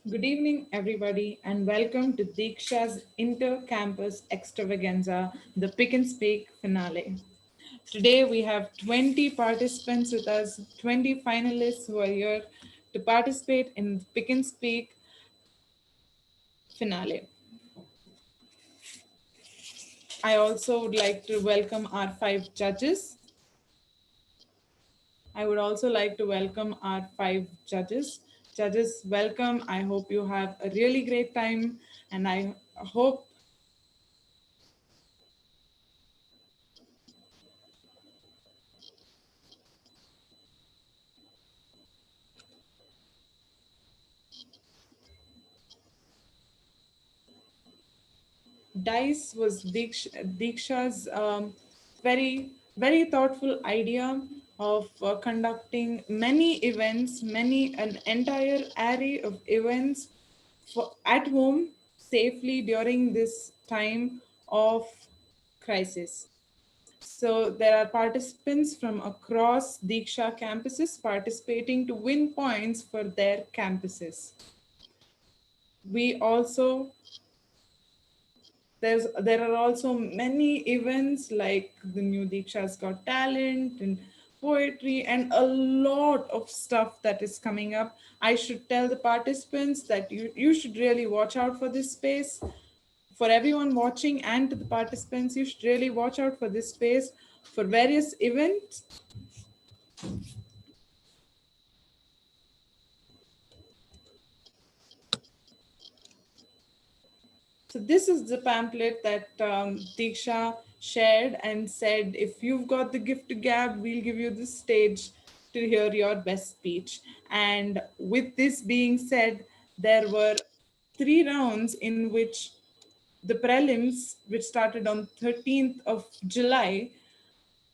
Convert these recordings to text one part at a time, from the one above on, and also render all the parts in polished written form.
Good evening, everybody, and welcome to Deeksha's Inter-Campus Extravaganza, the Pick and Speak finale. Today, we have 20 participants with us, 20 finalists who are here to participate in the Pick and Speak finale. I also would like to welcome our 5 judges. I would also like to welcome our 5 judges. Judges, welcome. I hope you have a really great time, and I hope dICE was Deeksha's very thoughtful idea of conducting many events, an entire array of events at home safely during this time of crisis. So there are participants from across Deeksha campuses participating to win points for their campuses. We also there are also many events like the new Deeksha's Got Talent and poetry and a lot of stuff that is coming up. I should tell the participants that you should really watch out for this space. For everyone watching and to the participants, you should really watch out for this space for various events. So this is the pamphlet that Deeksha shared and said, if you've got the gift to gab, we'll give you the stage to hear your best speech. And with this being said, there were 3 rounds in which the prelims, which started on 13th of July,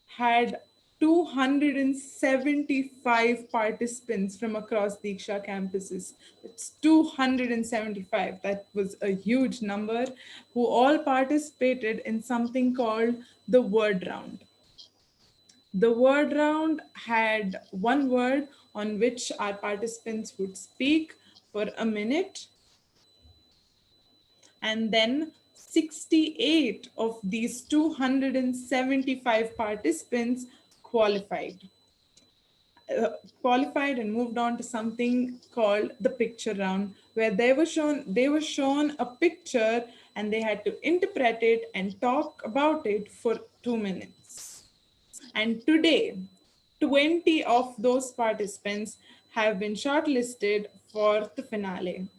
had 275 participants from across Deeksha campuses. It's 275. That was a huge number, who all participated in something called the word round. The word round had one word on which our participants would speak for a minute, and then 68 of these 275 participants qualified. Qualified and moved on to something called the picture round, where they were shown a picture and they had to interpret it and talk about it for 2 minutes. And today, 20 of those participants have been shortlisted for the finale.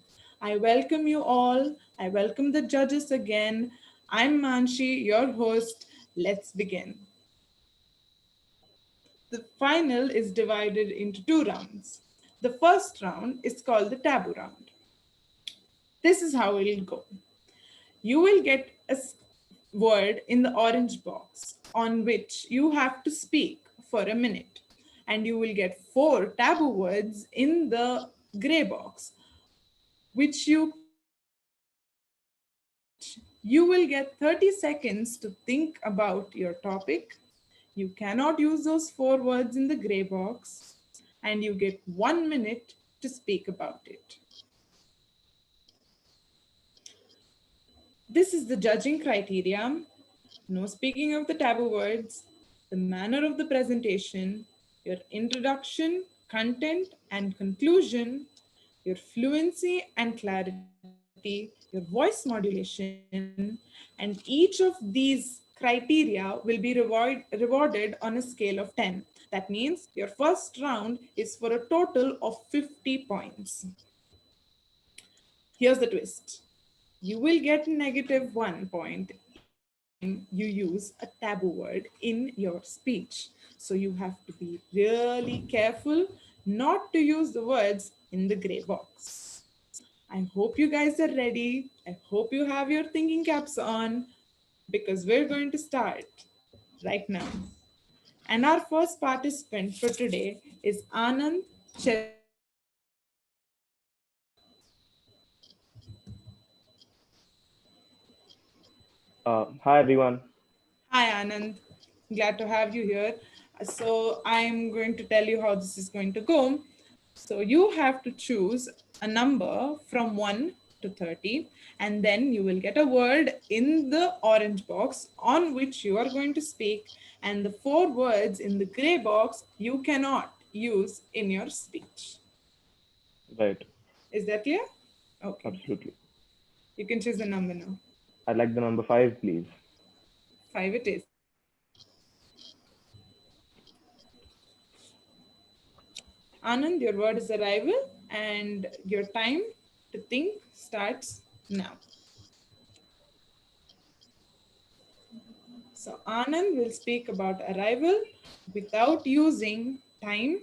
I welcome you all. I welcome the judges again. I'm Manshi, your host. Let's begin. The final is divided into 2 rounds. The first round is called the Taboo Round. This is how it'll go. You will get a word in the orange box on which you have to speak for a minute, and you will get 4 taboo words in the gray box, which you will get 30 seconds to think about your topic. You cannot use those 4 words in the gray box, and you get 1 minute to speak about it. This is the judging criteria. No speaking of the taboo words, the manner of the presentation, your introduction, content, and conclusion, your fluency and clarity, your voice modulation, and each of these criteria will be rewarded on a scale of 10. That means your first round is for a total of 50 points. Here's the twist. You will get -1 point each time you use a taboo word in your speech. So you have to be really careful not to use the words in the gray box. I hope you guys are ready. I hope you have your thinking caps on, because we're going to start right now. And our first participant for today is Anand. Hi everyone. Hi, Anand. Glad to have you here. So, I'm going to tell you how this is going to go. So you have to choose a number from 1 to 30, and then you will get a word in the orange box on which you are going to speak, and the four words in the gray box you cannot use in your speech. Right. Is that clear? Okay. Absolutely. You can choose the number now. I'd like the number five, please. 5 it is. Anand, your word is arrival, and your time to think starts now. So, Anand will speak about arrival without using time,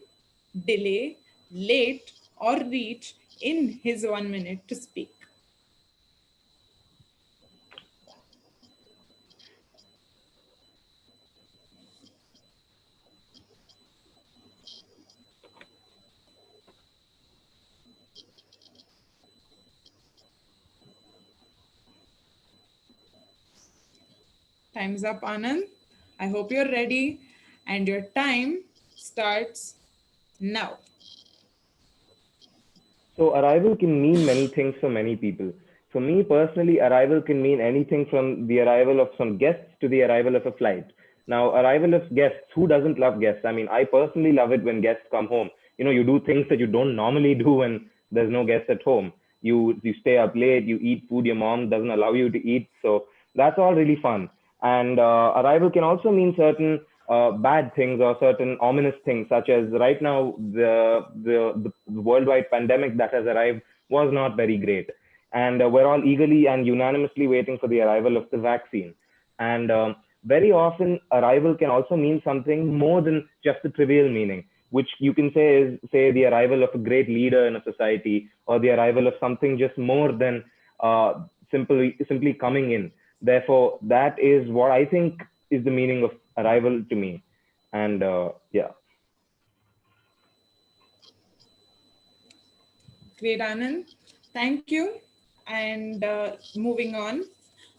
delay, late, or reach in his 1 minute to speak. Time's up, Anand. I hope you're ready, and your time starts now. So arrival can mean many things for many people. For me personally, arrival can mean anything from the arrival of some guests to the arrival of a flight. Now, arrival of guests, who doesn't love guests? I mean, I personally love it when guests come home. You know, you do things that you don't normally do when there's no guests at home. You stay up late, you eat food your mom doesn't allow you to eat. So that's all really fun. And arrival can also mean certain bad things or certain ominous things, such as right now the worldwide pandemic that has arrived was not very great, and we're all eagerly and unanimously waiting for the arrival of the vaccine. And very often, arrival can also mean something more than just the trivial meaning, which you can say is, say, the arrival of a great leader in a society, or the arrival of something just more than simply coming in. Therefore, that is what I think is the meaning of arrival to me. And yeah. Great, Anand. Thank you. And moving on,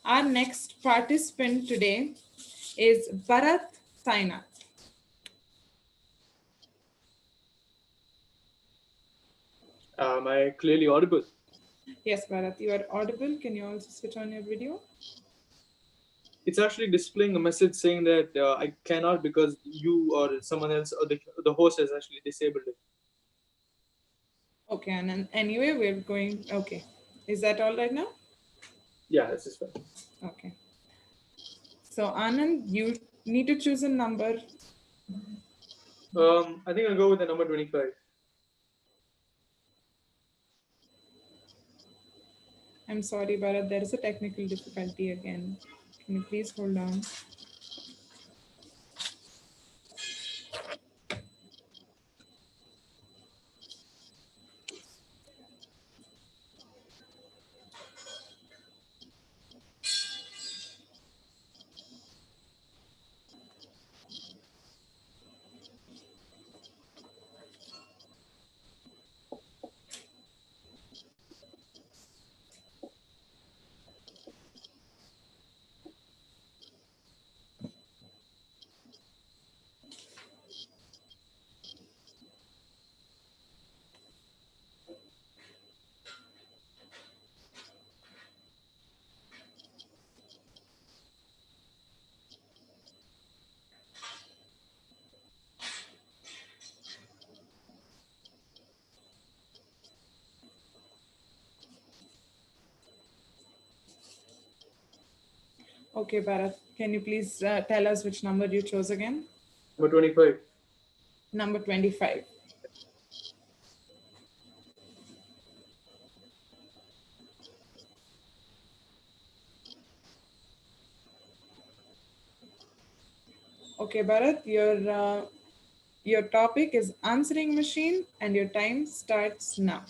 our next participant today is Bharat Sainath. Am I clearly audible? Yes, Bharat, you are audible. Can you also switch on your video? It's actually displaying a message saying that I cannot because you or someone else or the host has actually disabled it. Okay, and then anyway, we're going. Okay, is that all right now? Yeah, this is fine. Okay. So Anand, you need to choose a number. I think I'll go with the number 25. I'm sorry, Bharat, there is a technical difficulty again. Can you please hold on? Okay, Bharat, can you please tell us which number you chose again? Number 25. Number 25. Okay, Bharat, your topic is answering machine, and your time starts now.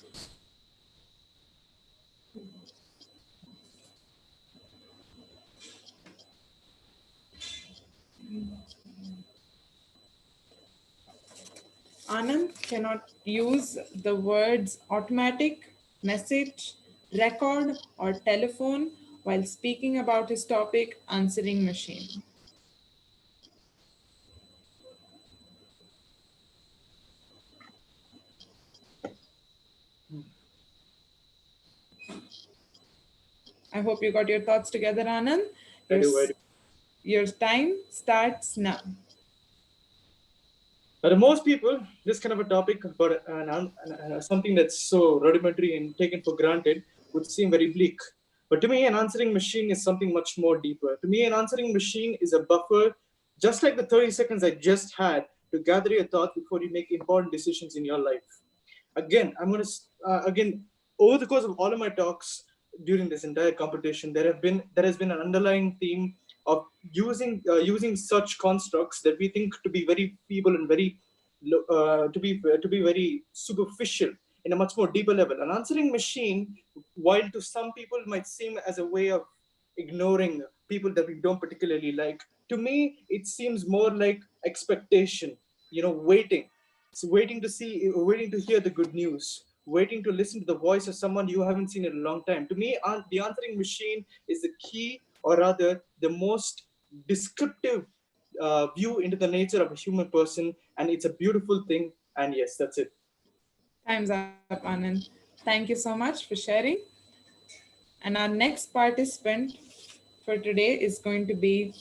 Anand cannot use the words automatic, message, record, or telephone while speaking about his topic, answering machine. I hope you got your thoughts together, Anand. I Your, do. I do. your time starts now. To most people, this kind of a topic about something that's so rudimentary and taken for granted would seem very bleak. But to me, an answering machine is something much more deeper. To me, an answering machine is a buffer, just like the 30 seconds I just had to gather your thoughts before you make important decisions in your life. Again, I'm going to, again, over the course of all of my talks during this entire competition, there has been an underlying theme of using such constructs that we think to be very feeble and very to be very superficial in a much more deeper level. An answering machine, while to some people might seem as a way of ignoring people that we don't particularly like, to me it seems more like expectation. Waiting. So waiting to hear the good news, waiting to listen to the voice of someone you haven't seen in a long time. To me, the answering machine is the key, or rather, the most descriptive view into the nature of a human person, and it's a beautiful thing. And yes, that's it. Time's up, Anand. Thank you so much for sharing. And our next participant for today is going to be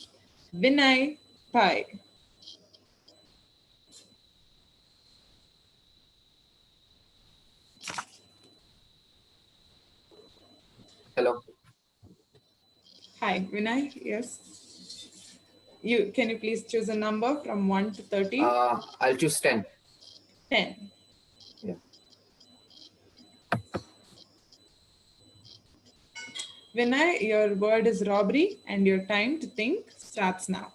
Vinay Pai. Hello. Hi, Vinay. Yes. Can you please choose a number from 1 to 30? I'll choose 10. 10. Yeah. Vinay, your word is robbery, and your time to think starts now.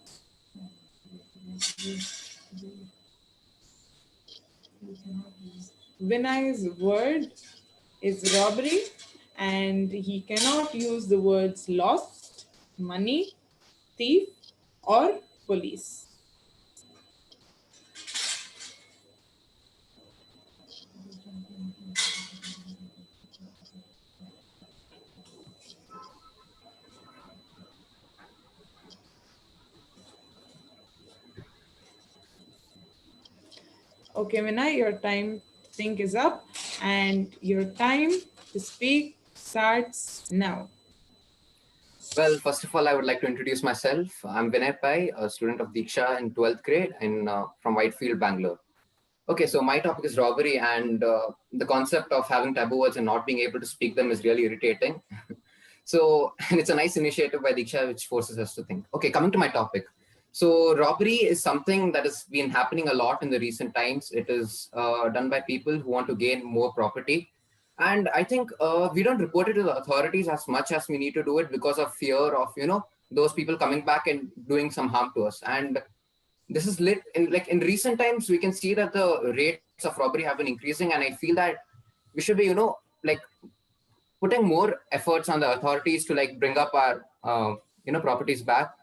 Vinay's word is robbery, and he cannot use the words lost, money, thief, or police. Okay, Vinay, your time to think is up, and your time to speak starts now. Well, first of all, I would like to introduce myself. I'm Vinay Pai, a student of Deeksha in 12th grade from Whitefield, Bangalore. Okay, so my topic is robbery, and the concept of having taboo words and not being able to speak them is really irritating. So, and it's a nice initiative by Deeksha, which forces us to think. Okay, coming to my topic. So, robbery is something that has been happening a lot in the recent times. It is done by people who want to gain more property. And I think we don't report it to the authorities as much as we need to do it because of fear of, those people coming back and doing some harm to us. And this is lit in recent times, we can see that the rates of robbery have been increasing. And I feel that we should be, like putting more efforts on the authorities to like bring up our properties back.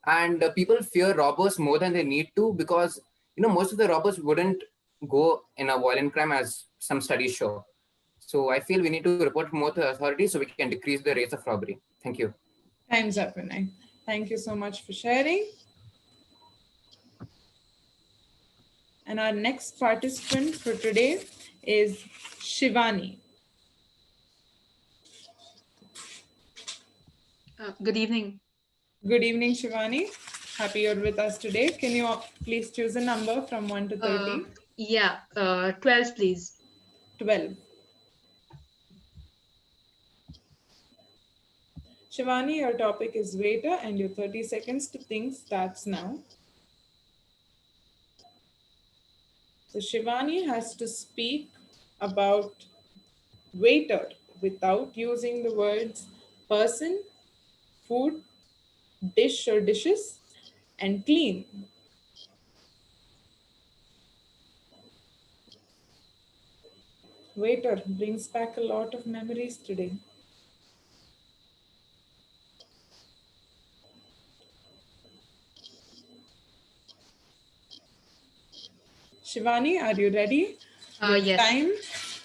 And people fear robbers more than they need to, because most of the robbers wouldn't go in a violent crime, as some studies show. So I feel we need to report more to the authorities so we can decrease the rates of robbery. Thank you. Time's up, Vinay. Thank you so much for sharing. And our next participant for today is Shivani. Good evening. Good evening, Shivani. Happy you're with us today. Can you please choose a number from 1 to 30? Yeah, 12, please. 12. Shivani, your topic is waiter, and your 30 seconds to think starts now. So Shivani has to speak about waiter without using the words person, food, dish or dishes, and clean. Waiter brings back a lot of memories today. Shivani, are you ready? Your Yes. time,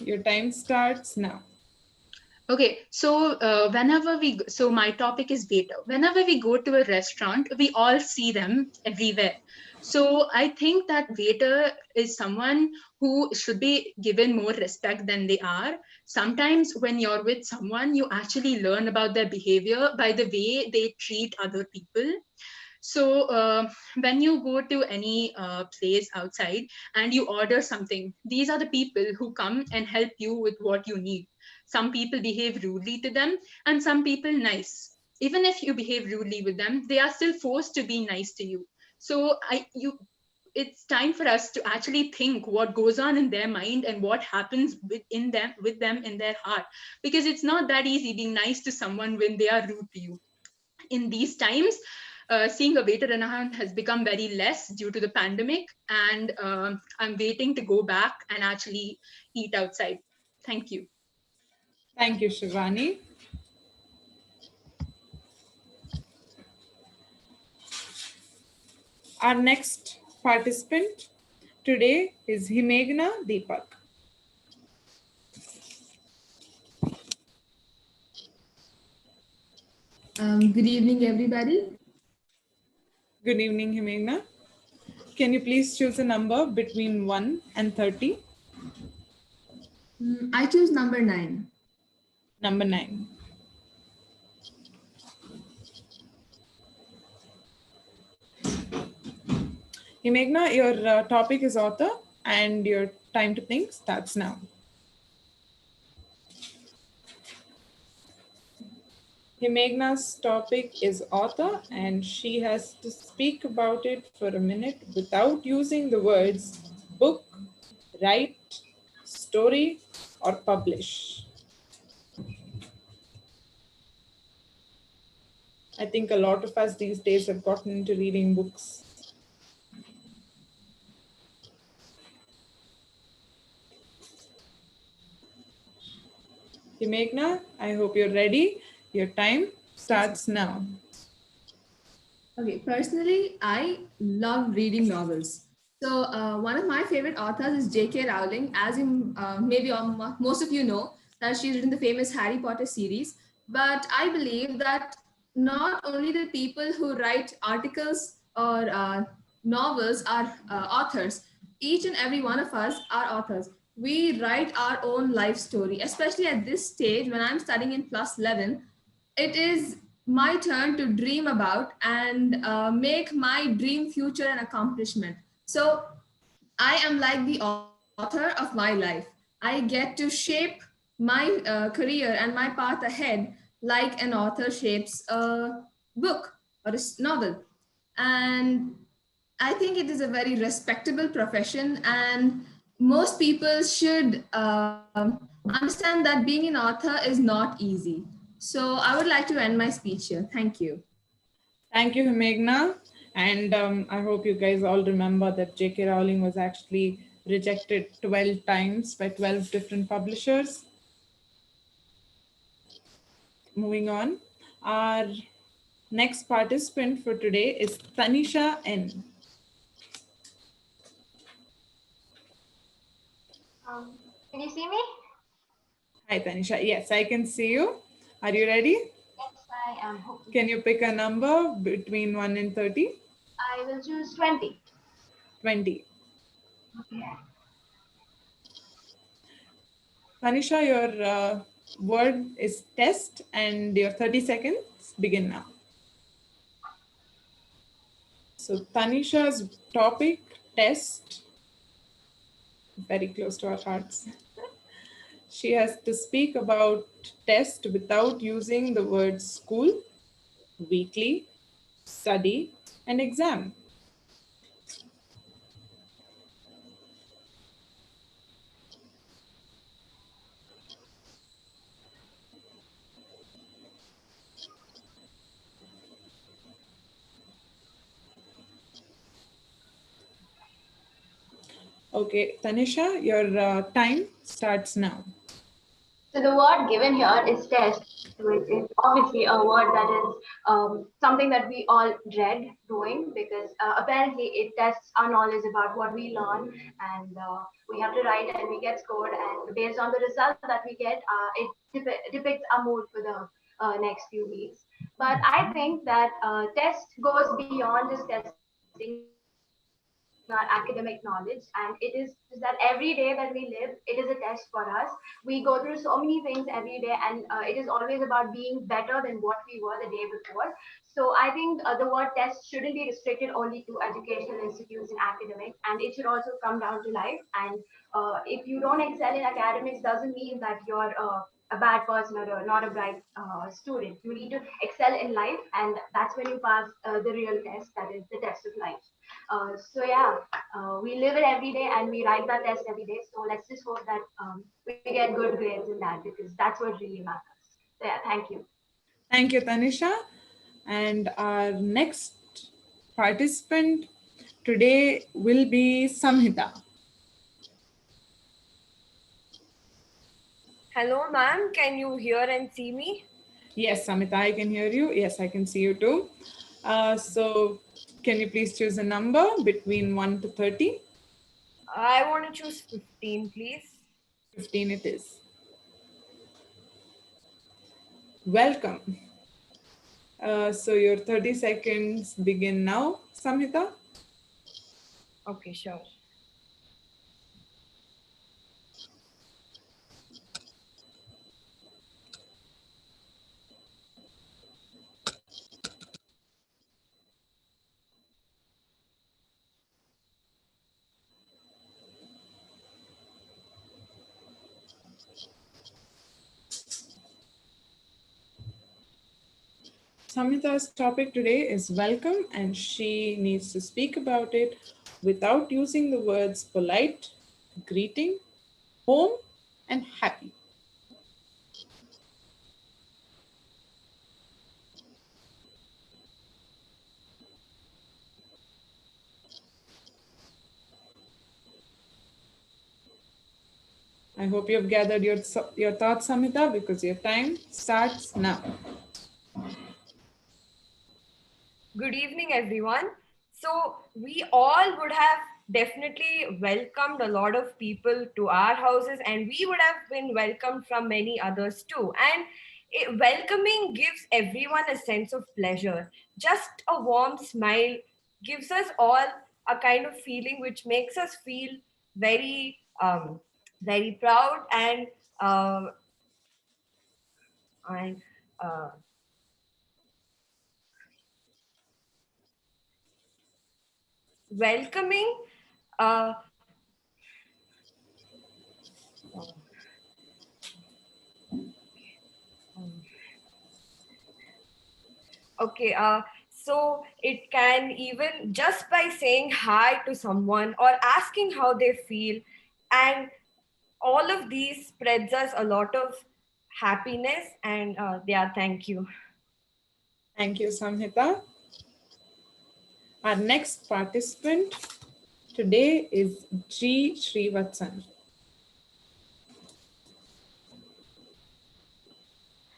your time starts now. Okay, so so my topic is waiter. Whenever we go to a restaurant, we all see them everywhere. So I think that waiter is someone who should be given more respect than they are. Sometimes when you're with someone, you actually learn about their behavior by the way they treat other people. So when you go to any place outside and you order something, these are the people who come and help you with what you need. Some people behave rudely to them, and some people nice. Even if you behave rudely with them, they are still forced to be nice to you. So it's time for us to actually think what goes on in their mind and what happens with them in their heart, because it's not that easy being nice to someone when they are rude to you. In these times, seeing a waiter around has become very less due to the pandemic, and I'm waiting to go back and actually eat outside. Thank you. Thank you, Shivani. Our next participant today is Himegna Deepak. Good evening, everybody. Good evening, Himegna. Can you please choose a number between 1 and 30? I choose number 9. Number 9. Himegna, your topic is author and your time to think starts now. Himegna's topic is author and she has to speak about it for a minute without using the words book, write, story, or publish. I think a lot of us these days have gotten into reading books. Himegna, I hope you're ready. Your time starts now. Okay, personally, I love reading novels. So, one of my favorite authors is J.K. Rowling. As you maybe most of you know, that she's written the famous Harry Potter series. But I believe that not only the people who write articles or novels are authors, each and every one of us are authors. We write our own life story, especially at this stage when I'm studying in plus 11. It is my turn to dream about and make my dream future an accomplishment. So I am like the author of my life. I get to shape my career and my path ahead like an author shapes a book or a novel. And I think it is a very respectable profession, and most people should understand that being an author is not easy. So I would like to end my speech here. Thank you. Thank you, Himegna. And I hope you guys all remember that J.K. Rowling was actually rejected 12 times by 12 different publishers. Moving on, our next participant for today is Tanisha N. Can you see me? Hi, Tanisha. Yes, I can see you. Are you ready? Yes, I am. Hoping. Can you pick a number between 1 and 30? I will choose 20. 20. Okay. Tanisha, your word is test and your 30 seconds begin now. So Tanisha's topic, test, very close to our hearts. She has to speak about test without using the words school, weekly, study, and exam. Okay, Tanisha, your time starts now. So the word given here is test. which is obviously a word that is something that we all dread doing because apparently it tests our knowledge about what we learn, and we have to write and we get scored, and based on the result that we get, it depicts our mood for the next few weeks. But I think that test goes beyond just testing our academic knowledge, and it is just that every day that we live, it is a test for us. We go through so many things every day, and it is always about being better than what we were the day before. So I think the word test shouldn't be restricted only to educational institutes and academics, and it should also come down to life. And if you don't excel in academics, doesn't mean that you're a bad person or not a bright student. You need to excel in life, and that's when you pass the real test, that is the test of life. We live it every day and we write that test every day. So let's just hope that we get good grades in that, because that's what really matters. So yeah, thank you. Thank you, Tanisha. And our next participant today will be Samhita. Hello, ma'am. Can you hear and see me? Yes, Samhita, I can hear you. Yes, I can see you too. So, can you please choose a number between 1 to 30? I want to choose 15, please. 15 it is. Welcome. So, your 30 seconds begin now, Samhita. Okay, sure. Samhita's topic today is welcome, and she needs to speak about it without using the words polite, greeting, home, and happy. I hope you have gathered your thoughts, Samhita, because your time starts now. Good evening, everyone. So, we all would have definitely welcomed a lot of people to our houses, and we would have been welcomed from many others too. And welcoming gives everyone a sense of pleasure. Just a warm smile gives us all a kind of feeling which makes us feel very, very proud uh, and uh, welcoming. Uh, Okay, so it can even just by saying hi to someone or asking how they feel, and all of these spreads us a lot of happiness. And yeah, thank you. Thank you, Samhita. Our next participant today is G. Srivatsan.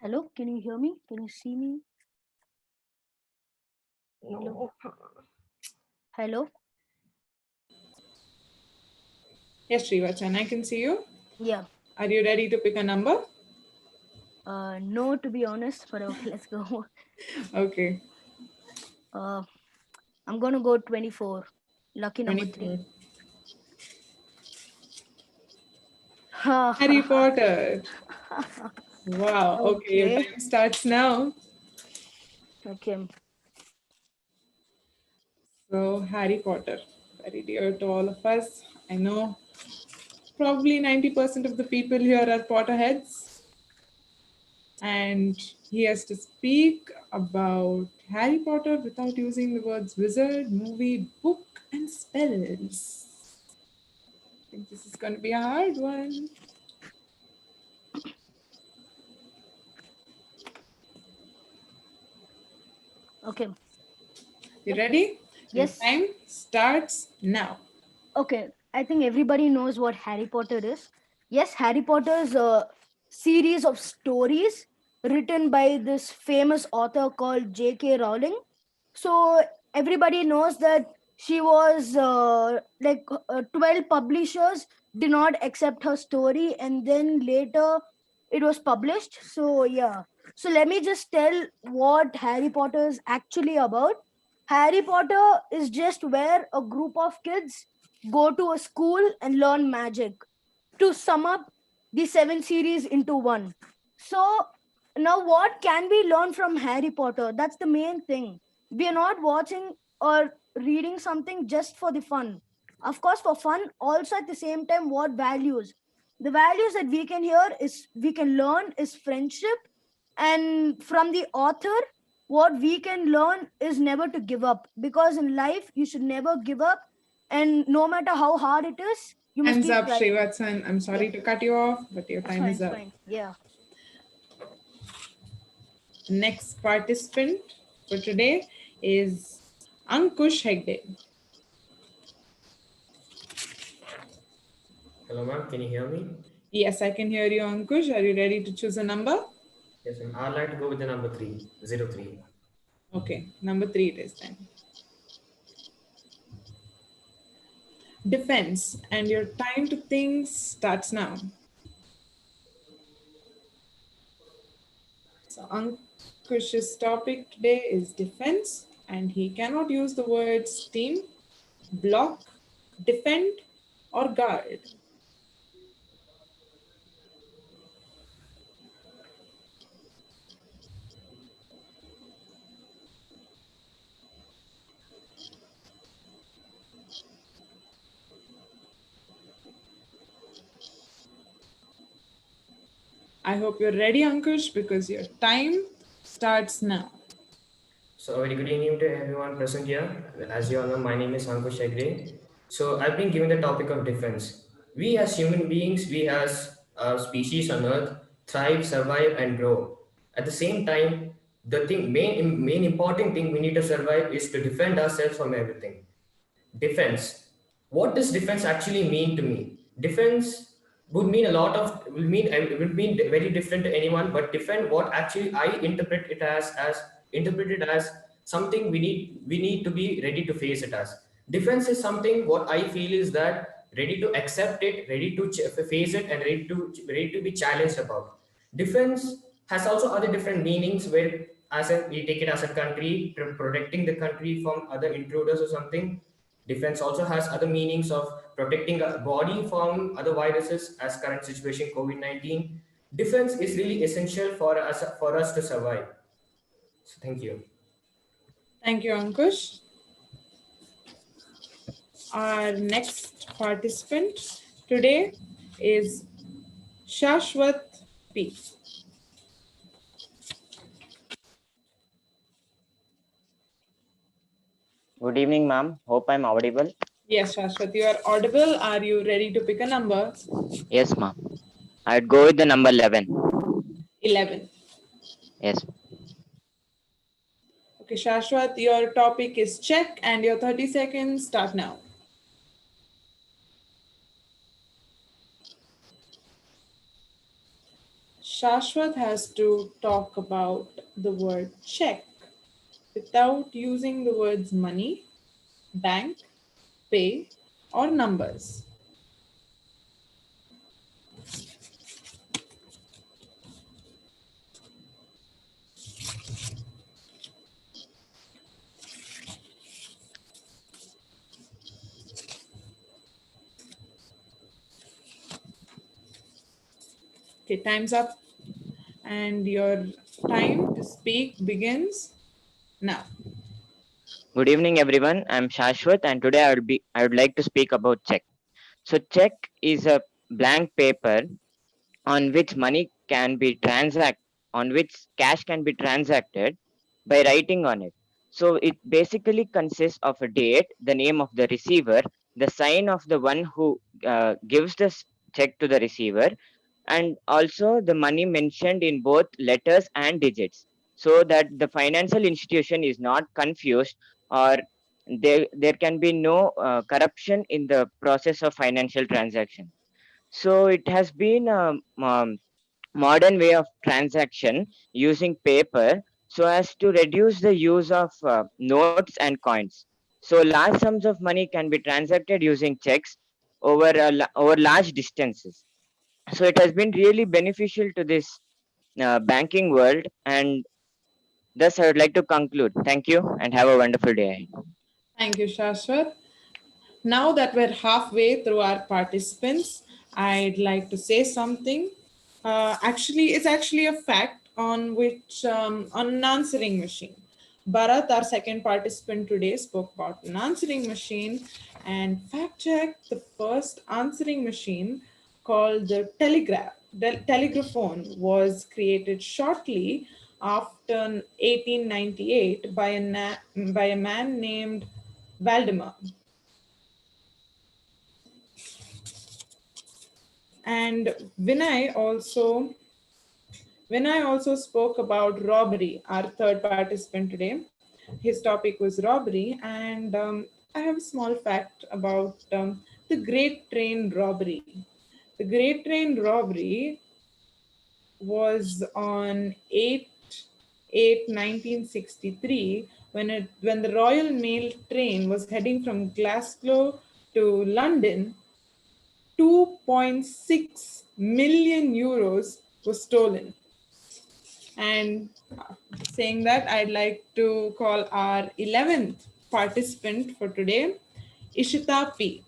Hello, can you hear me? Can you see me? No. Hello? Yes, Srivatsan, I can see you. Yeah. Are you ready to pick a number? No, to be honest, but okay, let's go. Okay, Uh, I'm gonna go 24. Lucky number 24. 3. Harry Potter. Wow, okay, your Okay. time starts now. Okay. So, Harry Potter, very dear to all of us. I know probably 90% of the people here are Potterheads. And he has to speak about Harry Potter without using the words wizard, movie, book, and spells. I think this is going to be a hard one. Okay. You ready? Your Yes. time starts now. Okay. I think everybody knows what Harry Potter is. Yes, Harry Potter's a series of stories written by this famous author called J.K. Rowling. So everybody knows that she was 12 publishers did not accept her story, and then later it was published. So yeah, so let me just tell what Harry Potter is actually about. Harry Potter is just where a group of kids go to a school and learn magic. To sum up the seven series into one. So now what can we learn from Harry Potter? That's the main thing. We are not watching or reading something just for the fun. Of course, for fun, also at the same time, what values? The values that we can hear is we can learn is friendship, and from the author, what we can learn is never to give up, because in life you should never give up, and no matter how hard it is, you must Hands keep up, trying. Srivatsan. I'm Yeah, sorry to cut you off, but your it's time fine, is it's up. fine. Yeah. Next participant for today is Ankush Hegde. Hello, ma'am. Can you hear me? Yes, I can hear you, Ankush. Are you ready to choose a number? Yes, ma'am. I'd like to go with the number 303. Okay, number three it is then. Defense, and your time to think starts now. So Ankush's topic today is defense, and he cannot use the words team, block, defend, or guard. I hope you're ready, Ankush, because your time starts now. So, a very good evening to everyone present here. As you all know, my name is Ankush Agre. So, I've been given the topic of defense. We as human beings, we as a species on Earth, thrive, survive, and grow. At the same time, the main important thing we need to survive is to defend ourselves from everything. Defense. What does defense actually mean to me? Defense would mean a lot of it would mean very different to anyone, but defend what actually I interpret it as interpret it as something we need to be ready to face it as. Defense is something what I feel is that ready to accept it, ready to face it, and ready to be challenged about. Defense has also other different meanings where we take it as a country protecting the country from other intruders or something. Defense also has other meanings of protecting a body from other viruses, as current situation COVID-19. Defense is really essential for us to survive. So thank you. Thank you, Ankush. Our next participant today is Shashwath P. Good evening, ma'am. Hope I'm audible. Yes, Shashwath, you are audible. Are you ready to pick a number? Yes, ma'am. I'd go with the number 11. 11. Yes. Okay, Shashwath, your topic is check, and your 30 seconds start now. Shashwath has to talk about the word check without using the words money, bank, pay, or numbers. Okay, time's up. And your time to speak begins now. Good evening, everyone. I'm Shashwath, and today I would like to speak about check. So, check is a blank paper on which money can be on which cash can be transacted by writing on it. So, it basically consists of a date, the name of the receiver, the sign of the one who gives the check to the receiver, and also the money mentioned in both letters and digits, so that the financial institution is not confused, or there can be no corruption in the process of financial transaction. So it has been modern way of transaction using paper so as to reduce the use of notes and coins. So large sums of money can be transacted using checks over large distances. So it has been really beneficial to this banking world, and thus I would like to conclude. Thank you and have a wonderful day ahead. Thank you, Shashwath. Now that we're halfway through our participants, I'd like to say something. It's actually a fact on which on an answering machine. Bharat, our second participant today, spoke about an answering machine, and fact check, the first answering machine called the telegraphone was created shortly after 1898 by a man named Valdemar. And Vinay also spoke about robbery, our third participant today. His topic was robbery, and I have a small fact about the Great Train robbery. The Great Train robbery was on 8 1963 when the Royal Mail train was heading from Glasgow to London. 2.6 million euros was stolen. And saying that, I'd like to call our 11th participant for today, Ishita P.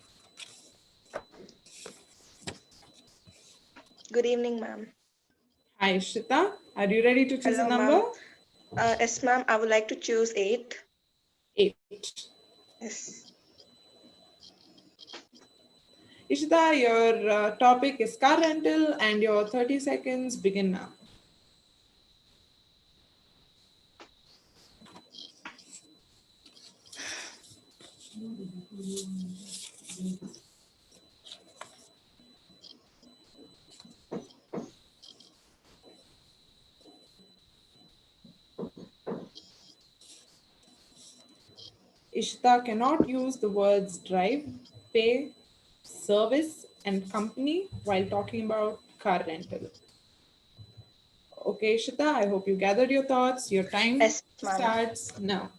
Good evening, ma'am. Hi, Ishita. Are you ready to choose a Hello, number? ma'am. Yes, ma'am. I would like to choose 8. 8. Yes. Ishita, your topic is car rental, and your 30 seconds begin now. Ishita cannot use the words drive, pay, service, and company while talking about car rental. Okay, Ishita, I hope you gathered your thoughts. Your time Yes, ma'am. starts now.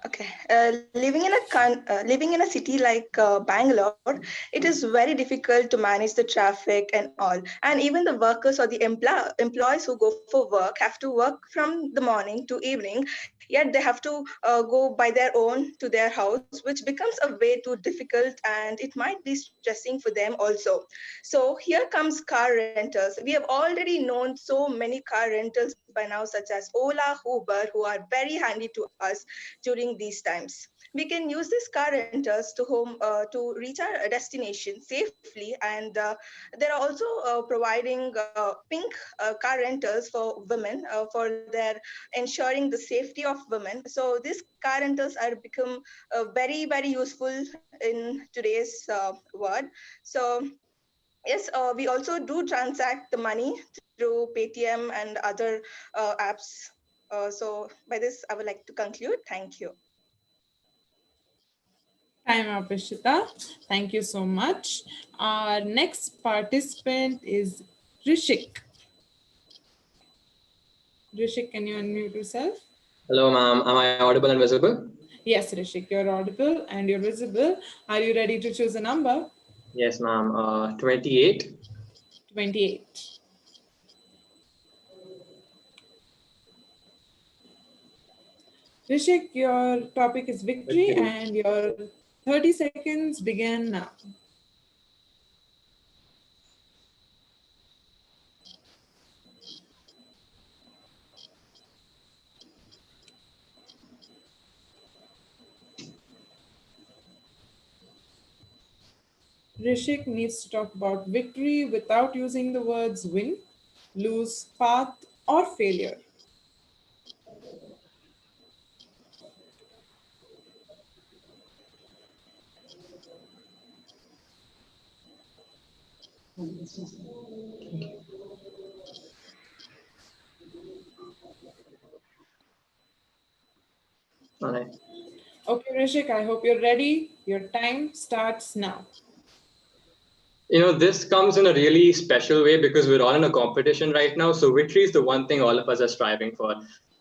Okay. Living in a city like Bangalore, it is very difficult to manage the traffic and all. And even the workers or the employees who go for work have to work from the morning to evening. Yet they have to go by their own to their house, which becomes a way too difficult, and it might be stressing for them also. So here comes car renters. We have already known so many car rentals by now, such as Ola, Uber, who are very handy to us during these times. We can use these car renters to reach our destination safely, and they're also providing pink car rentals for women for their ensuring the safety of women. So these car rentals are become very useful in today's world. So yes, we also do transact the money through Paytm and other apps. So by this, I would like to conclude. Thank you. Time up, Ishita. Thank you so much. Our next participant is Rishik. Rishik, can you unmute yourself? Hello, ma'am. Am I audible and visible? Yes, Rishik, you're audible and you're visible. Are you ready to choose a number? Yes, ma'am. 28. 28. Rishik, your topic is victory, and your 30 seconds begin now. Rishik needs to talk about victory without using the words win, lose, path, or failure. All right. Okay, Rishik, I hope you're ready. Your time starts now. this comes in a really special way because we're all in a competition right now. So victory is the one thing all of us are striving for.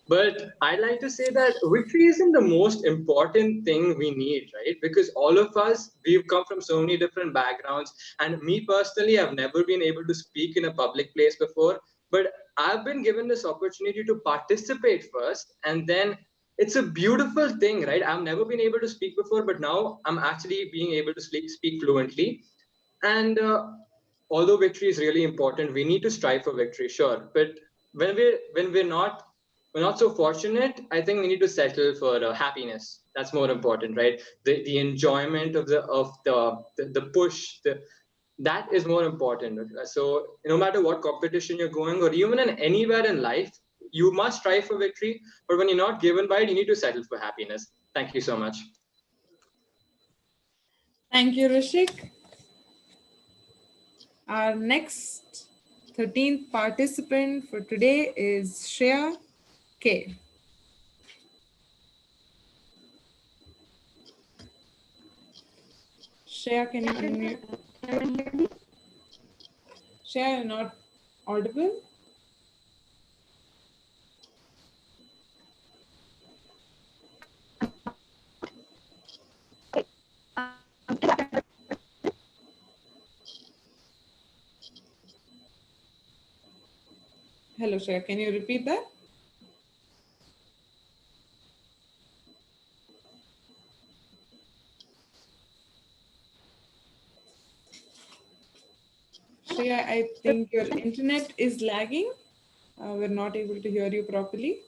But I'd like to say that victory isn't the most important thing we need, right? Because all of us, we've come from so many different backgrounds. And me personally, I've never been able to speak in a public place before. But I've been given this opportunity to participate first. And then it's a beautiful thing, right? I've never been able to speak before, but now I'm actually being able to speak fluently. And although victory is really important, we need to strive for victory, sure. But when we're not so fortunate, I think we need to settle for happiness. That's more important, right? The enjoyment of the push, that is more important. So no matter what competition you're going, or even in anywhere in life, you must strive for victory. But when you're not given by it, you need to settle for happiness. Thank you so much. Thank you, Rishik. Our next 13th participant for today is Shriya K. Shriya, can you unmute? Shriya, you're not audible? Hello, Shriya, can you repeat that? Shriya, I think your internet is lagging. We're not able to hear you properly.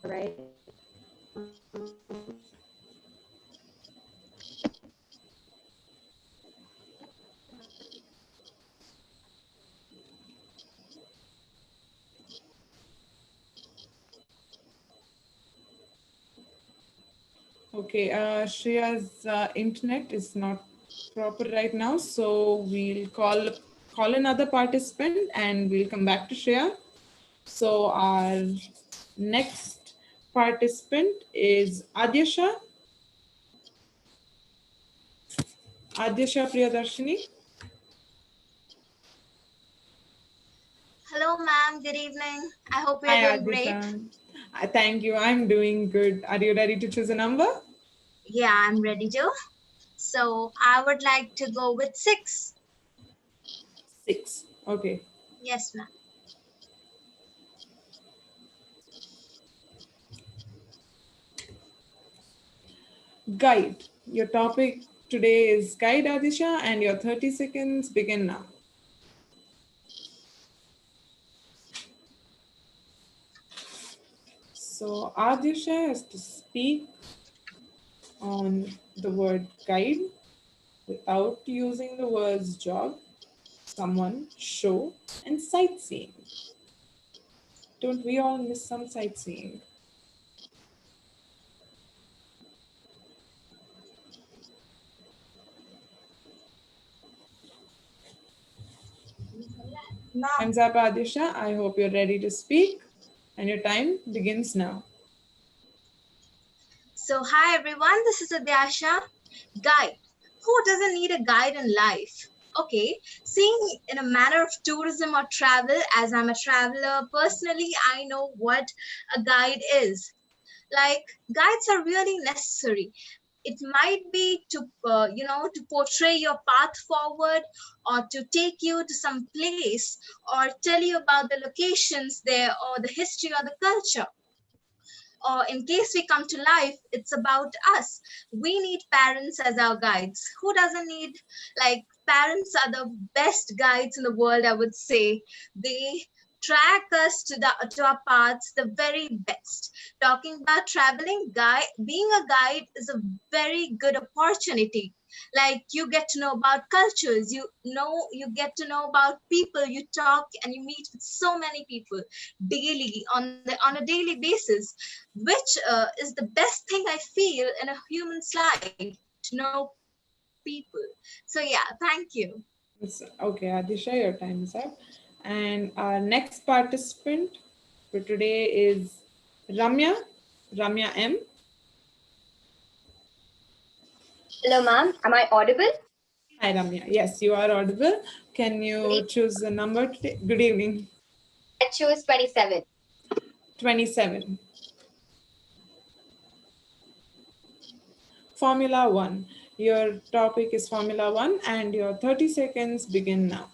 Right. Okay, Shriya's internet is not proper right now, so we'll call another participant and we'll come back to Shriya. So our next participant is Adyasha. Adyasha Priyadarshini. Hello, ma'am. Good evening. I hope you're Hi, doing great. Adyasha. Thank you. I'm doing good. Are you ready to choose a number? Yeah, I'm ready to. So I would like to go with 6. 6. Okay. Yes, ma'am. Guide. Your topic today is guide, Adyasha, and your 30 seconds begin now. So Adyasha has to speak on the word guide without using the words jog, someone, show, and sightseeing. Don't we all miss some sightseeing? Time's up, Adyasha. I hope you're ready to speak, and your time begins now. So, hi everyone. This is Adyasha. Guide. Who doesn't need a guide in life? Okay, seeing in a manner of tourism or travel, as I'm a traveler, personally, I know what a guide is. Like, guides are really necessary. It might be to to portray your path forward, or to take you to some place, or tell you about the locations there, or the history or the culture. Or in case we come to life, it's about us. We need parents as our guides. Who doesn't need, like, parents are the best guides in the world, I would say. They track us to our paths the very best. Talking about traveling, being a guide is a very good opportunity. Like, you get to know about cultures, you get to know about people, you talk and you meet with so many people daily, on a daily basis, which is the best thing I feel in a human's life, to know people. So yeah, thank you. Okay, Adyasha, your time is up. And our next participant for today is Ramya M. Hello, ma'am. Am I audible? Hi, Ramya. Yes, you are audible. Can you choose the number today? Good evening. I choose 27. 27. Formula One. Your topic is Formula One, and your 30 seconds begin now.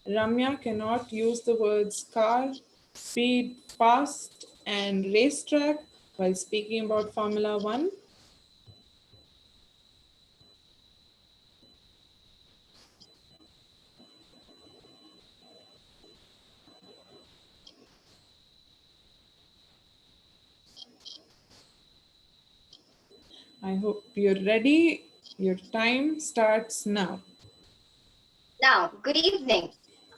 Ramya cannot use the words car, speed, fast, and racetrack while speaking about Formula One. I hope you're ready. Your time starts now. Now, good evening.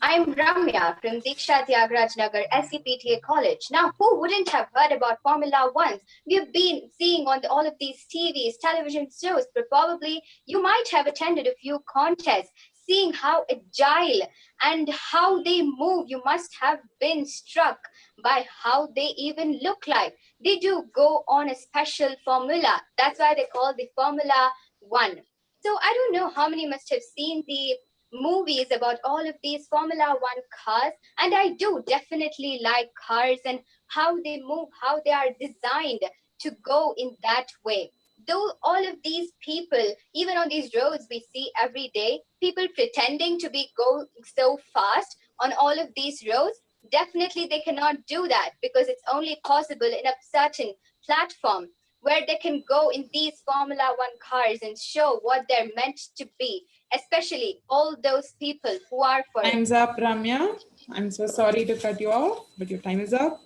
I'm Ramya from Deeksha Tyagaraja Nagar SCPTA College. Now, who wouldn't have heard about Formula One? We've been seeing on all of these TVs, television shows, but probably you might have attended a few contests, seeing how agile and how they move. You must have been struck by how they even look like. They do go on a special formula. That's why they call the Formula One. So I don't know how many must have seen the movies about all of these Formula One cars, and I do definitely like cars and how they move, how they are designed to go in that way. Though all of these people, even on these roads we see every day, people pretending to be going so fast on all of these roads, definitely they cannot do that because it's only possible in a certain platform where they can go in these Formula One cars and show what they're meant to be, especially all those people who are for. Time's up, Ramya. I'm so sorry to cut you off, but your time is up.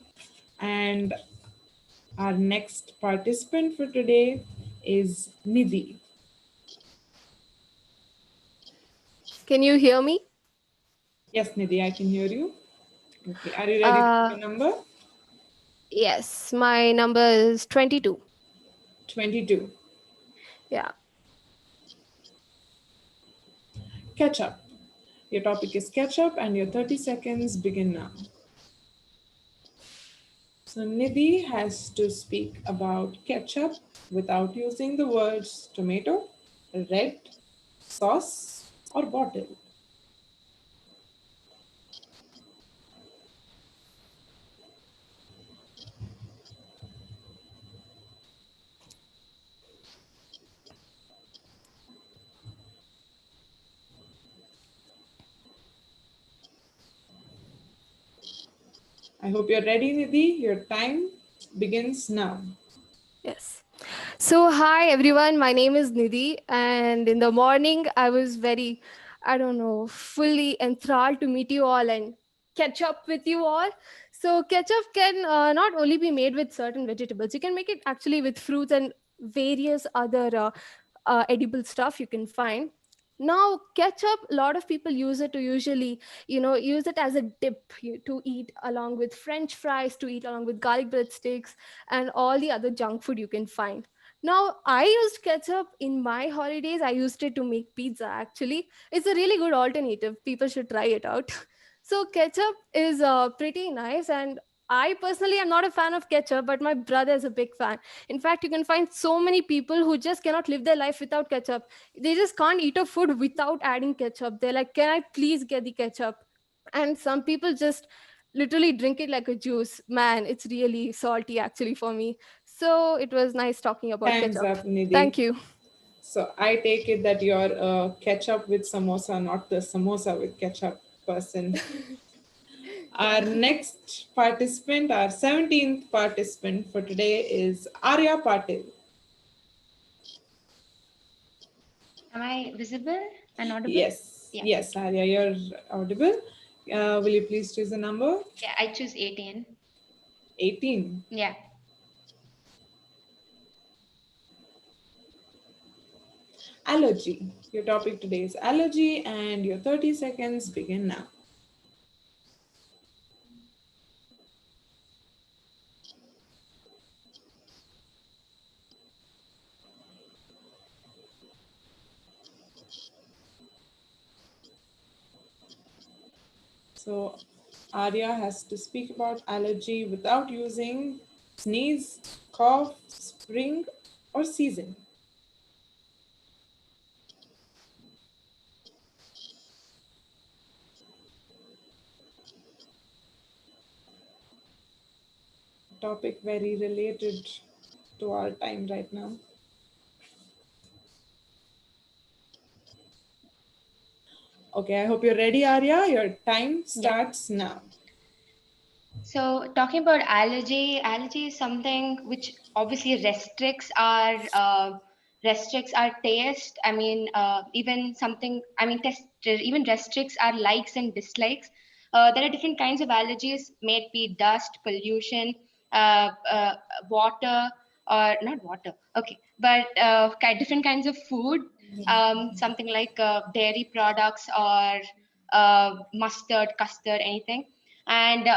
And our next participant for today is Nidhi. Can you hear me? Yes, Nidhi, I can hear you. Okay, are you ready to pick a number? Yes, my number is 22. 22. Yeah. Ketchup. Your topic is ketchup, and your 30 seconds begin now. So Nidhi has to speak about ketchup without using the words tomato, red, sauce, or bottle. I hope you're ready, Nidhi. Your time begins now. Yes. So, hi everyone, my name is Nidhi, and in the morning I was very, I don't know, fully enthralled to meet you all and catch up with you all. So, ketchup can not only be made with certain vegetables, you can make it actually with fruits and various other edible stuff you can find. Now, ketchup, a lot of people use it to usually, use it as a dip to eat along with French fries, to eat along with garlic breadsticks, and all the other junk food you can find. Now, I used ketchup in my holidays. I used it to make pizza actually. It's a really good alternative. People should try it out. So, ketchup is pretty nice. And I personally am not a fan of ketchup, but my brother is a big fan. In fact, you can find so many people who just cannot live their life without ketchup. They just can't eat a food without adding ketchup. They're like, can I please get the ketchup? And some people just literally drink it like a juice. Man, it's really salty actually for me. So it was nice talking about Time's ketchup. up, Nidhi. Thank you. So I take it that you're a ketchup with samosa, not the samosa with ketchup person. Our next participant, our 17th participant for today is Arya Patil. Am I visible and audible? Yes, Yeah. yes, Arya, you're audible. Will you please choose a number? Yeah, I choose 18. 18. Yeah. Allergy. Your topic today is allergy, and your 30 seconds begin now. So, Arya has to speak about allergy without using sneeze, cough, spring, or season. Topic very related to our time right now. Okay, I hope you're ready, Arya. Your time starts now. So talking about allergy is something which obviously restricts our taste. I mean, even something. I mean, even restricts our likes and dislikes. There are different kinds of allergies. May it be dust, pollution, uh, uh, water, or not water. Okay, but different kinds of food. Something like dairy products or mustard, custard, anything. And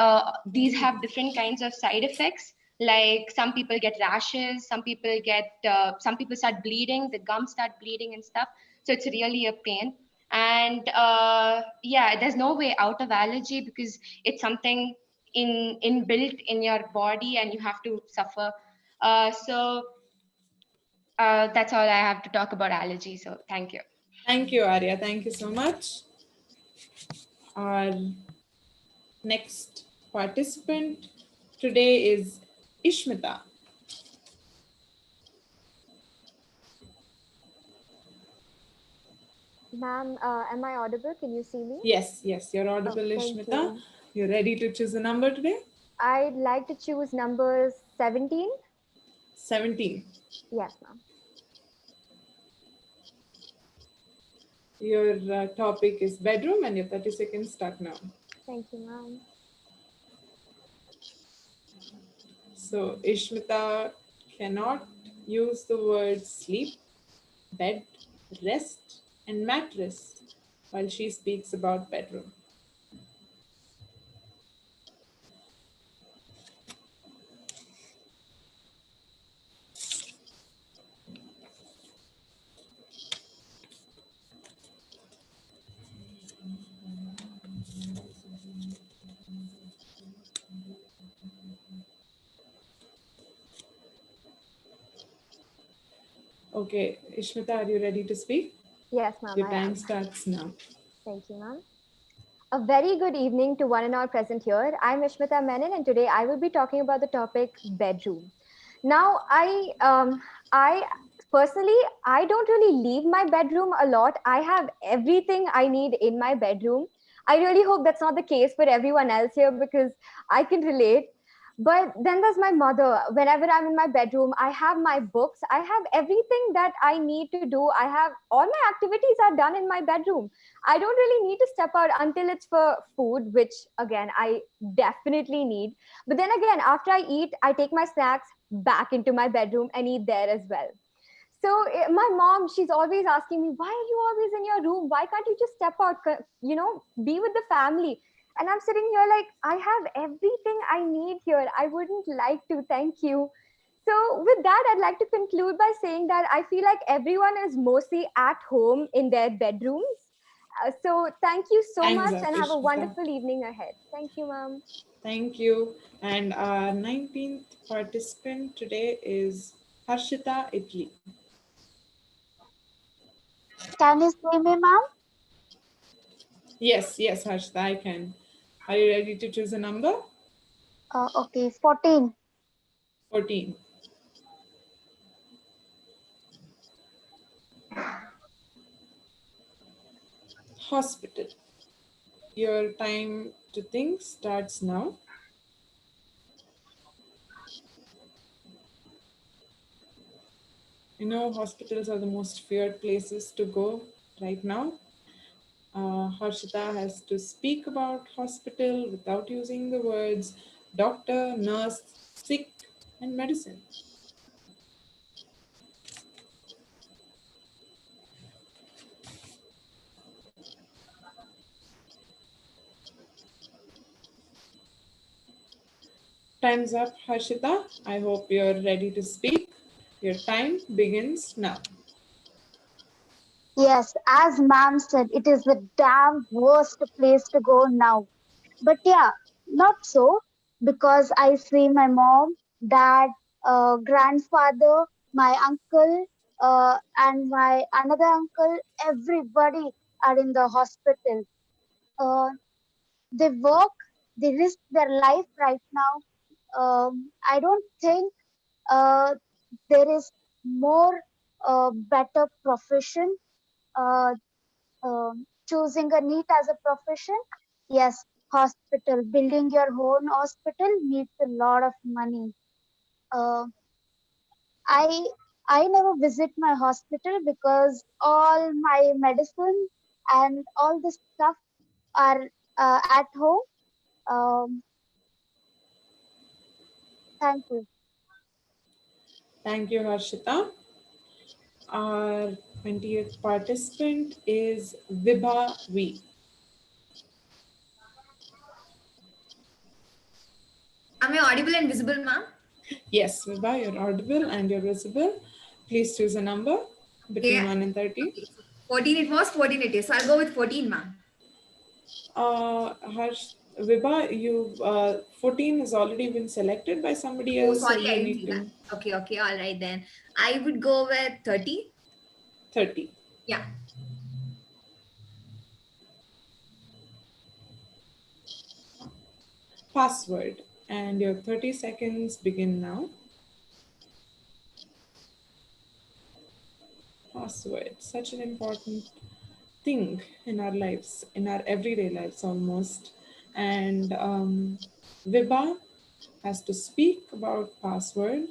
these have different kinds of side effects. Like some people get rashes, some people start bleeding, the gums start bleeding and stuff. So it's really a pain. And yeah, there's no way out of allergy because it's something inbuilt in your body and you have to suffer. So that's all I have to talk about allergy. So thank you. Thank you, Arya. Thank you so much. Our next participant today is Ishmita. Ma'am, am I audible? Can you see me? Yes, you're Oh, audible, thank Ishmita. you. You're ready to choose a number today? I'd like to choose number 17. 17. Yes, ma'am. Your topic is bedroom and your 30 seconds start now. Thank you, ma'am. So Ishmita cannot use the words sleep, bed, rest, and mattress while she speaks about bedroom. Okay, Ishmita, are you ready to speak? Yes, ma'am, Your I time am. starts now. Thank you, ma'am. A very good evening to one and all present here. I'm Ishmita Menon, and today I will be talking about the topic bedroom. Now, I personally, I don't really leave my bedroom a lot. I have everything I need in my bedroom. I really hope that's not the case for everyone else here because I can relate. But then there's my mother. Whenever I'm in my bedroom, I have my books. I have everything that I need to do. I have all my activities are done in my bedroom. I don't really need to step out until it's for food, which again, I definitely need. But then again, after I eat, I take my snacks back into my bedroom and eat there as well. So my mom, she's always asking me, why are you always in your room? Why can't you just step out, be with the family? And I'm sitting here like, I have everything I need here. I wouldn't like to, thank you. So with that, I'd like to conclude by saying that I feel like everyone is mostly at home in their bedrooms. So thank you so Time's much up, and have a Ishmita. wonderful evening ahead. Thank you, ma'am. Thank you. And our 19th participant today is Harshita, Italy. Can you see me, ma'am? Yes, Harshita, I can. Are you ready to choose a number? Okay, 14. 14. Hospital. Your time to think starts now. You know, hospitals are the most feared places to go right now. Harshita has to speak about hospital without using the words doctor, nurse, sick, and medicine. Time's up, Harshita. I hope you're ready to speak. Your time begins now. Yes, as ma'am said, it is the damn worst place to go now. But yeah, not so, because I see my mom, dad, grandfather, my uncle, and my another uncle, everybody are in the hospital. Uh, they work, they risk their life right now. I don't think uh, there is more better profession. Uh, Choosing a NEET as a profession, yes, hospital, building your own hospital needs a lot of money. Uh, I I never visit my hospital because all my medicine and all the stuff are at home. Um, thank you. Thank you, Harshita. Our 20th participant is Vibha V. Am I audible and visible, ma'am? Yes, Vibha, you're audible and you're visible. Please choose a number between Okay. 1 and 30. Okay. 14 it was, 14 it is. So I'll go with 14, ma'am. Vibha, 14 has already been selected by somebody Oh, else, so sorry, I you didn't need see that. to Okay, okay, all right then. I would go with 30. 30. Yeah. Password. And your 30 seconds begin now. Password. Such an important thing in our lives, in our everyday lives almost. And Vibha has to speak about password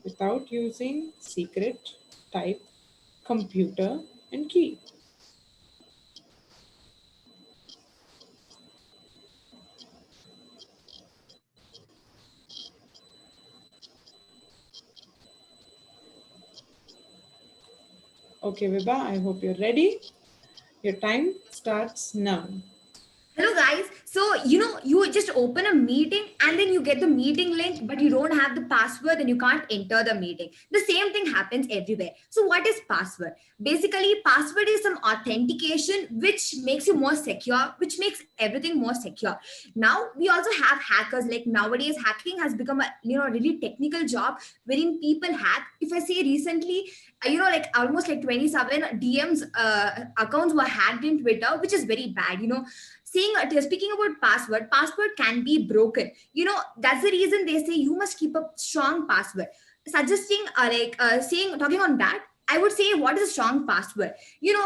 without using secret, type, computer, and key. Okay, Vibha, I hope you're ready. Your time starts now. Hello guys. So, you just open a meeting and then you get the meeting link, but you don't have the password and you can't enter the meeting. The same thing happens everywhere. So, what is password? Basically, password is some authentication which makes you more secure, which makes everything more secure. Now, we also have hackers. Like nowadays, hacking has become a really technical job wherein people hack. If I say recently, like almost like 27 DMs accounts were hacked in Twitter, which is very bad. Speaking about password can be broken. That's the reason they say you must keep a strong password. Suggesting saying talking on that, I would say, what is a strong password?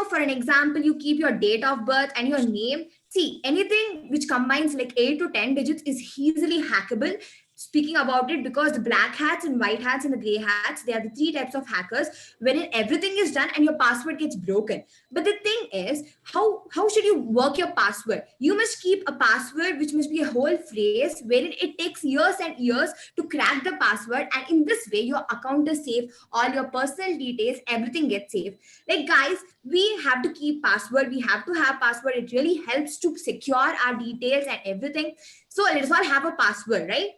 For an example, you keep your date of birth and your name. See, anything which combines like 8 to 10 digits is easily hackable. Speaking about it, because the black hats and white hats and the gray hats, they are the three types of hackers wherein everything is done and your password gets broken. But the thing is, how should you work your password? You must keep a password which must be a whole phrase wherein it takes years and years to crack the password, and in this way your account is safe, all your personal details, everything gets safe. Like guys, we have to keep password, we have to have password. It really helps to secure our details and everything. So let's all have a password, right?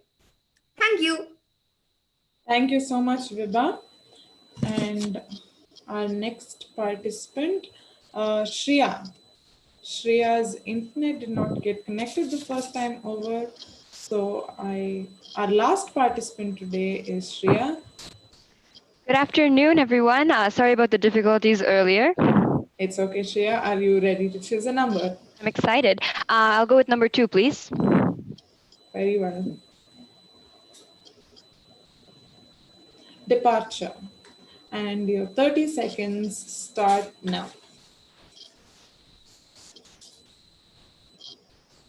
Thank you. Thank you so much, Vibha. And our next participant, Shriya. Shriya's internet did not get connected the first time over. So our last participant today is Shriya. Good afternoon, everyone. Sorry about the difficulties earlier. It's okay, Shriya. Are you ready to choose a number? I'm excited. I'll go with number 2, please. Very well. Departure. And your 30 seconds start now.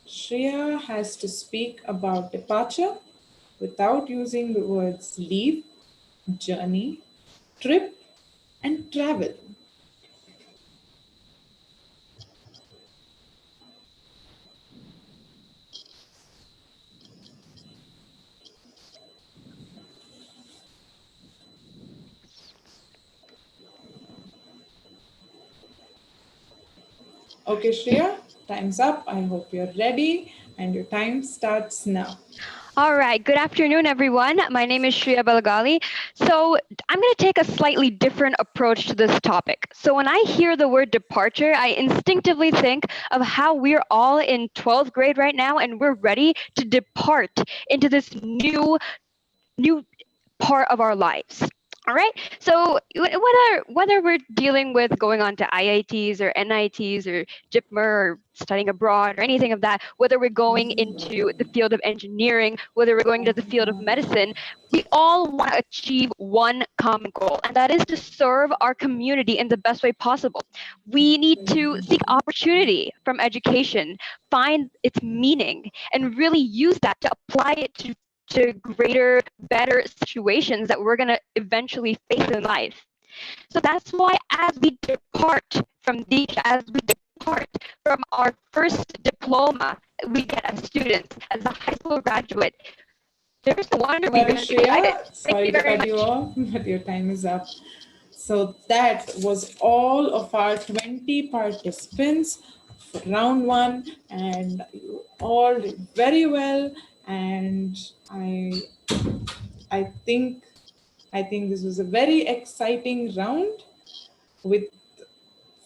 Shriya has to speak about departure without using the words leave, journey, trip, and travel. Okay, Shriya, time's up. I hope you're ready and your time starts now. All right. Good afternoon, everyone. My name is Shriya Balagali. So I'm going to take a slightly different approach to this topic. So when I hear the word departure, I instinctively think of how we're all in 12th grade right now, and we're ready to depart into this new part of our lives. All right. So whether we're dealing with going on to IITs or NITs or JIPMER or studying abroad or anything of that, whether we're going into the field of engineering, whether we're going to the field of medicine, we all want to achieve one common goal, and that is to serve our community in the best way possible. We need to seek opportunity from education, find its meaning, and really use that to apply it to greater, better situations that we're going to eventually face in life. So that's why as we depart from Deeksha, as we depart from our first diploma we get as students, as a high school graduate, there's no wonder we Sorry, get excited. Shreya, Thank sorry you to very cut you much. off, but your time is up. So that was all of our 20 participants for round one, and you all did very well. And I think I think this was a very exciting round with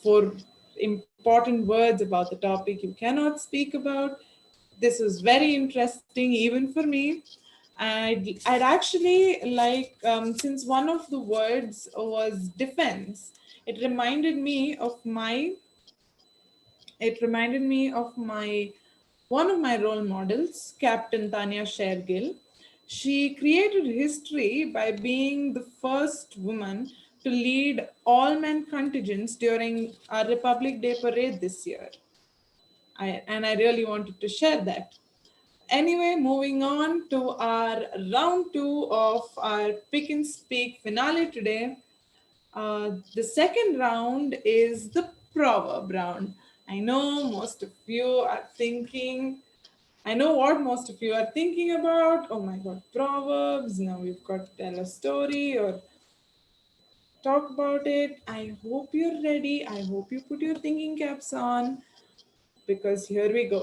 four important words about the topic you cannot speak about. This was very interesting even for me. I'd actually like, since one of the words was defense, it reminded me of my, it reminded me of my, one of my role models, Captain Tanya Shergill. She created history by being the first woman to lead all men contingents during our Republic Day parade this year. And I really wanted to share that. Anyway, moving on to our round two of our pick and speak finale today. The second round is the proverb round. I know most of you are thinking, I know what most of you are thinking about. Oh my god, proverbs. Now we've got to tell a story or talk about it. I hope you're ready. I hope you put your thinking caps on because here we go.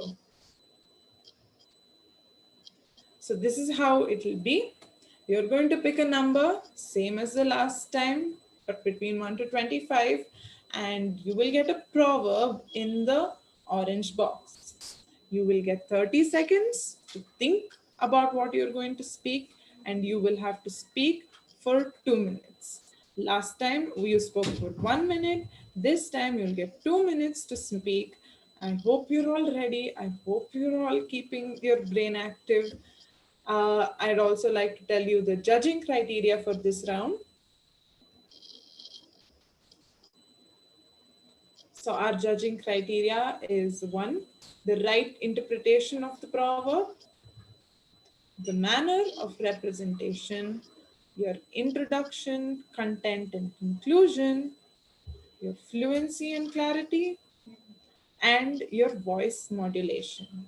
So this is how it will be. You're going to pick a number, same as the last time, but between 1 to 25, and you will get a proverb in the orange box. You will get 30 seconds to think about what you're going to speak, and you will have to speak for 2 minutes. Last time you spoke for 1 minute. This time you'll get 2 minutes to speak. I hope you're all ready. I hope you're all keeping your brain active. I'd also like to tell you the judging criteria for this round. So our judging criteria is one, the right interpretation of the proverb, the manner of representation, your introduction, content and conclusion, your fluency and clarity, and your voice modulation.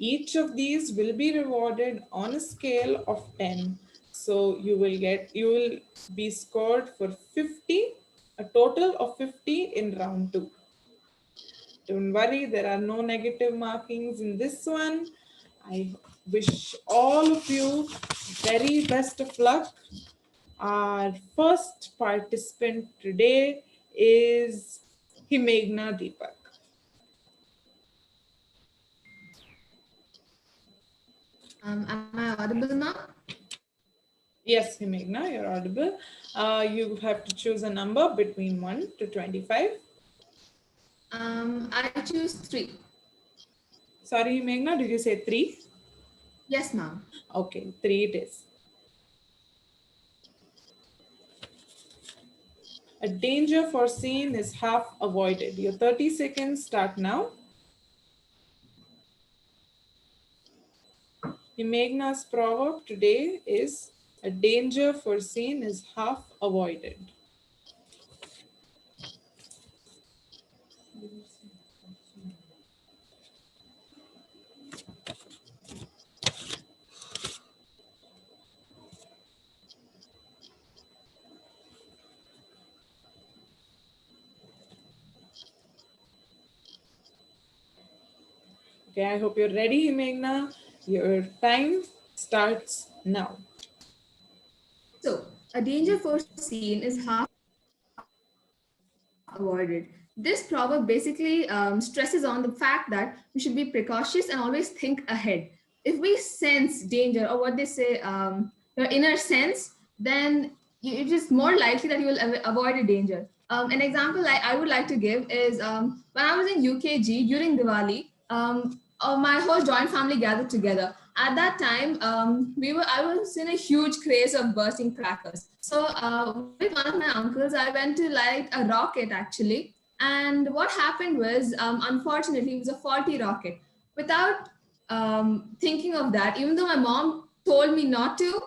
Each of these will be rewarded on a scale of 10. So you will be scored for 50, a total of 50 in round two. Don't worry, there are no negative markings in this one. I wish all of you very best of luck. Our first participant today is Himegna Deepak. Am I audible now? Yes, Himegna, you're audible. You have to choose a number between 1 to 25. I choose 3. Sorry, Himegna, did you say 3? Yes, ma'am. Okay, 3 it is. A danger foreseen is half avoided. Your 30 seconds start now. Himegna's proverb today is a danger foreseen is half avoided. Okay, I hope you're ready, Himegna. Your time starts now. So, a danger foreseen is half avoided. This proverb basically stresses on the fact that we should be precautious and always think ahead. If we sense danger, or what they say, your inner sense, then it is more likely that you will avoid a danger. An example I would like to give is when I was in UKG during Diwali. My whole joint family gathered together. At that time, I was in a huge craze of bursting crackers. So with one of my uncles, I went to light a rocket actually. And what happened was, unfortunately, it was a faulty rocket. Without thinking of that, even though my mom told me not to,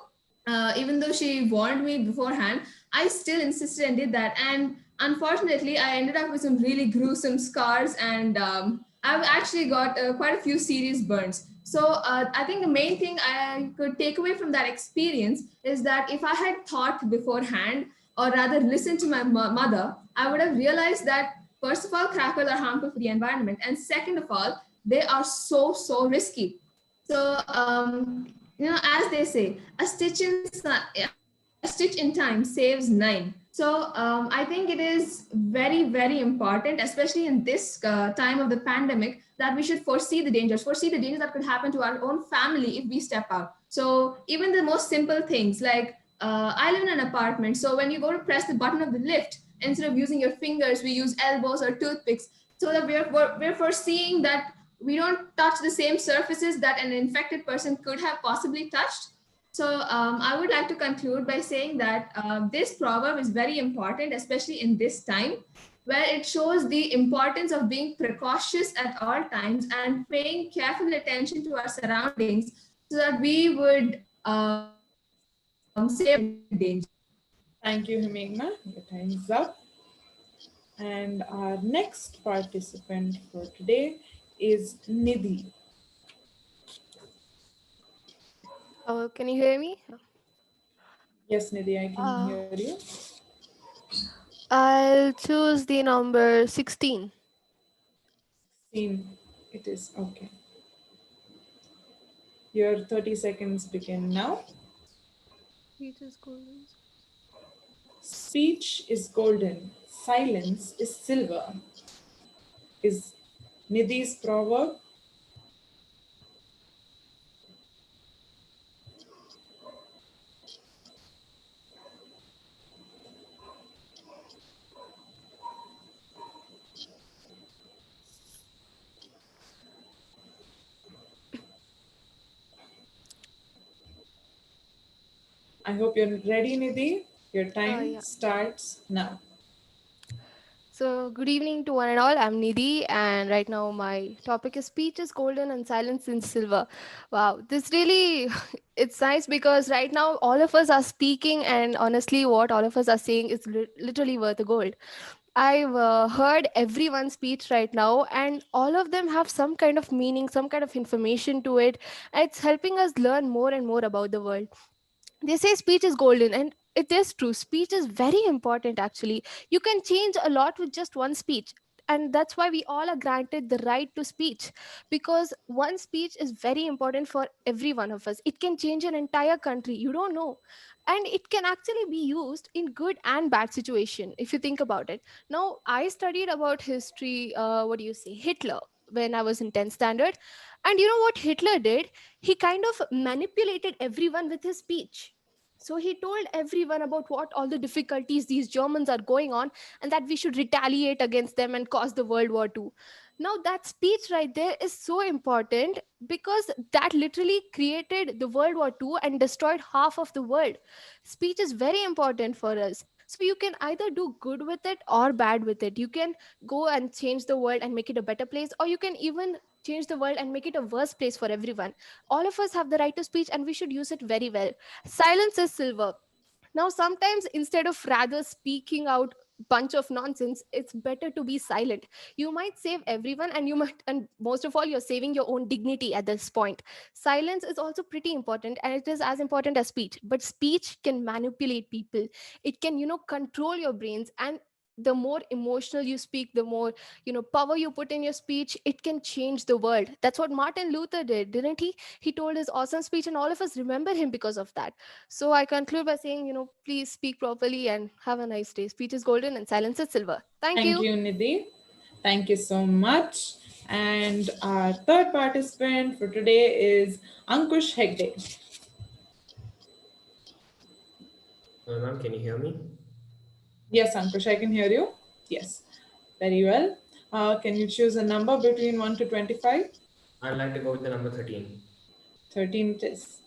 even though she warned me beforehand, I still insisted and did that. And unfortunately, I ended up with some really gruesome scars, and I've actually got quite a few serious burns. So I think the main thing I could take away from that experience is that if I had thought beforehand, or rather listened to my mother, I would have realized that first of all, crackers are harmful for the environment, and second of all, they are so risky. So as they say, a stitch in time saves nine. So I think it is very important, especially in this time of the pandemic, that we should foresee the dangers that could happen to our own family if we step out. So even the most simple things like I live in an apartment, so when you go to press the button of the lift, instead of using your fingers, we use elbows or toothpicks, so that we're foreseeing that we don't touch the same surfaces that an infected person could have possibly touched. So I would like to conclude by saying that this proverb is very important, especially in this time, where it shows the importance of being precautious at all times and paying careful attention to our surroundings so that we would save ourselves from danger. Thank you, Himegna. Your time is up. And our next participant for today is Nidhi. Oh, can you hear me? Yes, Nidhi, I can Uh, hear you. I'll choose the number 16. 16. It is okay. Your 30 seconds begin now. Speech is golden, silence is silver. Is Nidhi's proverb. I hope you're ready, Nidhi. Your time Yeah. starts now. So, good evening to one and all. I'm Nidhi, and right now my topic is speech is golden and silence is silver. Wow, this really it's nice because right now all of us are speaking, and honestly, what all of us are saying is literally worth the gold. I've heard everyone's speech right now, and all of them have some kind of meaning, some kind of information to it. And it's helping us learn more and more about the world. They say speech is golden, and it is true. Speech is very important, actually. You can change a lot with just one speech. And that's why we all are granted the right to speech, because one speech is very important for every one of us. It can change an entire country. You don't know. And it can actually be used in good and bad situation, if you think about it. Now, I studied about history, what do you say, Hitler, when I was in 10th standard. And you know what Hitler did? He kind of manipulated everyone with his speech. So he told everyone about what all the difficulties these Germans are going on, and that we should retaliate against them and cause the World War II. Now, that speech right there is so important because that literally created the World War II and destroyed half of the world. Speech is very important for us. So you can either do good with it or bad with it. You can go and change the world and make it a better place, or you can even change the world and make it a worse place for everyone. All of us have the right to speech, and we should use it very well. Silence is silver. Now, sometimes instead of rather speaking out bunch of nonsense, it's better to be silent. You might save everyone, and you might, and most of all, you're saving your own dignity at this point. Silence is also pretty important, and it is as important as speech. But speech can manipulate people. It can, control your brains, and the more emotional you speak, the more, power you put in your speech, it can change the world. That's what Martin Luther did, didn't he? He told his awesome speech, and all of us remember him because of that. So I conclude by saying, please speak properly and have a nice day. Speech is golden and silence is silver. Thank Thank you. you, Nidhi. Thank you so much. And our third participant for today is Ankush Hegde. Ma'am, can you hear me? Yes, Ankush, I can hear you. Yes, very well. Can you choose a number between 1 to 25? I'd like to go with the number 13. 13 it is.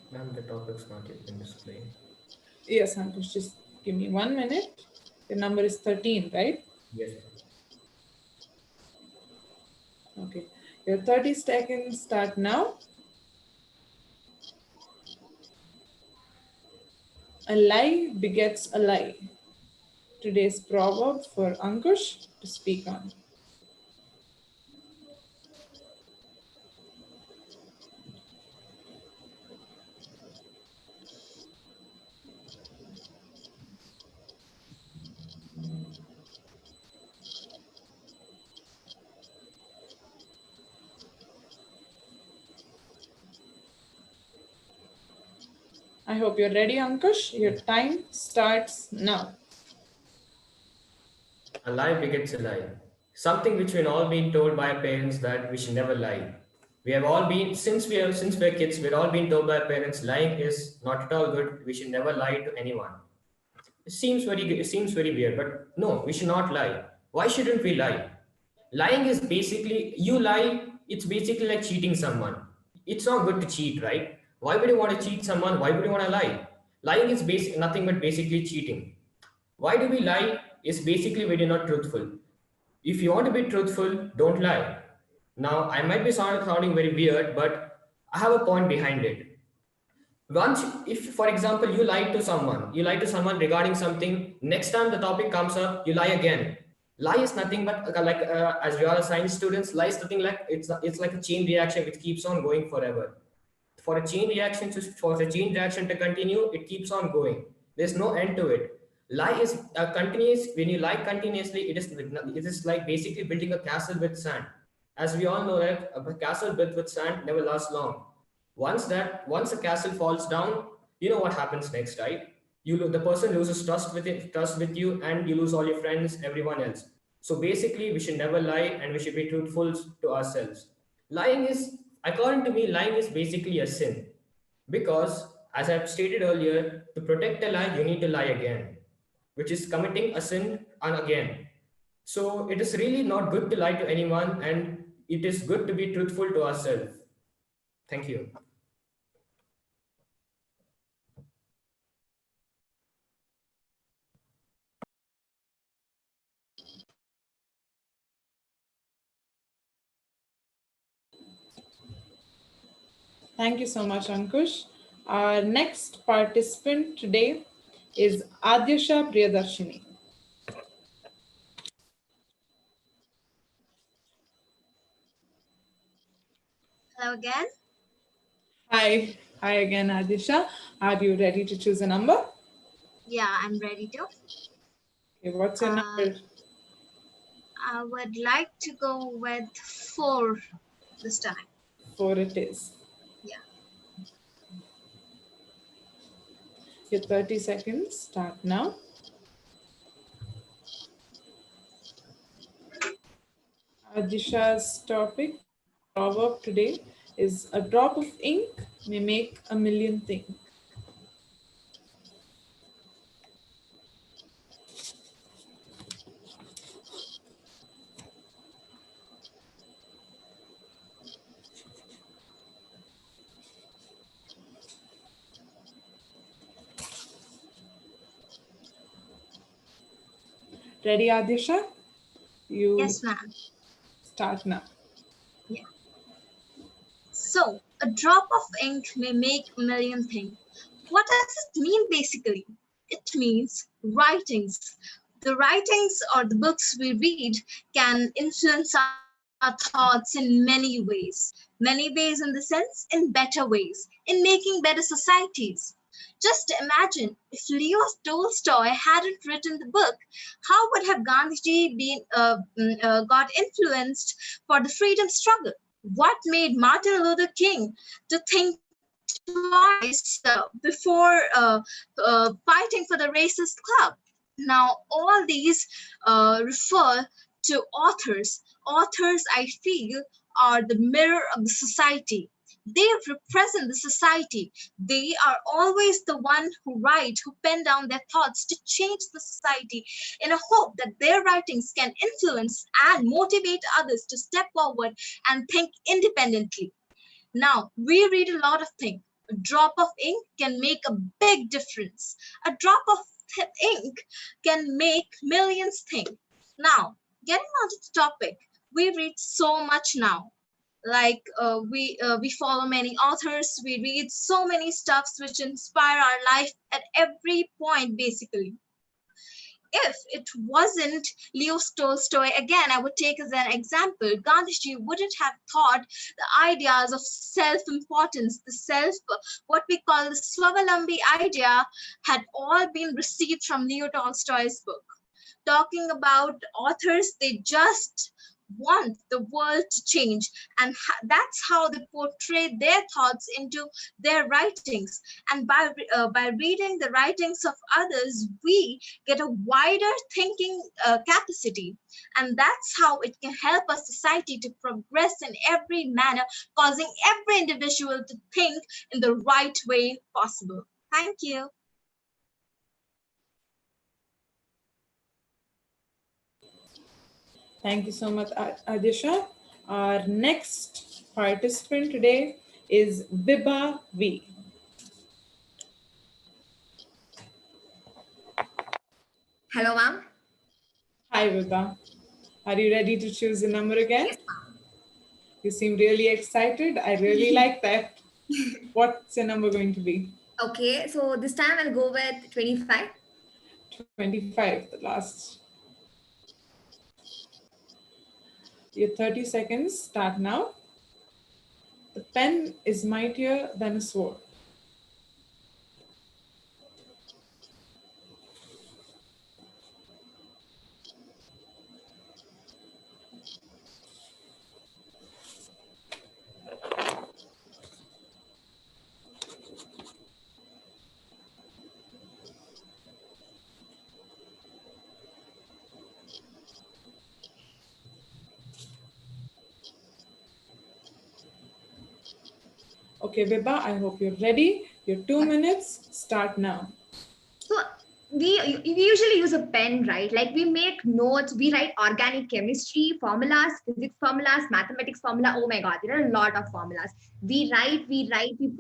Ma'am, the topic's not yet been displayed. Yes, Ankush, just give me 1 minute. The number is 13, right? Yes. Okay. Your 30 seconds start now. A lie begets a lie. Today's proverb for Ankush to speak on. I hope you're ready, Ankush. Your time starts now. A lie begets a lie. Something which we've all been told by our parents that we should never lie. We have all been since we're kids, we're all been told by our parents lying is not at all good. We should never lie to anyone. It seems very weird, but no, we should not lie. Why shouldn't we lie? Lying is basically you lie. It's basically like cheating someone. It's not good to cheat, right? Why would you want to cheat someone? Why would you want to lie? Lying is nothing but basically cheating. Why do we lie? Is basically when you're not truthful. If you want to be truthful, don't lie. Now, I might be sounding very weird, but I have a point behind it. Once, if for example, you lie to someone regarding something, next time the topic comes up, you lie again. Lie is nothing but as we are science students, lie is nothing like it's like a chain reaction which keeps on going forever. For a chain reaction to continue, it keeps on going. There's no end to it. Lie is continuous. When you lie continuously, it is like basically building a castle with sand. As we all know that a castle built with sand never lasts long. Once a castle falls down, you know what happens next, right? The person loses trust with you, and you lose all your friends, everyone else. So basically, we should never lie, and we should be truthful to ourselves. Lying is, according to me, lying is basically a sin. Because, as I've stated earlier, to protect a lie, you need to lie again, which is committing a sin and again. So it is really not good to lie to anyone, and it is good to be truthful to ourselves. Thank you. Thank you so much, Ankush. Our next participant today is Adyasha Priyadarshini. Hello again. Hi. Hi again, Adyasha. Are you ready to choose a number? Yeah, I'm ready to. Okay, what's your number? I would like to go with 4 this time. 4 it is. Yeah. Your 30 seconds start now. Adyasha's topic, proverb today is a drop of ink may make a million think. Ready, Adyasha? Yes, ma'am. Start now. So, a drop of ink may make a million think. What does it mean basically? It means writings. The writings or the books we read can influence our thoughts in many ways. Many ways in the sense, in better ways, in making better societies. Just imagine if Leo Tolstoy hadn't written the book, how would have Gandhiji got influenced for the freedom struggle? What made Martin Luther King to think twice before fighting for the racist club? Now, all these refer to authors. Authors, I feel, are the mirror of the society. They represent the society. They are always the one who write, who pen down their thoughts to change the society in a hope that their writings can influence and motivate others to step forward and think independently. Now, we read a lot of things. A drop of ink can make a big difference. A drop of ink can make millions think. Now, getting on to the topic, we read so much now. Like we follow many authors, we read so many stuffs which inspire our life at every point, basically. If it wasn't Leo Tolstoy, again, I would take as an example, Gandhiji wouldn't have thought the ideas of self-importance, the self, what we call the Swavalambi idea, had all been received from Leo Tolstoy's book. Talking about authors, they just want the world to change, and that's how they portray their thoughts into their writings. And by reading the writings of others, we get a wider thinking capacity, and that's how it can help a society to progress in every manner, causing every individual to think in the right way possible. Thank you. Thank you so much, Adisha. Our next participant today is Vibha V. Hello, ma'am. Hi, Vibha. Are you ready to choose a number again? Yes, ma'am. You seem really excited. I really like that. What's your number going to be? Okay, so this time I'll go with 25. 25, the last. Your 30 seconds start now. The pen is mightier than a sword. Okay, Vibha, I hope you're ready. Your 2 minutes start now. So we usually use a pen, right? Like we make notes, we write organic chemistry formulas, physics formulas, mathematics formula. Oh my God, there are a lot of formulas. We write, we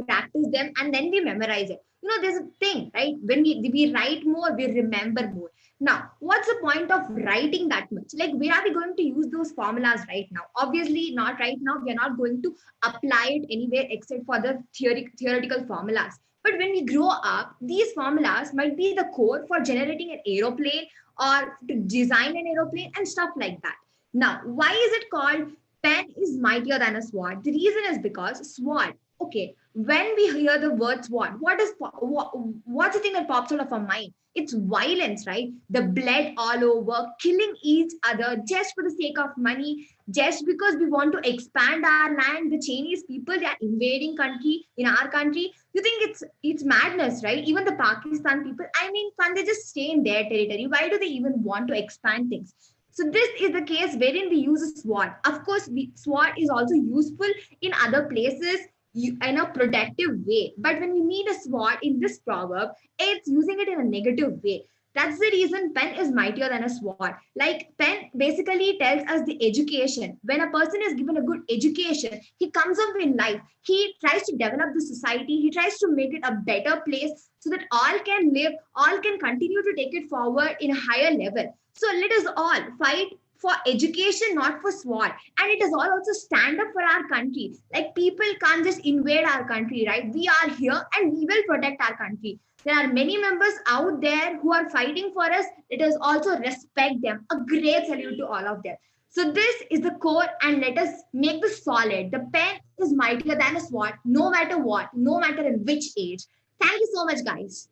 practice them, and then we memorize it. You know, there's a thing, right? When we write more, we remember more. Now, what's the point of writing that much? Like, where are we going to use those formulas right now? Obviously, not right now. We are not going to apply it anywhere except for the theoretical formulas. But when we grow up, these formulas might be the code for generating an aeroplane or to design an aeroplane and stuff like that. Now, why is it called pen is mightier than a sword? The reason is because sword. Okay, when we hear the word sword, what's the thing that pops out of our mind? It's violence, right? The blood all over, killing each other just for the sake of money, just because we want to expand our land. The Chinese people, they are invading country in our country. You think it's madness, right? Even the Pakistan people, I mean, can't they just stay in their territory? Why do they even want to expand things? So this is the case wherein we use a sword. Of course, sword is also useful in other places in a protective way. But when we need a sword in this proverb, it's using it in a negative way. That's the reason pen is mightier than a sword. Like pen basically tells us the education. When a person is given a good education, he comes up in life. He tries to develop the society. He tries to make it a better place so that all can live, all can continue to take it forward in a higher level. So let us all fight for education, not for SWAT. And it is all also stand up for our country. Like people can't just invade our country, right? We are here and we will protect our country. There are many members out there who are fighting for us. It is also respect them. A great salute to all of them. So this is the core, and let us make this solid. The pen is mightier than a sword, no matter what, no matter in which age. Thank you so much, guys.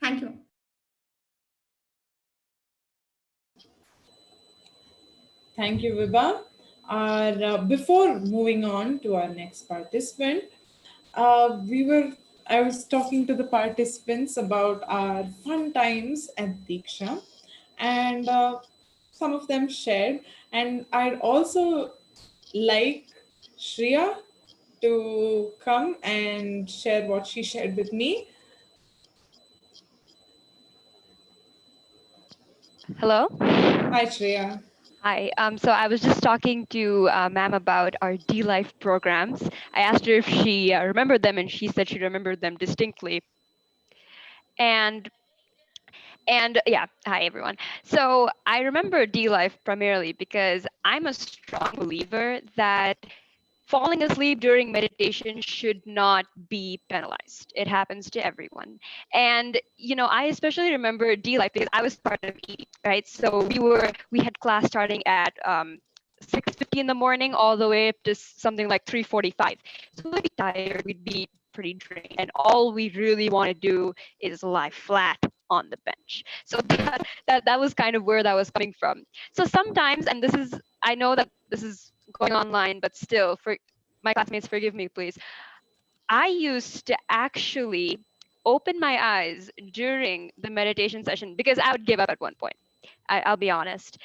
Thank you. Thank you, Vibha. Before moving on to our next participant, I was talking to the participants about our fun times at Deeksha, and some of them shared. And I'd also like Shriya to come and share what she shared with me. Hello. Hi, Shriya. Hi. So I was just talking to ma'am about our D-Life programs. I asked her if she remembered them, and she said she remembered them distinctly. And yeah, hi everyone. So I remember D-Life primarily because I'm a strong believer that falling asleep during meditation should not be penalized. It happens to everyone. And I especially remember D-Life because I was part of E, right? So we had class starting at 6:50 in the morning all the way up to something like 3:45. So we'd be tired, we'd be pretty drained, and all we really want to do is lie flat on the bench. So that was kind of where that was coming from. So sometimes, and I know that this is going online, but still, for my classmates, forgive me, please. I used to actually open my eyes during the meditation session because I would give up at one point. I'll be honest.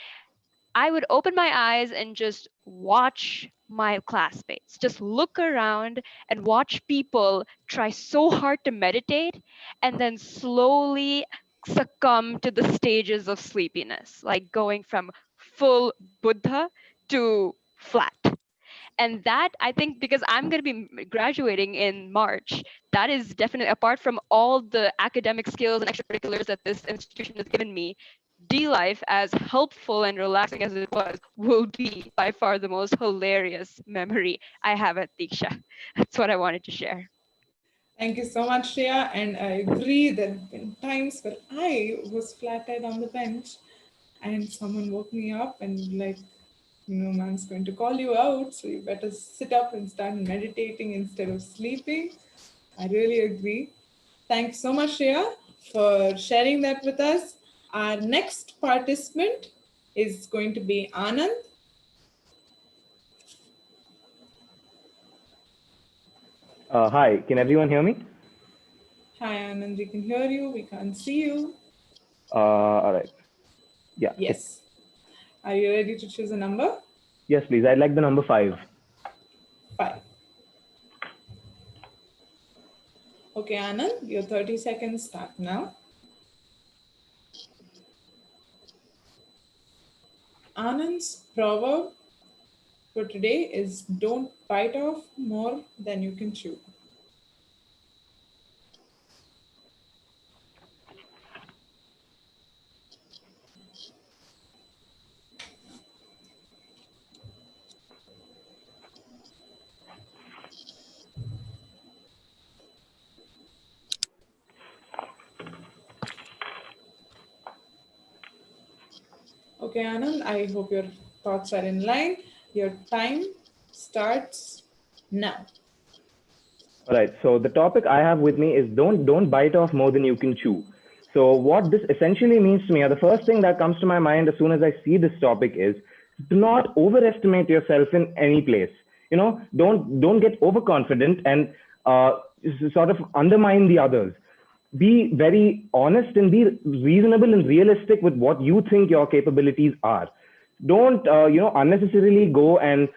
I would open my eyes and just watch my classmates, just look around and watch people try so hard to meditate and then slowly succumb to the stages of sleepiness, like going from full Buddha to flat. And that, I think, because I'm going to be graduating in March, that is definitely, apart from all the academic skills and extracurriculars that this institution has given me, D-Life, as helpful and relaxing as it was, will be by far the most hilarious memory I have at Deeksha. That's what I wanted to share. Thank you so much, Shreya. And I agree that there have been times where I was flattened on the bench and someone woke me up and like, man's going to call you out, so you better sit up and start meditating instead of sleeping. I really agree. Thanks so much, Shreya, for sharing that with us. Our next participant is going to be Anand. Hi, can everyone hear me? Hi, Anand. We can hear you. We can't see you. All right. Yeah. Yes. Are you ready to choose a number? Yes, please. I'd like the number 5. 5. Okay, Anand, your 30 seconds start now. Anand's proverb for today is don't bite off more than you can chew. Okay, Anand, I hope your thoughts are in line. Your time starts now. All right. So the topic I have with me is don't bite off more than you can chew. So what this essentially means to me, or the first thing that comes to my mind as soon as I see this topic is, do not overestimate yourself in any place. Don't get overconfident and sort of undermine the others. Be very honest and be reasonable and realistic with what you think your capabilities are. Don't unnecessarily go and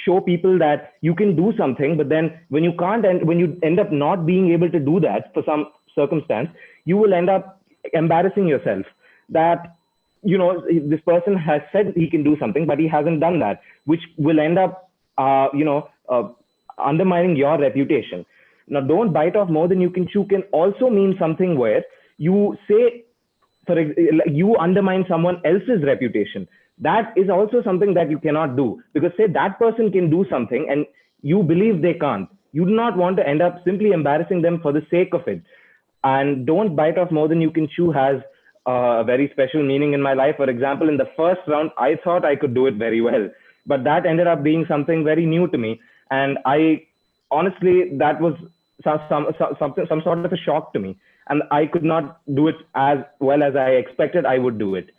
show people that you can do something, but then when you can't, and when you end up not being able to do that for some circumstance, you will end up embarrassing yourself that this person has said he can do something but he hasn't done that, which will end up undermining your reputation. Now, don't bite off more than you can chew can also mean something where you say you undermine someone else's reputation. That is also something that you cannot do, because say that person can do something and you believe they can't. You do not want to end up simply embarrassing them for the sake of it. And don't bite off more than you can chew has a very special meaning in my life. For example, in the first round, I thought I could do it very well, but that ended up being something very new to me. And I honestly, that was some sort of a shock to me. And I could not do it as well as I expected I would do it.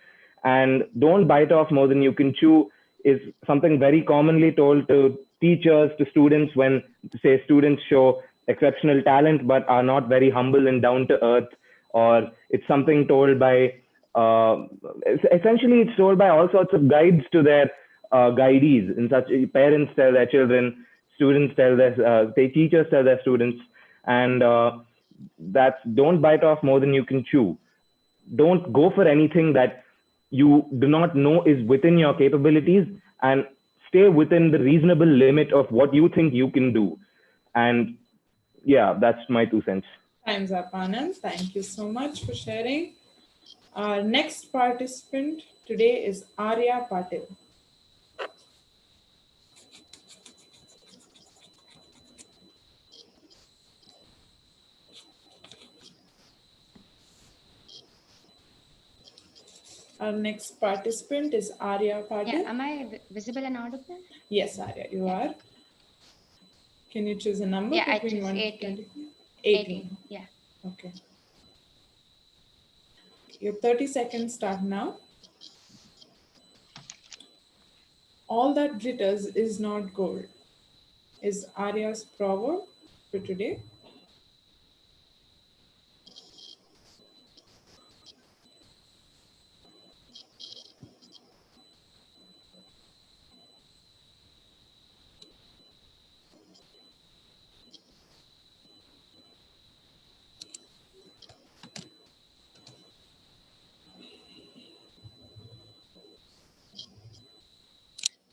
And don't bite off more than you can chew is something very commonly told to teachers, to students, when, say, students show exceptional talent but are not very humble and down to earth. Or it's something told by, essentially, it's told by all sorts of guides to their guidees. In such, parents tell their children, students tell their, teachers tell their students, and that's don't bite off more than you can chew. Don't go for anything that you do not know is within your capabilities, and stay within the reasonable limit of what you think you can do. And yeah, that's my 2 cents. Time's up, Anand. Thank you so much for sharing. Our next participant today is Arya Patil. Our next participant is Arya Patil. Yeah, am I visible and audible? Yes, Arya, you are. Can you choose a number Yeah, I between choose 1 to 18. 20? 18. Yeah. Okay. Your 30 seconds start now. All that glitters is not gold is Arya's proverb for today.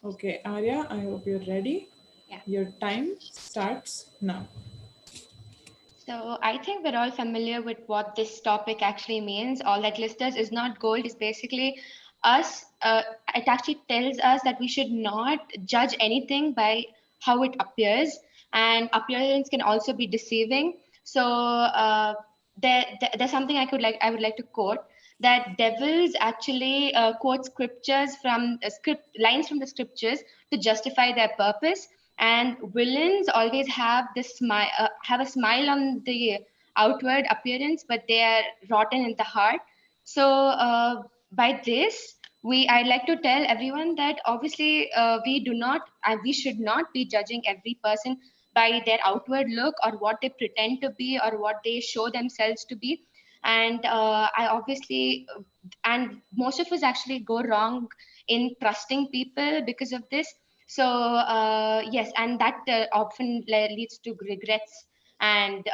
Okay, Arya, I hope you're ready. Yeah. Your time starts now. So I think we're all familiar with what this topic actually means. All that glitters is not gold is basically us. It actually tells us that we should not judge anything by how it appears, and appearance can also be deceiving. So there's something I would like to quote, that devils actually quote scriptures from lines from the scriptures to justify their purpose, and villains always have this smile, have a smile on the outward appearance, but they are rotten in the heart. So by this, I'd like to tell everyone that obviously we should not be judging every person by their outward look, or what they pretend to be, or what they show themselves to be. And and most of us actually go wrong in trusting people because of this. So yes, and that often leads to regrets and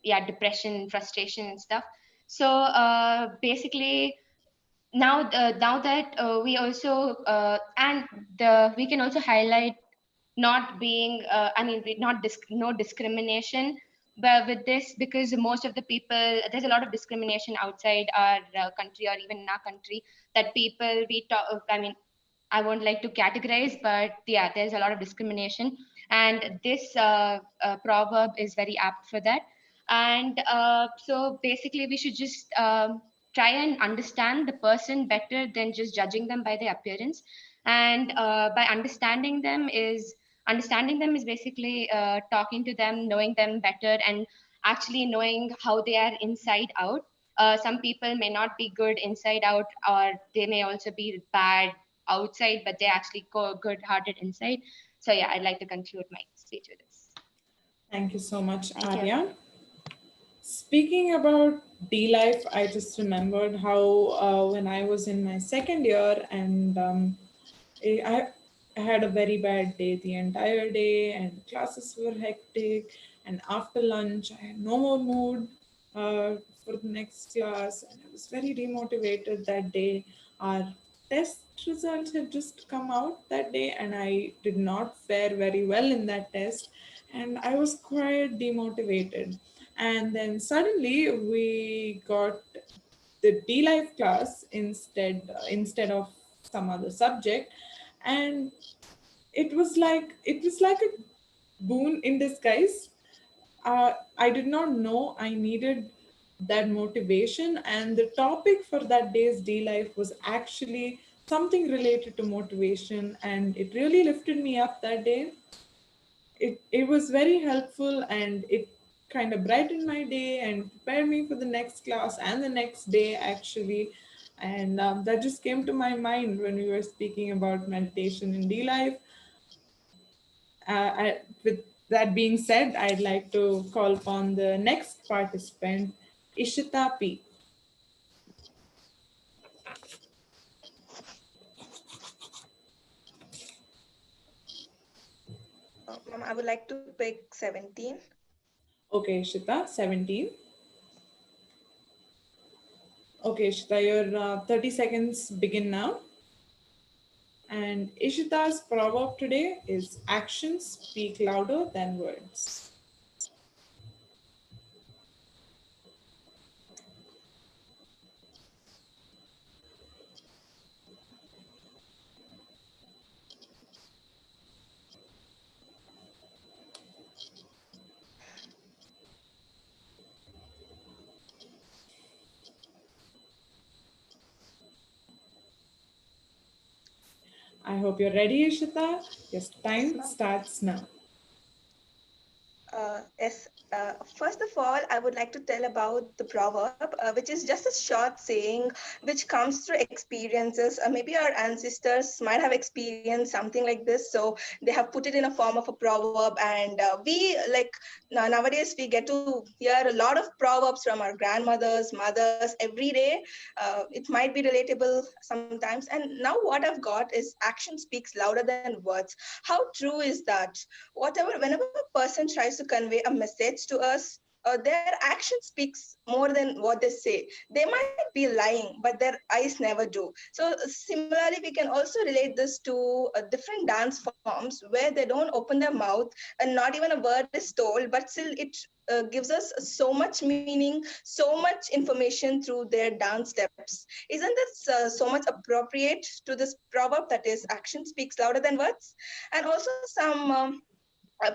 yeah, depression, frustration, and stuff. So basically, now that we also we can also highlight not being no discrimination but with this, because most of the people, there's a lot of discrimination outside our country, or even in our country, that people we talk I won't like to categorize, but yeah, there's a lot of discrimination, and this proverb is very apt for that. And so basically, we should just try and understand the person better than just judging them by their appearance. And by understanding them is basically talking to them, knowing them better, and actually knowing how they are inside out. Some people may not be good inside out, or they may also be bad outside, but they're actually good-hearted inside. So yeah, I'd like to conclude my speech with this. Thank you so much, Thank Arya. you. Speaking about D-Life, I just remembered how when I was in my second year, and I had a very bad day the entire day, and classes were hectic, and after lunch I had no more mood for the next class, and I was very demotivated that day. Our test results had just come out that day, and I did not fare very well in that test, and I was quite demotivated. And then suddenly we got the D Life class instead of some other subject, and it was like a boon in disguise. I did not know I needed that motivation, and the topic for that day's D Life was actually something related to motivation, and it really lifted me up that day. It was very helpful, and it kind of brightened my day and prepared me for the next class and the next day actually. And that just came to my mind when we were speaking about meditation in D Life. With that being said, I'd like to call upon the next participant, Ishita P. Ma'am, I would like to pick 17. Okay, Ishita, 17. Okay, Ishita, your 30 seconds begin now. And Ishita's proverb today is actions speak louder than words. I hope you're ready, Ishita. Your Yes, time ma'am. starts now. Yes. First of all, I would like to tell about the proverb, which is just a short saying which comes through experiences. Maybe our ancestors might have experienced something like this, so they have put it in a form of a proverb. And we like nowadays we get to hear a lot of proverbs from our grandmothers, mothers every day. It might be relatable sometimes. And now what I've got is action speaks louder than words. How true is that? Whenever a person tries to convey a message to us, their action speaks more than what they say. They might be lying, but their eyes never do. So similarly, we can also relate this to different dance forms where they don't open their mouth and not even a word is told, but still it gives us so much meaning, so much information through their dance steps. Isn't this so much appropriate to this proverb that is action speaks louder than words? And also some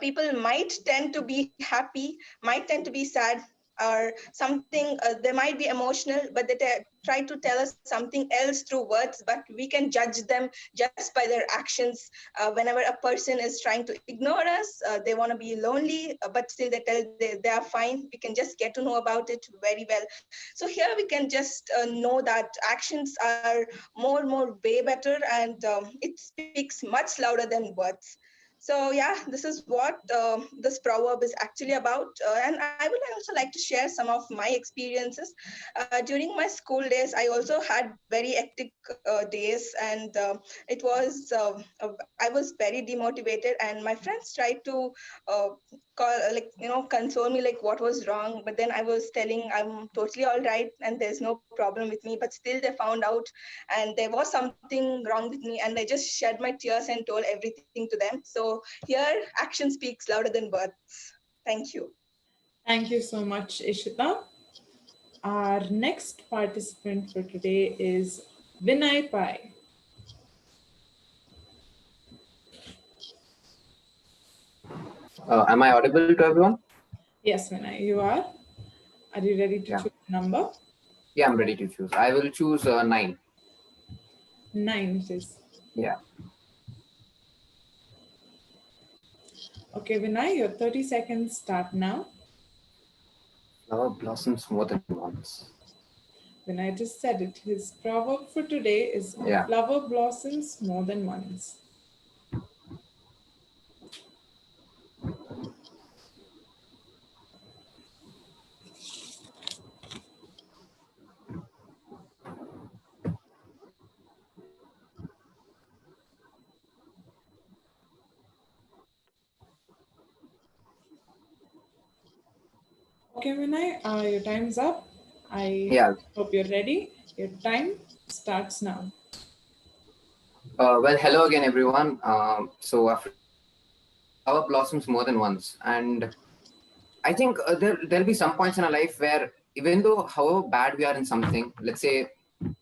people might tend to be happy, might tend to be sad, or something. They might be emotional, but they try to tell us something else through words, but we can judge them just by their actions. Whenever a person is trying to ignore us, they want to be lonely, but still they tell they are fine. We can just get to know about it very well. So here we can just know that actions are more way better, and it speaks much louder than words. So yeah, this is what this proverb is actually about. And I would also like to share some of my experiences. During my school days, I also had very hectic days, and I was very demotivated, and my friends tried to console me like what was wrong. But then I was telling I'm totally all right, and there's no problem with me. But still, they found out, and there was something wrong with me, and I just shed my tears and told everything to them. So here, action speaks louder than words. Thank you. Thank you so much, Ishita. Our next participant for today is Vinay Pai. Am I audible to everyone? Yes, Vinay, you are. Are you ready to Yeah. choose a number? Yeah, I'm ready to choose. I will choose 9. 9 it is. Yeah. Okay, Vinay, your 30 seconds start now. Flower blossoms more than once. Vinay just said it. His proverb for today is Yeah. flower blossoms more than once. Okay, Vinay, your time's up. I Yeah. hope you're ready. Your time starts now. Well, hello again, everyone. So a flower blossoms more than once, and I think there'll be some points in our life where even though however bad we are in something, let's say,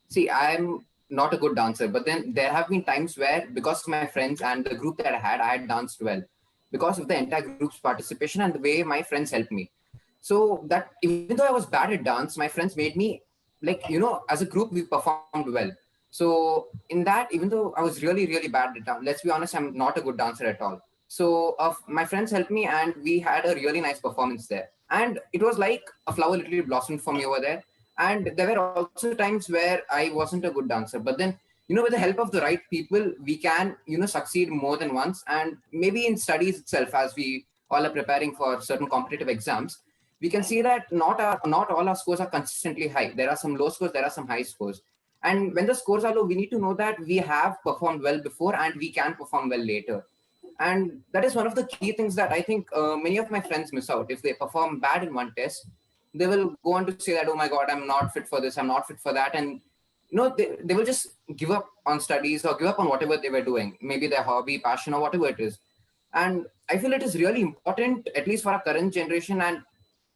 see, I'm not a good dancer, but then there have been times where, because of my friends and the group that I had danced well because of the entire group's participation and the way my friends helped me. So that even though I was bad at dance, my friends made me, like, as a group, we performed well. So in that, even though I was really, really bad at dance, let's be honest, I'm not a good dancer at all. So my friends helped me and we had a really nice performance there. And it was like a flower literally blossomed for me over there. And there were also times where I wasn't a good dancer, but then, with the help of the right people, we can, succeed more than once. And maybe in studies itself, as we all are preparing for certain competitive exams, we can see that not all our scores are consistently high. There are some low scores, there are some high scores. And when the scores are low, we need to know that we have performed well before and we can perform well later. And that is one of the key things that I think many of my friends miss out. If they perform bad in one test, they will go on to say that, oh my God, I'm not fit for this, I'm not fit for that. And, they will just give up on studies or give up on whatever they were doing, maybe their hobby, passion, or whatever it is. And I feel it is really important, at least for our current generation, and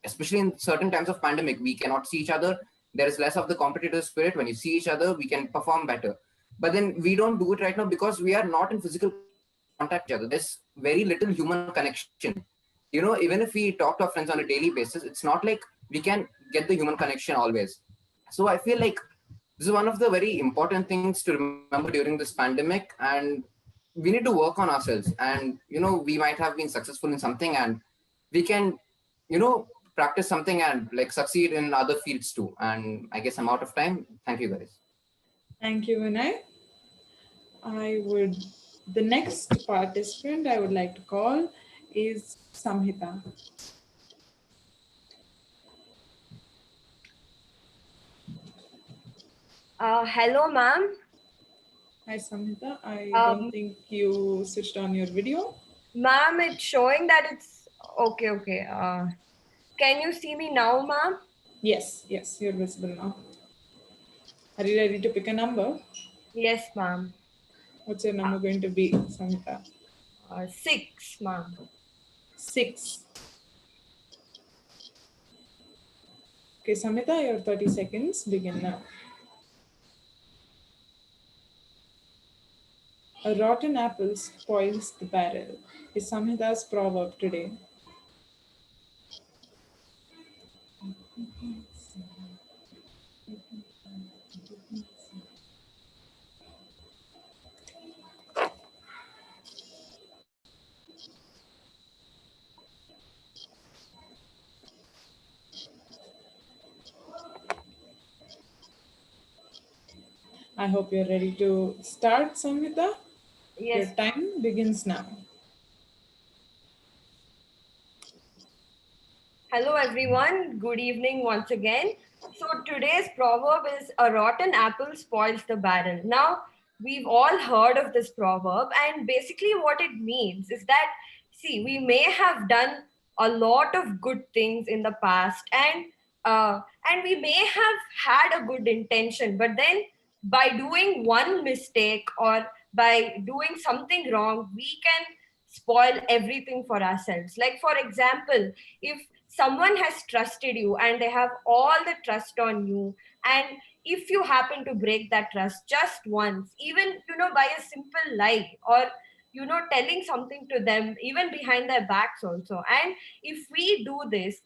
especially in certain times of pandemic, we cannot see each other. There is less of the competitive spirit. When you see each other, we can perform better. But then we don't do it right now because we are not in physical contact with each other. There's very little human connection. Even if we talk to our friends on a daily basis, it's not like we can get the human connection always. So I feel like this is one of the very important things to remember during this pandemic, and we need to work on ourselves. And we might have been successful in something, and we can practice something and like succeed in other fields too. And I guess I'm out of time. Thank you, guys. Thank you, Vinay. The next participant I would like to call is Samhita. Hello, ma'am. Hi, Samhita. I don't think you switched on your video. Ma'am, it's showing that it's okay. Okay. Can you see me now, ma'am? Yes, you're visible now. Are you ready to pick a number? Yes, ma'am. What's your number going to be, Samhita? 6, ma'am. 6. Okay, Samhita, your 30 seconds begin now. A rotten apple spoils the barrel is Samhita's proverb today. I hope you're ready to start, Samhita. Yes. Your time begins now. Hello, everyone. Good evening once again. So today's proverb is a rotten apple spoils the barrel. Now, we've all heard of this proverb, and basically what it means is that, see, we may have done a lot of good things in the past, and we may have had a good intention, but then by doing one mistake or by doing something wrong, we can spoil everything for ourselves. Like, for example, if someone has trusted you and they have all the trust on you, and if you happen to break that trust just once, even by a simple lie, or telling something to them even behind their backs also, and if we do this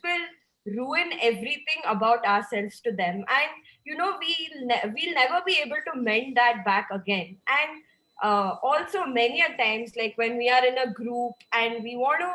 will ruin everything about ourselves to them, and we'll never be able to mend that back again. And also many a times, like when we are in a group and we want to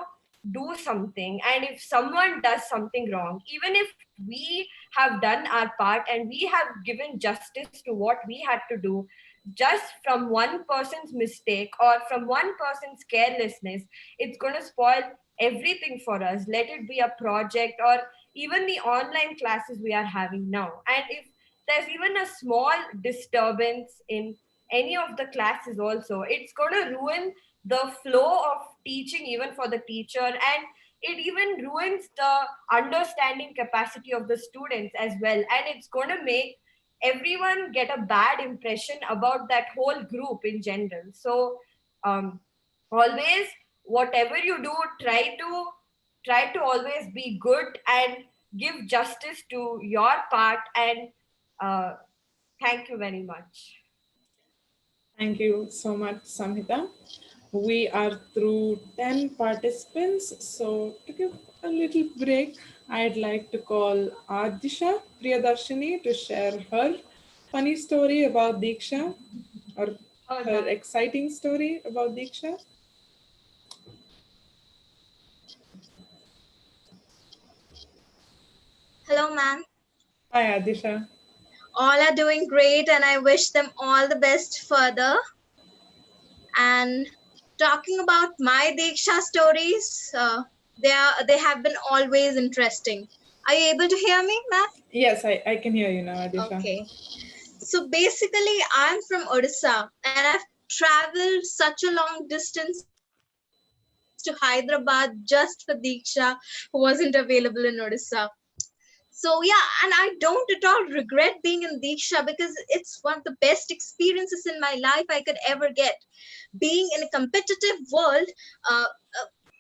do something, and if someone does something wrong, even if we have done our part and we have given justice to what we had to do, just from one person's mistake or from one person's carelessness, it's going to spoil everything for us. Let it be a project or even the online classes we are having now. And if there's even a small disturbance in any of the classes also, it's going to ruin the flow of teaching even for the teacher, and it even ruins the understanding capacity of the students as well, and it's going to make everyone get a bad impression about that whole group in general. So always, whatever you do, try to always be good, and give justice to your part. And uh, thank you very much. Thank you so much, Samhita. We are through 10 participants, so to give a little break, I'd like to call Adisha Priyadarshini to share her funny story about Deeksha or Oh, her that. exciting story about Deeksha. Hello, ma'am. Hi, Adisha. All are doing great, and I wish them all the best further. And talking about my Deeksha stories, they have been always interesting. Are you able to hear me, ma'am? Yes, I can hear you now, Adisha. Okay. So basically, I'm from Odisha, and I've traveled such a long distance to Hyderabad just for Deeksha, who wasn't available in Odisha. So yeah, and I don't at all regret being in Deeksha because it's one of the best experiences in my life I could ever get. Being in a competitive world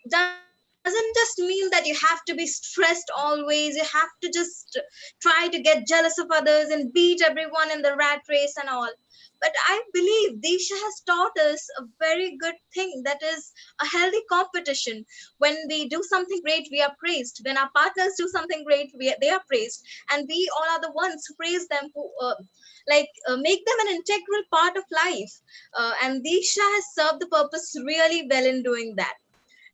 doesn't just mean that you have to be stressed always. You have to just try to get jealous of others and beat everyone in the rat race and all. But I believe Deeksha has taught us a very good thing, that is a healthy competition. When we do something great, we are praised. When our partners do something great, they are praised. And we all are the ones who praise them, who make them an integral part of life. And Deeksha has served the purpose really well in doing that.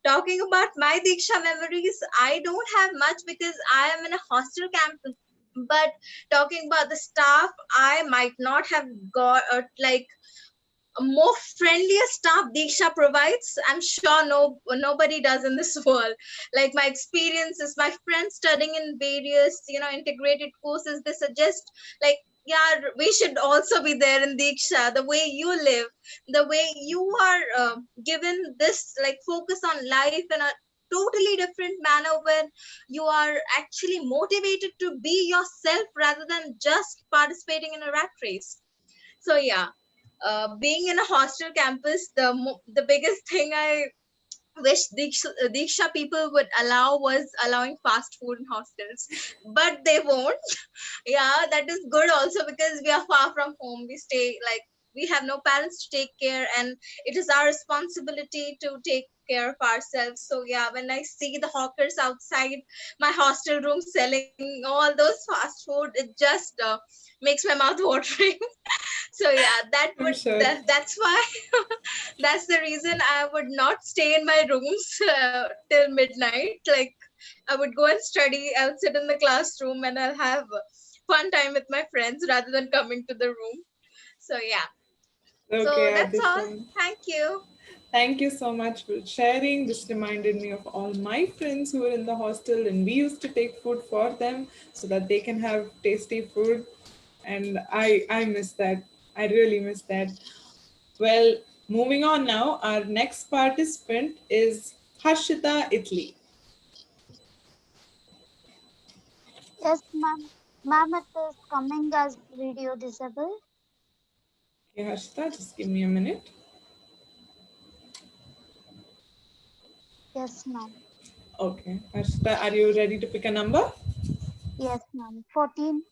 Talking about my Deeksha memories, I don't have much because I am in a hostel camp. But talking about the staff, I might not have got a more friendlier staff Deeksha provides. I'm sure nobody does in this world. Like my experiences, my friends studying in various integrated courses, they suggest like, yeah, we should also be there in Deeksha. The way you live, the way you are given this like focus on life in a totally different manner, when you are actually motivated to be yourself rather than just participating in a rat race. So yeah, being in a hostel campus, the biggest thing I wish Deeksha people would allow was allowing fast food in hostels, but they won't. Yeah, that is good also because we are far from home. We stay like we have no parents to take care, and it is our responsibility to take care of ourselves. So yeah, when I see the hawkers outside my hostel room selling all those fast food, it just makes my mouth watering. So yeah, I'm sure. that's why that's the reason I would not stay in my rooms till midnight. Like I would go and study, I would sit in the classroom, and I'll have fun time with my friends rather than coming to the room. So yeah, Okay, so that's all. Adisha. Thank you. Thank you so much for sharing. This reminded me of all my friends who were in the hostel, and we used to take food for them so that they can have tasty food. And I miss that. I really miss that. Well, moving on now, our next participant is Harshita Italy. Yes, ma'am. Ma'am, it is coming as video disabled. Okay, Harshita, just give me a minute. Yes, ma'am. Okay, Harshita, are you ready to pick a number? Yes, ma'am. 14.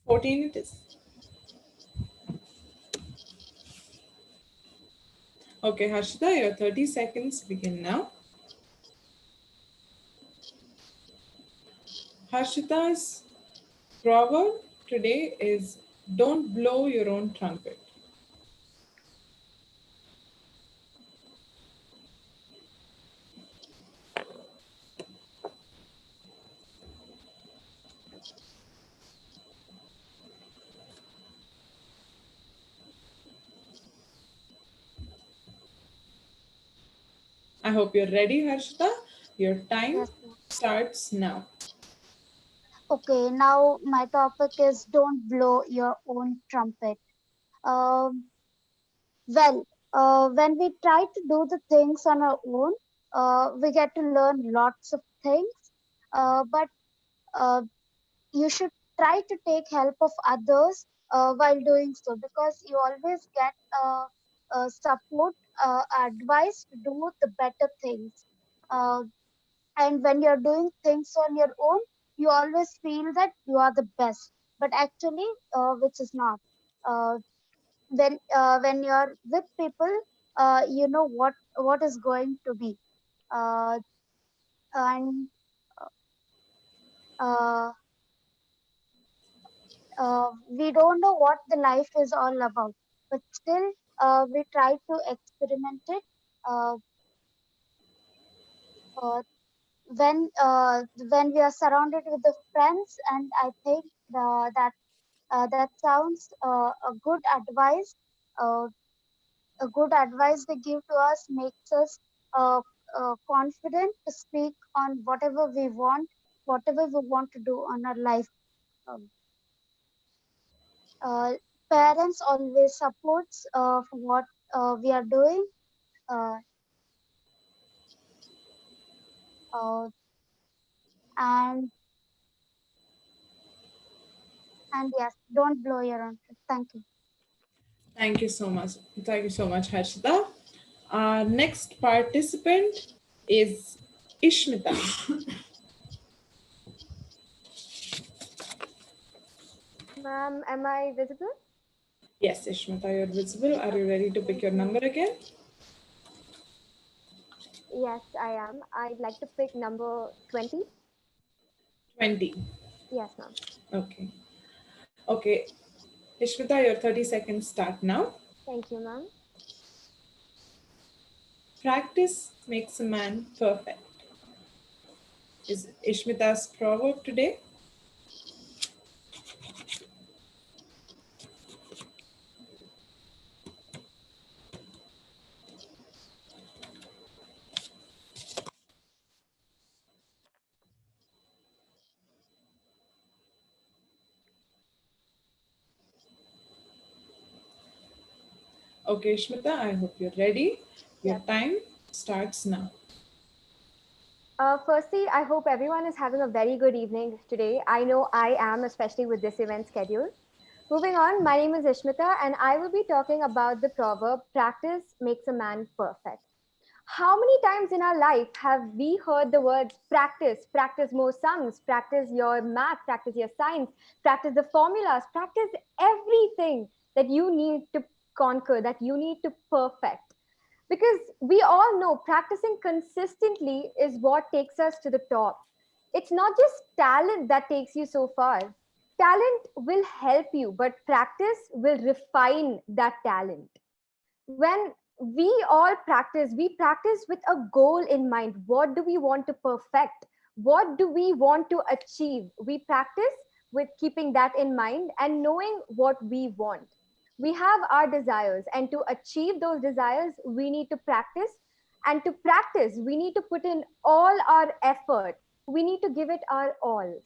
14 it is. Okay, Harshita, your 30 seconds begin now. Harshita's proverb today is don't blow your own trumpet. I hope you're ready, Harshita. Your time Yes, ma'am. starts now. Okay, now my topic is don't blow your own trumpet. Um, well, when we try to do the things on our own, we get to learn lots of things. But uh, you should try to take help of others while doing so, because you always get support, advice to do the better things. Uh, and when you're doing things on your own, you always feel that you are the best, but actually, which is not. Uh, when you're with people, you know what is going to be, uh, and uh, we don't know what the life is all about, but still we try to experiment it. Uh, uh, when we are surrounded with the friends, and I think that sounds a good advice. Uh, a good advice they give to us makes us confident to speak on whatever we want to do on our life. Um, uh, Parents always supports for what we are doing, uh, uh, and yes, don't blow your own trumpet. Thank you. Thank you so much. Thank you so much, Harshita. Our next participant is Ishmita. Ma'am, am I visible? Yes, Ishmita, you're visible. Are you ready to pick your number again? Yes, I am. I'd like to pick number 20. 20. Yes, ma'am. Okay. Okay. Ishmita, your 30 seconds start now. Thank you, ma'am. Practice makes a man perfect is Ishmita's proverb today. Okay, Ishmita, I hope you're ready. Your Yes. time starts now. Firstly, I hope everyone is having a very good evening today. I know I am, especially with this event schedule. Moving on, my name is Ishmita, and I will be talking about the proverb practice makes a man perfect. How many times in our life have we heard the words practice, practice more sums, practice your math, practice your science, practice the formulas, practice everything that you need to conquer, that you need to perfect? Because we all know practicing consistently is what takes us to the top. It's not just talent that takes you so far. Talent will help you, but practice will refine that talent. When we practice with a goal in mind. What do we want to perfect? What do we want to achieve? We practice with keeping that in mind and knowing what we want. We have our desires, and to achieve those desires we need to practice, and to practice we need to put in all our effort. We need to give it our all.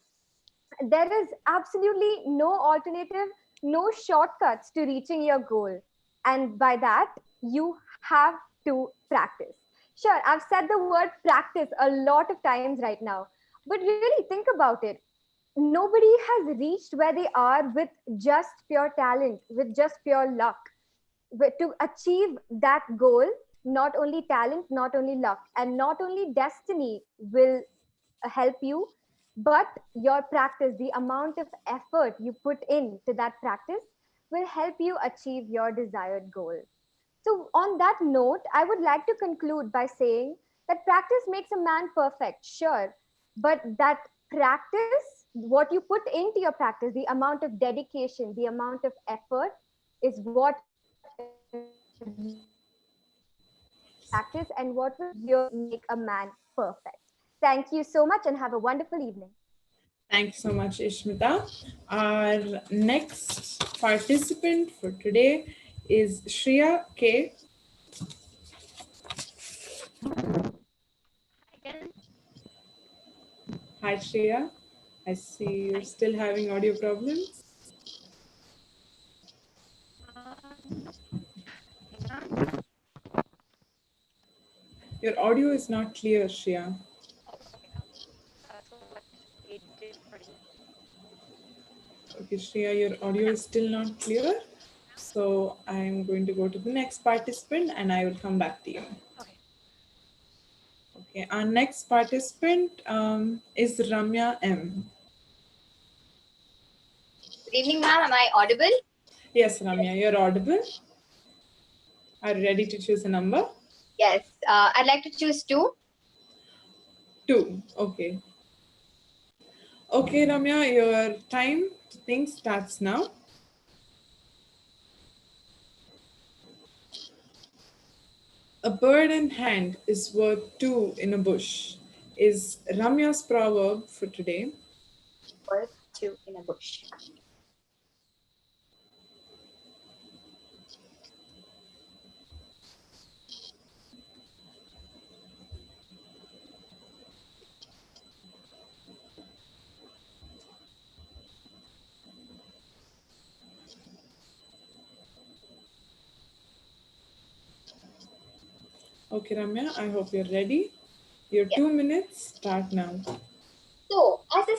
There is absolutely no alternative, no shortcuts to reaching your goal. And by that, you have to practice. Sure, I've said the word practice a lot of times right now, but really think about it. Nobody has reached where they are with just pure talent, with just pure luck. To achieve that goal, not only talent, not only luck, and not only destiny will help you, but your practice, the amount of effort you put into that practice, will help you achieve your desired goal. So, on that note, I would like to conclude by saying that practice makes a man perfect, sure, but that practice, what you put into your practice, the amount of dedication, the amount of effort, is what really practice and what will really make a man perfect. Thank you so much and have a wonderful evening. Thank you so much, Ishmita. Our next participant for today is Shriya K. Hi, Shriya. I see you're still having audio problems. Your audio is not clear, Shriya. Okay, Shriya, your audio is still not clear. So I'm going to go to the next participant and I will come back to you. Okay, our next participant is Ramya M. Good evening, ma'am. Am I audible? Yes, Ramya, you're audible. Are you ready to choose a number? Yes. I'd like to choose 2. 2. Okay. Okay, Ramya, your time to think starts now. A bird in hand is worth two in a bush is Ramya's proverb for today. Worth 2 in a bush. Okay, Ramya, I hope you're ready. Your Yes. 2 minutes start now. So as a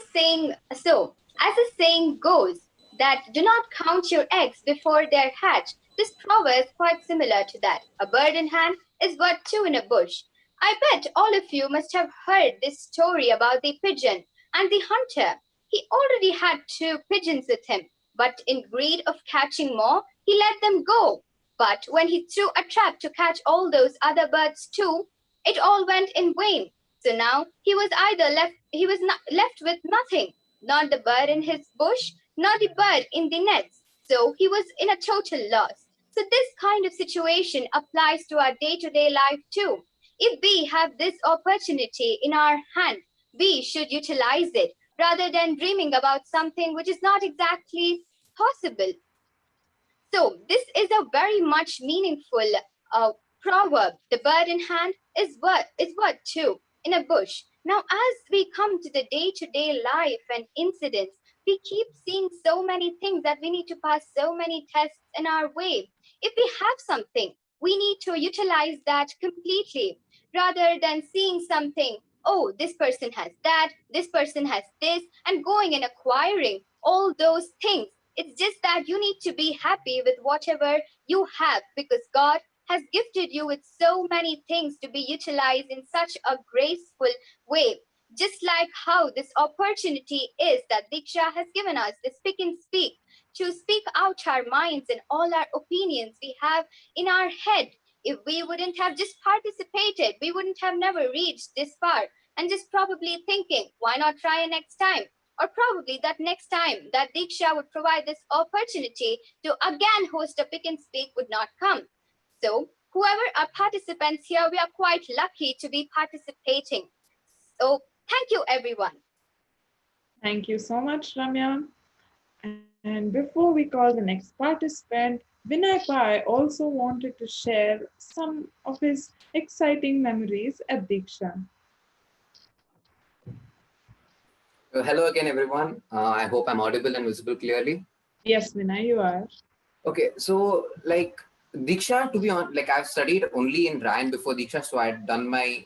saying goes, that do not count your eggs before they're hatched. This proverb is quite similar to that. A bird in hand is worth two in a bush. I bet all of you must have heard this story about the pigeon and the hunter. He already had two pigeons with him, but in greed of catching more, he let them go. But when he threw a trap to catch all those other birds too, it all went in vain. So now he was not left with nothing, not the bird in his bush, not the bird in the nets. So he was in a total loss. So this kind of situation applies to our day-to-day life too. If we have this opportunity in our hand, we should utilize it rather than dreaming about something which is not exactly possible. So this is a very much meaningful proverb. The bird in hand is what two in a bush. Now, as we come to the day-to-day life and incidents, we keep seeing so many things that we need to pass so many tests in our way. If we have something, we need to utilize that completely rather than seeing something. Oh, this person has that, this person has this, and going and acquiring all those things. It's just that you need to be happy with whatever you have because God has gifted you with so many things to be utilized in such a graceful way. Just like how this opportunity is that Diksha has given us, the speak and speak, to speak out our minds and all our opinions we have in our head. If we wouldn't have just participated, we wouldn't have never reached this far and just probably thinking, why not try next time? Or probably that next time that Deeksha would provide this opportunity to again host a pick and speak would not come. So whoever are participants here, we are quite lucky to be participating. So thank you everyone. Thank you so much, Ramya. And before we call the next participant, Vinay Pai also wanted to share some of his exciting memories at Deeksha. Hello again, everyone. I hope I'm audible and visible clearly. Yes, Vinay, you are. Okay, so like Diksha, to be honest, like I've studied only in Ryan before Diksha, so I'd done my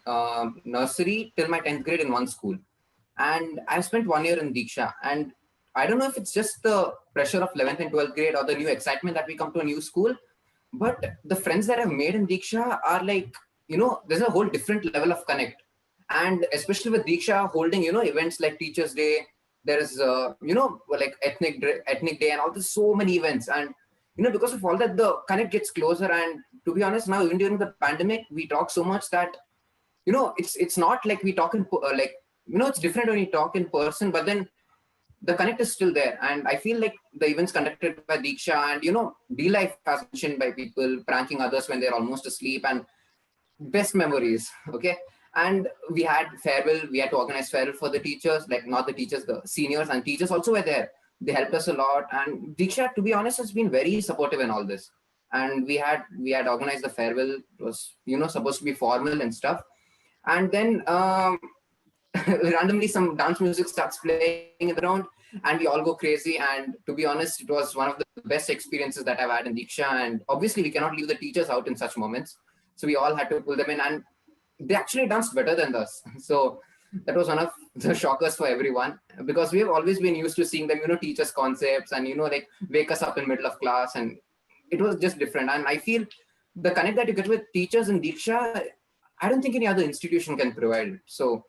nursery till my 10th grade in one school. And I spent 1 year in Deeksha. And I don't know if it's just the pressure of 11th and 12th grade or the new excitement that we come to a new school, but the friends that I've made in Deeksha are like, there's a whole different level of connect. And especially with Deeksha holding, events like Teachers' Day, there is, like ethnic day and all this, so many events. And, because of all that, the connect gets closer. And to be honest, now, even during the pandemic, we talk so much that, it's not like we talk in, it's different when you talk in person, but then the connect is still there. And I feel like the events conducted by Deeksha and, D-Life as mentioned by people, pranking others when they're almost asleep, and best memories. Okay. And we had farewell, we had to organize farewell for the teachers, like not the teachers, the seniors, and teachers also were there. They helped us a lot. And Deeksha, to be honest, has been very supportive in all this. And we had organized the farewell. It was, supposed to be formal and stuff. And then randomly some dance music starts playing in the background and we all go crazy. And to be honest, it was one of the best experiences that I've had in Deeksha. And obviously we cannot leave the teachers out in such moments, so we all had to pull them in, and they actually danced better than us. So that was one of the shockers for everyone, because we have always been used to seeing them, teach us concepts and, like wake us up in middle of class, and it was just different. And I feel the connect that you get with teachers in Deeksha, I don't think any other institution can provide it. So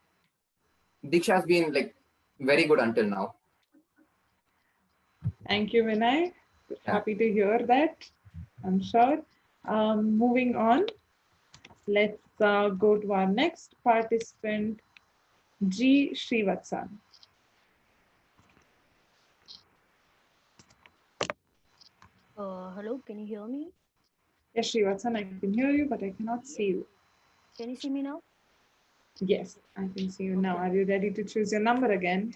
Deeksha has been like very good until now. Thank you, Vinay. Happy to hear that, I'm sure. Moving on, let's go to our next participant, G. Srivatsan. Hello, can you hear me? Yes, Srivatsan, I can hear you, but I cannot see you. Can you see me now? Yes, I can see you now. Are you ready to choose your number again?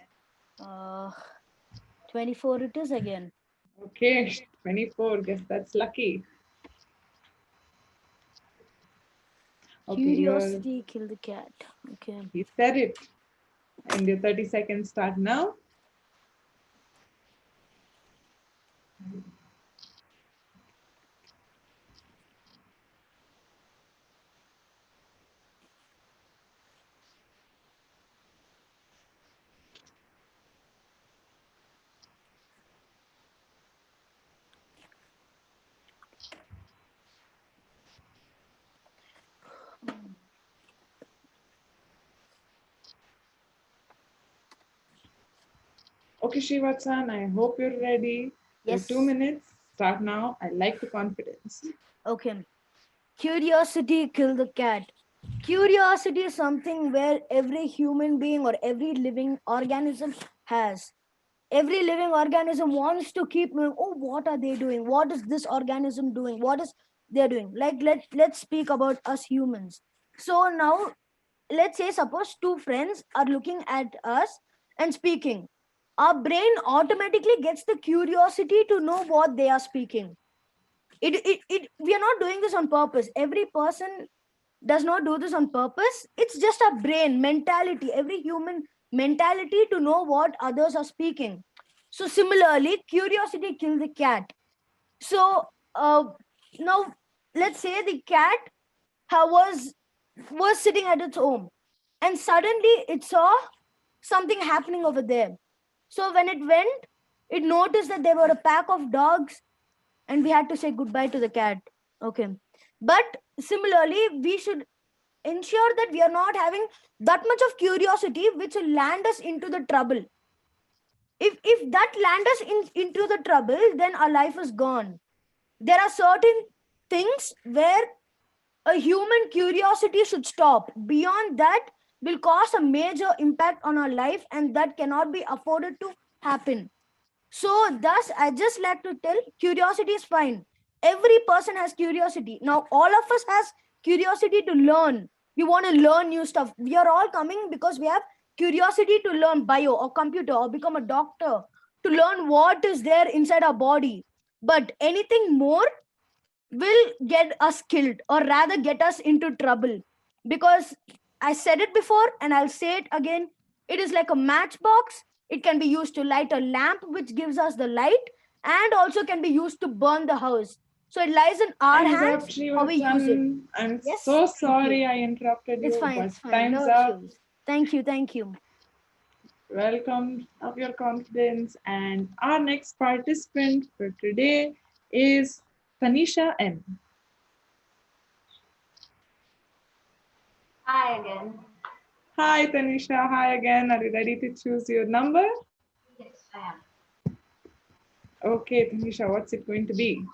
24 it is again. Okay, 24. Guess that's lucky. Okay, Curiosity killed the cat. Okay. You said it. And your 30 seconds start now. Okay, Shivatsan, I hope you're ready. Your Yes. 2 minutes start now. I like the confidence. Okay. Curiosity killed the cat. Curiosity is something where every human being or every living organism has. Every living organism wants to keep knowing, oh, what are they doing? What is this organism doing? What is they doing? Like let's speak about us humans. So now let's say suppose two friends are looking at us and speaking. Our brain automatically gets the curiosity to know what they are speaking. We are not doing this on purpose. Every person does not do this on purpose. It's just a brain mentality, every human mentality to know what others are speaking. So similarly, curiosity killed the cat. So now let's say the cat was sitting at its home, and suddenly it saw something happening over there. So when it went, it noticed that there were a pack of dogs, and we had to say goodbye to the cat. Okay. But similarly, we should ensure that we are not having that much of curiosity which will land us into the trouble. If that land us into the trouble, then our life is gone. There are certain things where a human curiosity should stop. Beyond that will cause a major impact on our life, and that cannot be afforded to happen. So thus I just like to tell, curiosity is fine. Every person has curiosity. Now all of us has curiosity to learn. We want to learn new stuff. We are all coming because we have curiosity to learn bio or computer or become a doctor, to learn what is there inside our body. But anything more will get us killed, or rather get us into trouble. Because I said it before and I'll say it again, it is like a matchbox. It can be used to light a lamp, which gives us the light, and also can be used to burn the house. So it lies in our Time's up, hands how we use it. Srivatsan. I'm Yes, so thank you. sorry I interrupted It's you, fine, but it's fine. time's No up. issues. Thank you, thank you. Welcome of your confidence. And our next participant for today is Tanisha N. Hi again. Hi Tanisha, hi again. Are you ready to choose your number? Yes, I am. Okay, Tanisha, what's it going to be?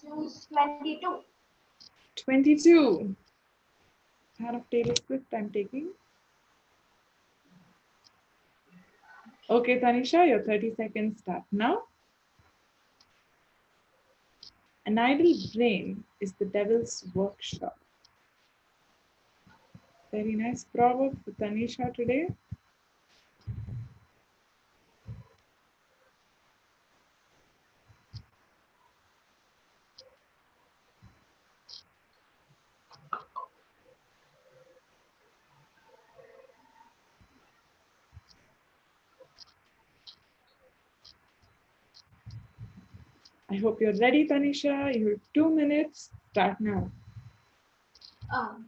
I will choose 22. 22. Fan of Taylor Swift I'm taking. Okay, Tanisha, your 30 seconds start now. An idle brain is the devil's workshop. Very nice proverb for Tanisha today. I hope you're ready, Tanisha. Your 2 minutes start now. Um,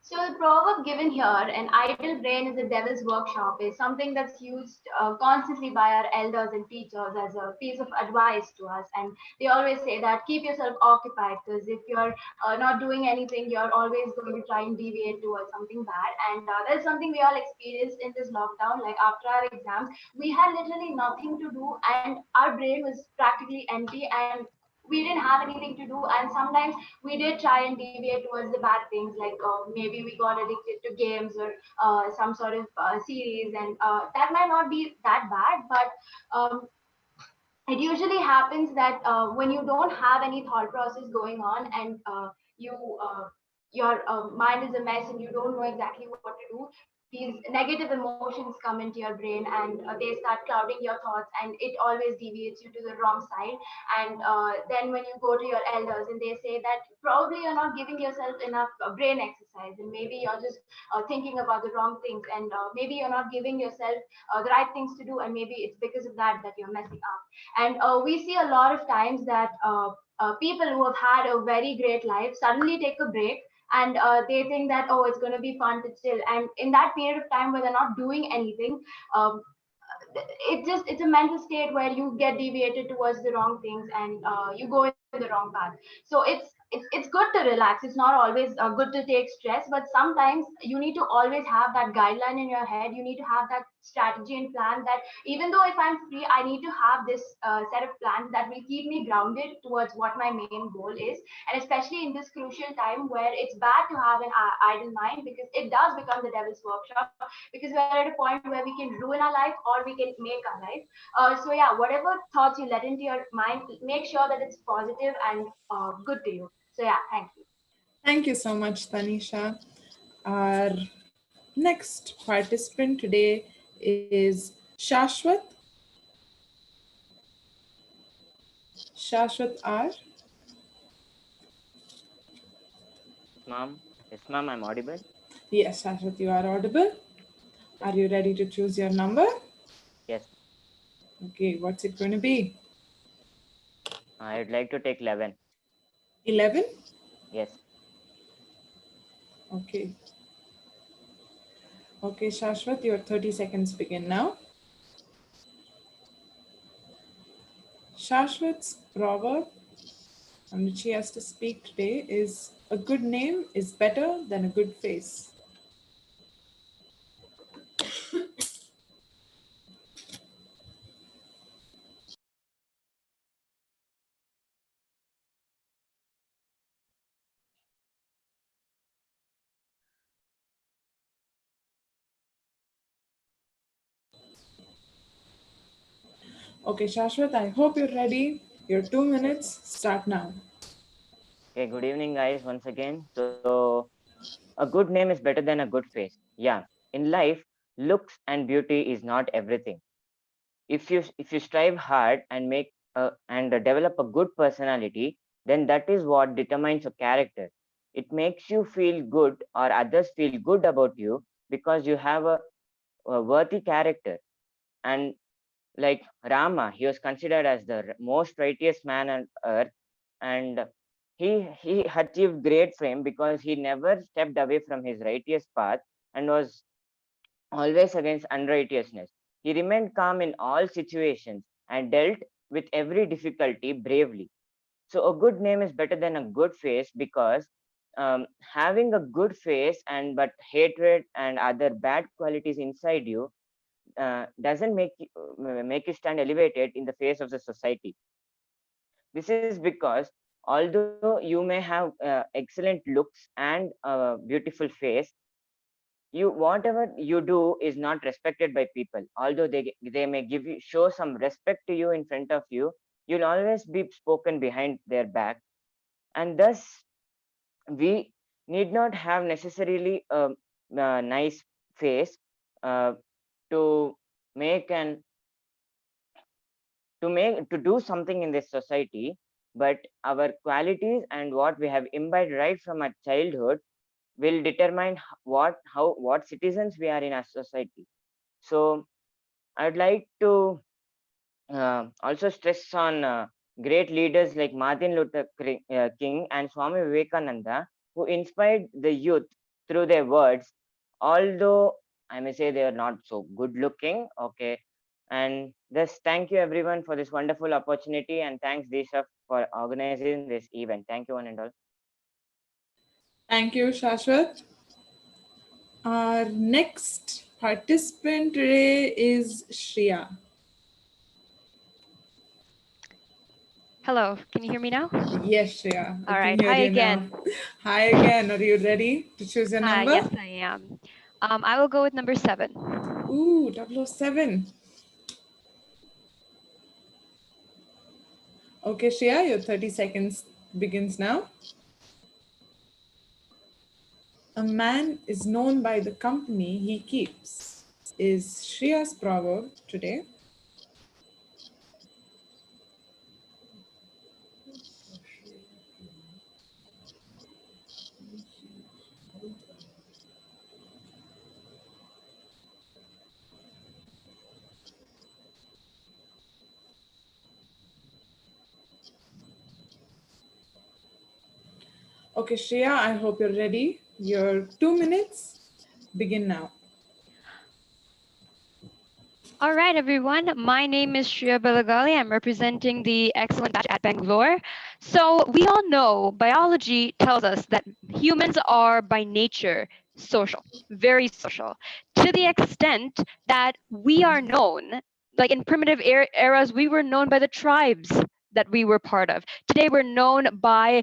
So the proverb given here, an idle brain is a devil's workshop, is something that's used constantly by our elders and teachers as a piece of advice to us. And they always say that keep yourself occupied, because if you're not doing anything, you're always going to try and deviate towards something bad. And that's something we all experienced in this lockdown. Like after our exams, we had literally nothing to do, and our brain was practically empty, and we didn't have anything to do. And sometimes we did try and deviate towards the bad things, like maybe we got addicted to games or some sort of series, and that might not be that bad, but it usually happens that when you don't have any thought process going on, and you your mind is a mess and you don't know exactly what to do, these negative emotions come into your brain, and they start clouding your thoughts, and it always deviates you to the wrong side. And then when you go to your elders and they say that probably you're not giving yourself enough brain exercise, and maybe you're just thinking about the wrong things, and maybe you're not giving yourself the right things to do, and maybe it's because of that that you're messing up. And we see a lot of times that people who have had a very great life suddenly take a break, and they think that, oh, it's going to be fun to chill. And in that period of time where they're not doing anything, um, it's a mental state where you get deviated towards the wrong things, and you go in the wrong path. So it's good to relax. It's not always good to take stress, but sometimes you need to always have that guideline in your head. You need to have that strategy and plan, that even though if I'm free, I need to have this set of plans that will keep me grounded towards what my main goal is. And especially in this crucial time where it's bad to have an idle mind, because it does become the devil's workshop, because we're at a point where we can ruin our life or we can make our life. So yeah, whatever thoughts you let into your mind, make sure that it's positive and good to you. So yeah, thank you. Thank you so much, Tanisha. Our next participant today is Shashwath. Shashwath R. Ma'am, yes, ma'am, I'm audible. Yes, Shashwath, you are audible. Are you ready to choose your number? Yes, Okay, what's it going to be? I'd like to take 11. 11? Yes. Okay. Okay, Shashwath, your 30 seconds begin now. Shashwath's proverb on which he has to speak today is a good name is better than a good face. Okay, Shashwath, I hope you're ready. Your 2 minutes start now. Okay, good evening, guys, once again. So, a good name is better than a good face. Yeah, in life, looks and beauty is not everything. If you strive hard and develop a good personality, then that is what determines your character. It makes you feel good or others feel good about you because you have a worthy character. And like Rama, he was considered as the most righteous man on earth, and he achieved great fame because he never stepped away from his righteous path and was always against unrighteousness. He remained calm in all situations and dealt with every difficulty bravely. So a good name is better than a good face because having a good face and but hatred and other bad qualities inside you doesn't make you stand elevated in the face of the society. This is because although you may have excellent looks and a beautiful face, you whatever you do is not respected by people. Although they may give you show some respect to you in front of you, you'll always be spoken behind their back, and thus we need not have necessarily a nice face uh, to make an to do something in this society, but our qualities and what we have imbibed right from our childhood will determine what citizens we are in our society. So I'd like to also stress on great leaders like Martin Luther King and Swami Vivekananda, who inspired the youth through their words, although I may say they are not so good looking. Okay. And just thank you everyone for this wonderful opportunity, and thanks Disha for organizing this event. Thank you one and all. Thank you, Shashwath. Our next participant today is Shriya. Hello, can you hear me now? Yes, Shriya, I All can right. hear Hi you again. now. Hi again. Are you ready to choose your Hi, number? yes, I am. I will go with number 7. Ooh, 007. Okay, Shriya, your 30 seconds begins now. A man is known by the company he keeps. Is Shriya's proverb today? Okay, Shriya, I hope you're ready. Your 2 minutes begin now. All right, everyone. My name is Shriya Balagali. I'm representing the excellent batch at Bangalore. So we all know biology tells us that humans are by nature social, very social, to the extent that we are known, like in primitive eras, we were known by the tribes that we were part of. Today, we're known by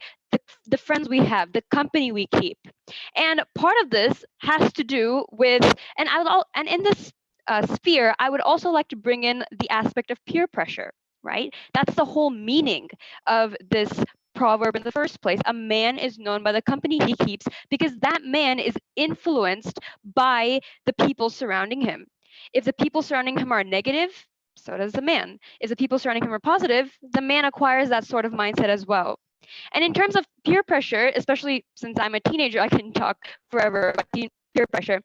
the friends we have, the company we keep. And part of this has to do with, and in this sphere, I would also like to bring in the aspect of peer pressure, right? That's the whole meaning of this proverb in the first place. A man is known by the company he keeps because that man is influenced by the people surrounding him. If the people surrounding him are negative, so does the man. If the people surrounding him are positive, the man acquires that sort of mindset as well. And in terms of peer pressure, especially since I'm a teenager, I can talk forever about peer pressure.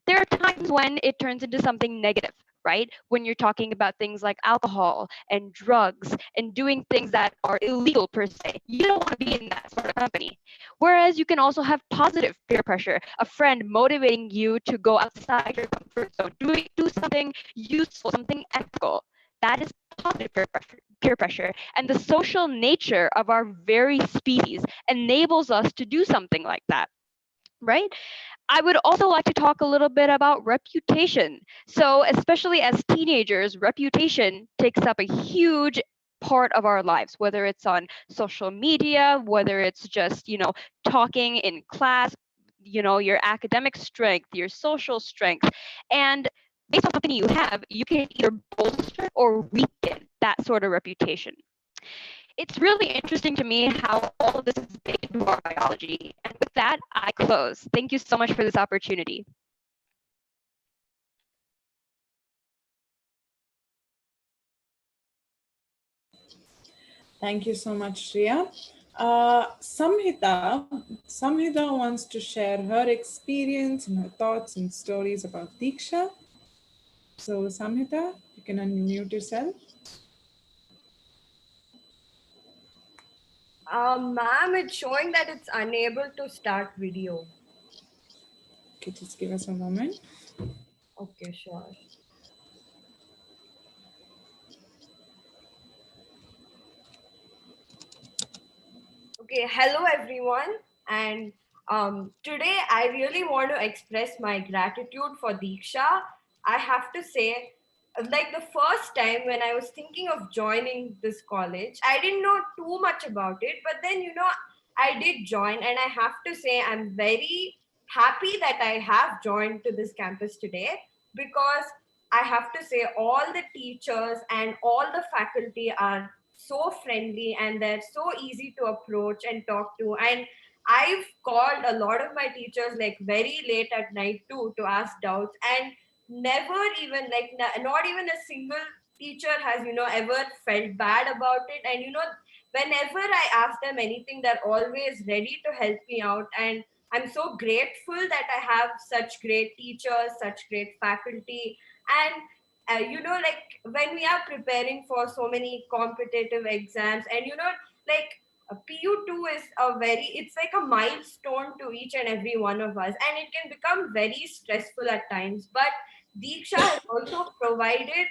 There are times when it turns into something negative, right? When you're talking about things like alcohol and drugs and doing things that are illegal per se. You don't want to be in that sort of company. Whereas you can also have positive peer pressure, a friend motivating you to go outside your comfort zone, do something useful, something ethical. That is positive peer pressure. And the social nature of our very species enables us to do something like that, right? I would also like to talk a little bit about reputation. So, especially as teenagers, reputation takes up a huge part of our lives, whether it's on social media, whether it's just, talking in class, your academic strength, your social strength. And based on something you have, you can either bolster or weaken that sort of reputation. It's really interesting to me how all of this is baked into our biology. And with that, I close. Thank you so much for this opportunity. Thank you so much, Shriya. Samhita wants to share her experience and her thoughts and stories about Deeksha. So, Samhita, you can unmute yourself. Ma'am, it's showing that it's unable to start video. Okay, just give us a moment. Okay, sure. Okay, hello everyone. And today I really want to express my gratitude for Deeksha. I have to say, like the first time when I was thinking of joining this college, I didn't know too much about it, but then, I did join, and I have to say, I'm very happy that I have joined to this campus today because I have to say, all the teachers and all the faculty are so friendly and they're so easy to approach and talk to. And I've called a lot of my teachers like very late at night too to ask doubts, and never even like not even a single teacher has ever felt bad about it. And whenever I ask them anything, they're always ready to help me out. And I'm so grateful that I have such great teachers, such great faculty. And like when we are preparing for so many competitive exams, and like PU2 is it's like a milestone to each and every one of us, and it can become very stressful at times. But Deeksha has also provided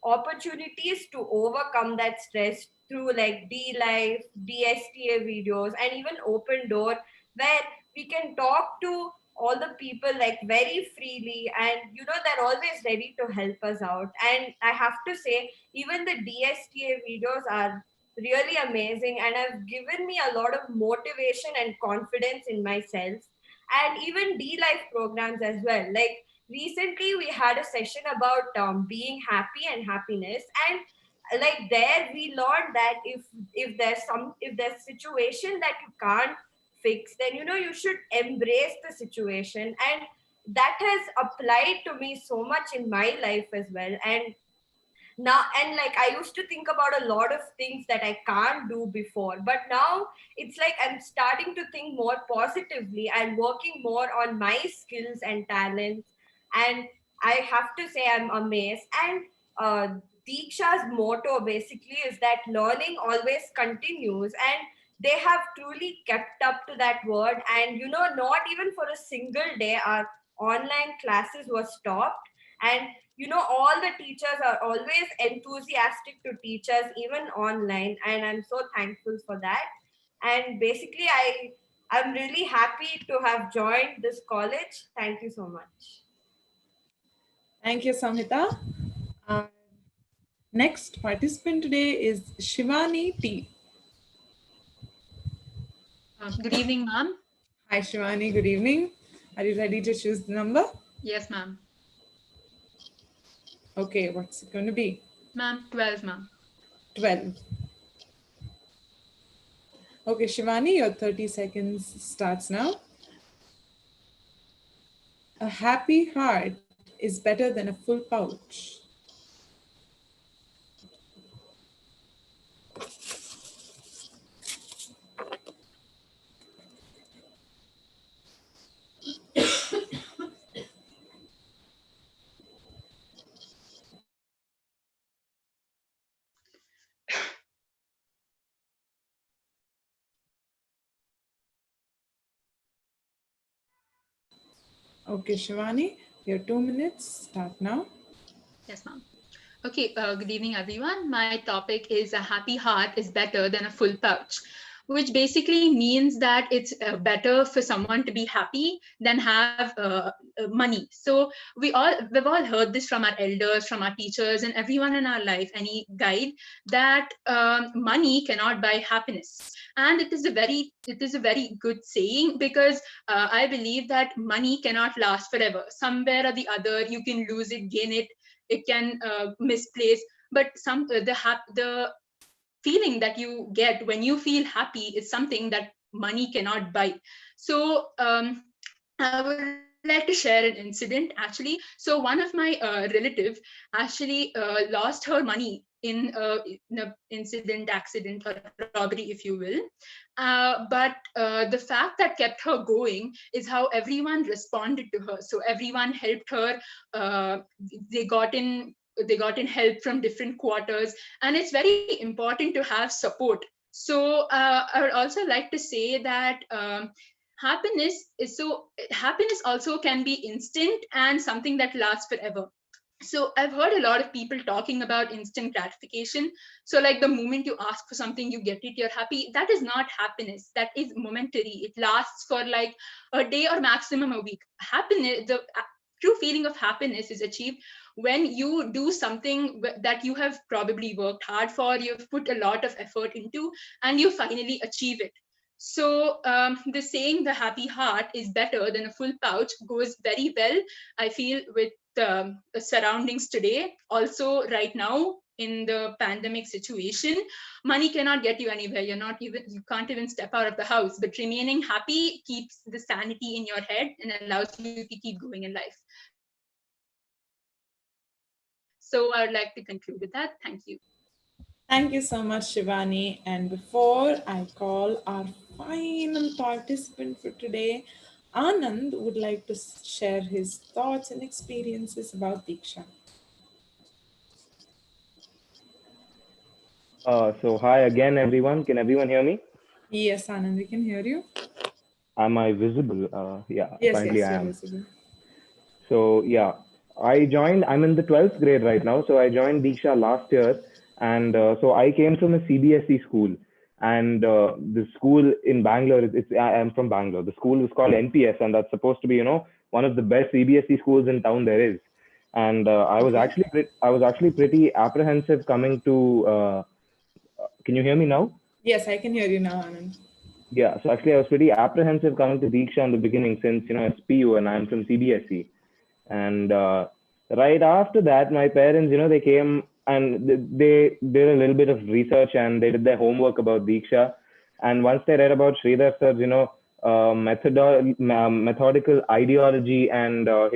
opportunities to overcome that stress through like D-Life, DSTA videos, and even Open Door, where we can talk to all the people like very freely, and they're always ready to help us out. And I have to say, even the DSTA videos are really amazing and have given me a lot of motivation and confidence in myself, and even D-Life programs as well. Like recently we had a session about being happy and happiness, and like there we learned that if there's situation that you can't fix, then you should embrace the situation. And that has applied to me so much in my life as well. And now, and like I used to think about a lot of things that I can't do before, but now it's like I'm starting to think more positively and working more on my skills and talents. And I have to say I'm amazed. And uh, Deeksha's motto basically is that learning always continues, and they have truly kept up to that word. And not even for a single day our online classes were stopped. And all the teachers are always enthusiastic to teach us even online, and I'm so thankful for that. And basically I'm really happy to have joined this college. Thank you so much. Thank you, Samhita. Our next participant today is Shivani T. Good evening, ma'am. Hi, Shivani. Good evening. Are you ready to choose the number? Yes, ma'am. Okay, what's it going to be? Ma'am, 12, ma'am. 12. Okay, Shivani, your 30 seconds starts now. A happy heart is better than a full pouch. Okay, Shivani, your 2 minutes start now. Yes, ma'am. Okay, good evening, everyone. My topic is a happy heart is better than a full pouch, which basically means that it's better for someone to be happy than have money. So we've all heard this from our elders, from our teachers, and everyone in our life, any guide, that money cannot buy happiness. And it is a very good saying, because I believe that money cannot last forever. Somewhere or the other, you can lose it, gain it, it can misplace, but the feeling that you get when you feel happy is something that money cannot buy. So I would like to share an incident actually. So one of my relative actually lost her money in a incident, accident, or robbery, if you will. But the fact that kept her going is how everyone responded to her. So everyone helped her. They got in help from different quarters, and it's very important to have support. So I would also like to say that happiness also can be instant and something that lasts forever. So I've heard a lot of people talking about instant gratification. So like the moment you ask for something, you get it, you're happy. That is not happiness. That is momentary. It lasts for like a day or maximum a week. Happiness, the true feeling of happiness is achieved when you do something that you have probably worked hard for, you've put a lot of effort into, and you finally achieve it. So the saying the happy heart is better than a full pouch goes very well, I feel, with surroundings today. Also right now in the pandemic situation, money cannot get you anywhere. You can't even step out of the house, but remaining happy keeps the sanity in your head and allows you to keep going in life. So I would like to conclude with that. Thank you. Thank you so much, Shivani. And before I call our final participant for today, Anand would like to share his thoughts and experiences about Deeksha. So hi again, everyone. Can everyone hear me? Yes, Anand, we can hear you. Am I visible? Yeah, Yes, apparently yes, I you're am. visible. So yeah, I'm in the 12th grade right now. So I joined Deeksha last year. And so I came from a CBSE school. And the school in Bangalore, I am from Bangalore. The school was called NPS, and that's supposed to be, one of the best CBSE schools in town there is. And Okay. I was actually pretty apprehensive coming to, can you hear me now? Yes, I can hear you now, Anand. Yeah, so actually I was pretty apprehensive coming to Deeksha in the beginning since, it's PU and I'm from CBSE. And right after that, my parents, they came and they did a little bit of research and they did their homework about Deeksha. And once they read about Sridhar sir's, methodical ideology and, uh,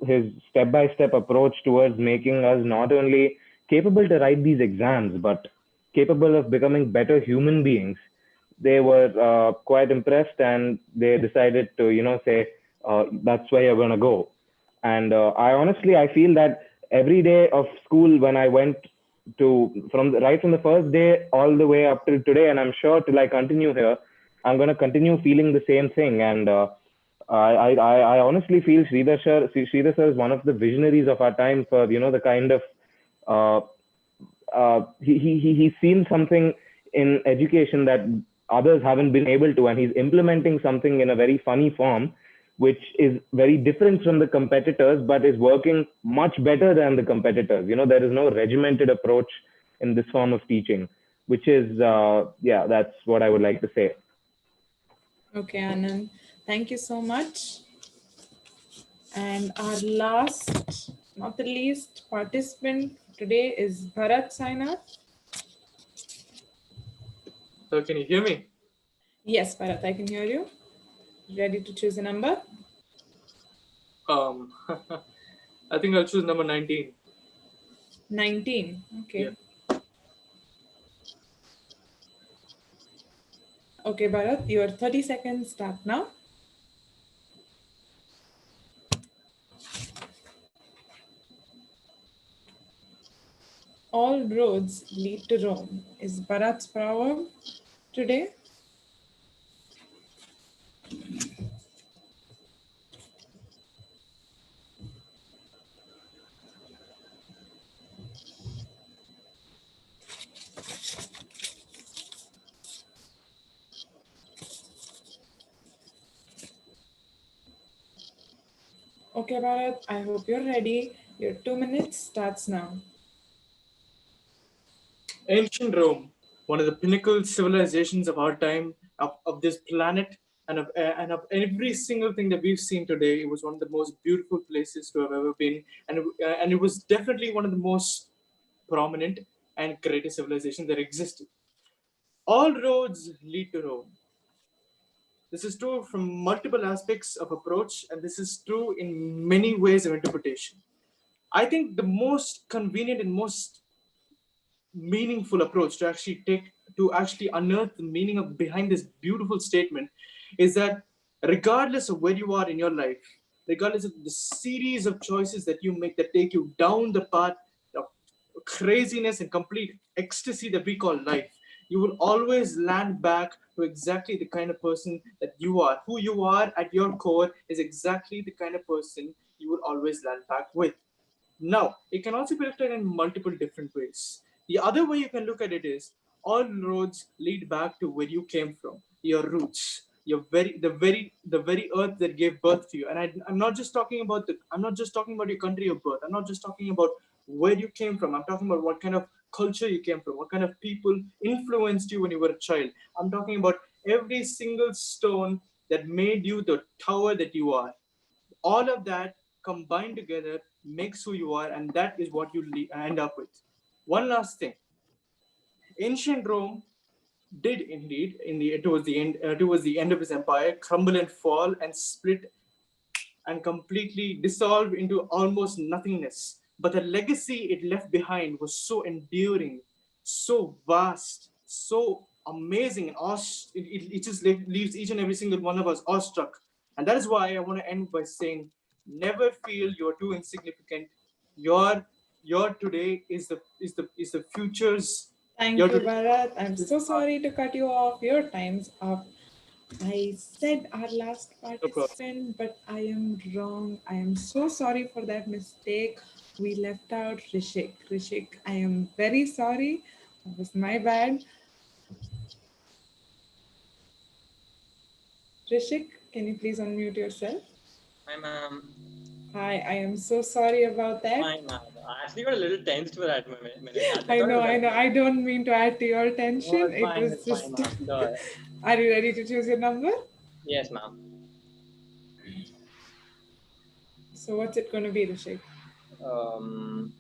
his step-by-step approach towards making us not only capable to write these exams, but capable of becoming better human beings, they were quite impressed and they decided to, say, that's where you're going to go. And I feel that every day of school when I went right from the first day all the way up till today, and I'm sure till I continue here, I'm going to continue feeling the same thing. And I honestly feel Sridhar sir is one of the visionaries of our time for, the kind of uh, he's seen something in education that others haven't been able to, and he's implementing something in a very funny form, which is very different from the competitors, but is working much better than the competitors. There is no regimented approach in this form of teaching, which is, yeah, that's what I would like to say. Okay, Anand. Thank you so much. And our last, not the least, participant today is Bharat Sainath. So can you hear me? Yes, Bharat, I can hear you. Ready to choose a number? Um, I think I'll choose number 19. 19. Yeah. Okay. Okay, Bharat, your 30 seconds start now. All roads lead to Rome is Bharat's proverb today. Okay, Bharat, I hope you're ready. Your 2 minutes starts now. Ancient Rome, one of the pinnacle civilizations of our time, of this planet, and of every single thing that we've seen today. It was one of the most beautiful places to have ever been, and it was definitely one of the most prominent and greatest civilizations that existed. All roads lead to Rome. This is true from multiple aspects of approach, and this is true in many ways of interpretation. I think the most convenient and most meaningful approach to actually unearth the meaning of behind this beautiful statement is that regardless of where you are in your life, regardless of the series of choices that you make that take you down the path of craziness and complete ecstasy that we call life, you will always land back to exactly the kind of person that you are. Who you are at your core is exactly the kind of person you will always land back with. Now, it can also be looked at in multiple different ways. The other way you can look at it is all roads lead back to where you came from, your roots, the very earth that gave birth to you. And I'm not just talking about your country of birth. I'm not just talking about where you came from. I'm talking about what kind of culture you came from, what kind of people influenced you when you were a child. I'm talking about every single stone that made you the tower that you are. All of that combined together makes who you are, and that is what you end up with. One last thing: ancient Rome did indeed, towards the end of his empire, crumble and fall and split and completely dissolve into almost nothingness. But the legacy it left behind was so enduring, so vast, so amazing, and it just leaves each and every single one of us awestruck. And that is why I want to end by saying, never feel you're too insignificant. Your your today is the future's Thank you, Bharat. I'm so sorry to cut you off. Your time's up. I said our last participant, but I am wrong. I am so sorry for that mistake. We left out Rishik. Rishik, I am very sorry. That was my bad. Rishik, can you please unmute yourself? Hi, ma'am. Hi, I am so sorry about that. Fine, ma'am. I actually got a little tensed for that minute. I I thought it know, was I gonna know. be. I don't mean to add to your No, tension. it's It fine. was It's fine, just. ma'am. Sure. Are you ready to choose your number? Yes, ma'am. So, what's it going to be, Rishik?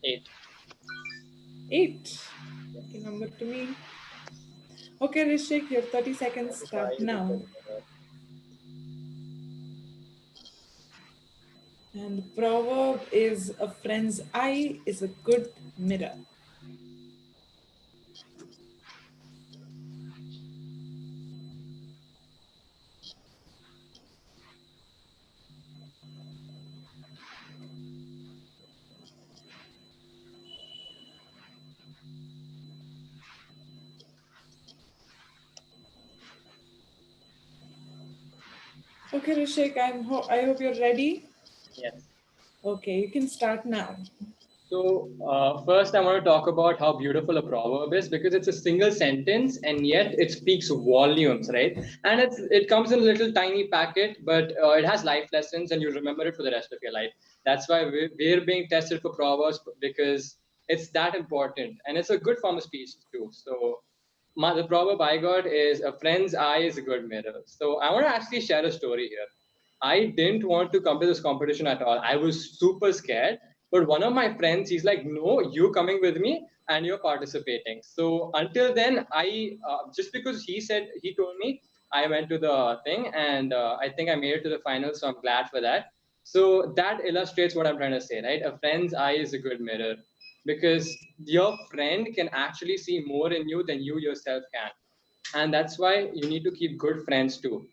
8. 8. Okay, number to me. Okay, Rishik, your 30 seconds start now. And the proverb is a friend's eye is a good mirror. Okay, Rishik, I hope you're ready. Yes. Okay, you can start now. So, first, I want to talk about how beautiful a proverb is because it's a single sentence and yet it speaks volumes, right? And it comes in a little tiny packet, but it has life lessons and you'll remember it for the rest of your life. That's why we're being tested for proverbs because it's that important and it's a good form of speech too. So, the proverb I got is a friend's eye is a good mirror. So, I want to actually share a story here. I didn't want to come to this competition at all. I was super scared. But one of my friends, he's like, no, you coming with me and you're participating. So until then, just because he told me, I went to the thing and I think I made it to the final. So I'm glad for that. So that illustrates what I'm trying to say, right? A friend's eye is a good mirror because your friend can actually see more in you than you yourself can. And that's why you need to keep good friends too.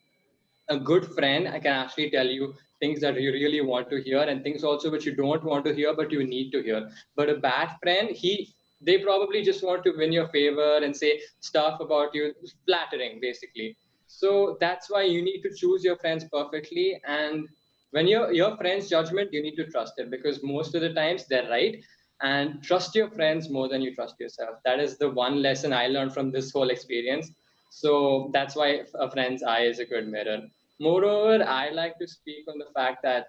A good friend I can actually tell you things that you really want to hear and things also which you don't want to hear but you need to hear. But a bad friend, they probably just want to win your favor and say stuff about you, flattering basically. So that's why you need to choose your friends perfectly. And when your friend's judgment, you need to trust it because most of the times they're right. And trust your friends more than you trust yourself. That is the one lesson I learned from this whole experience. So that's why a friend's eye is a good mirror. Moreover, I like to speak on the fact that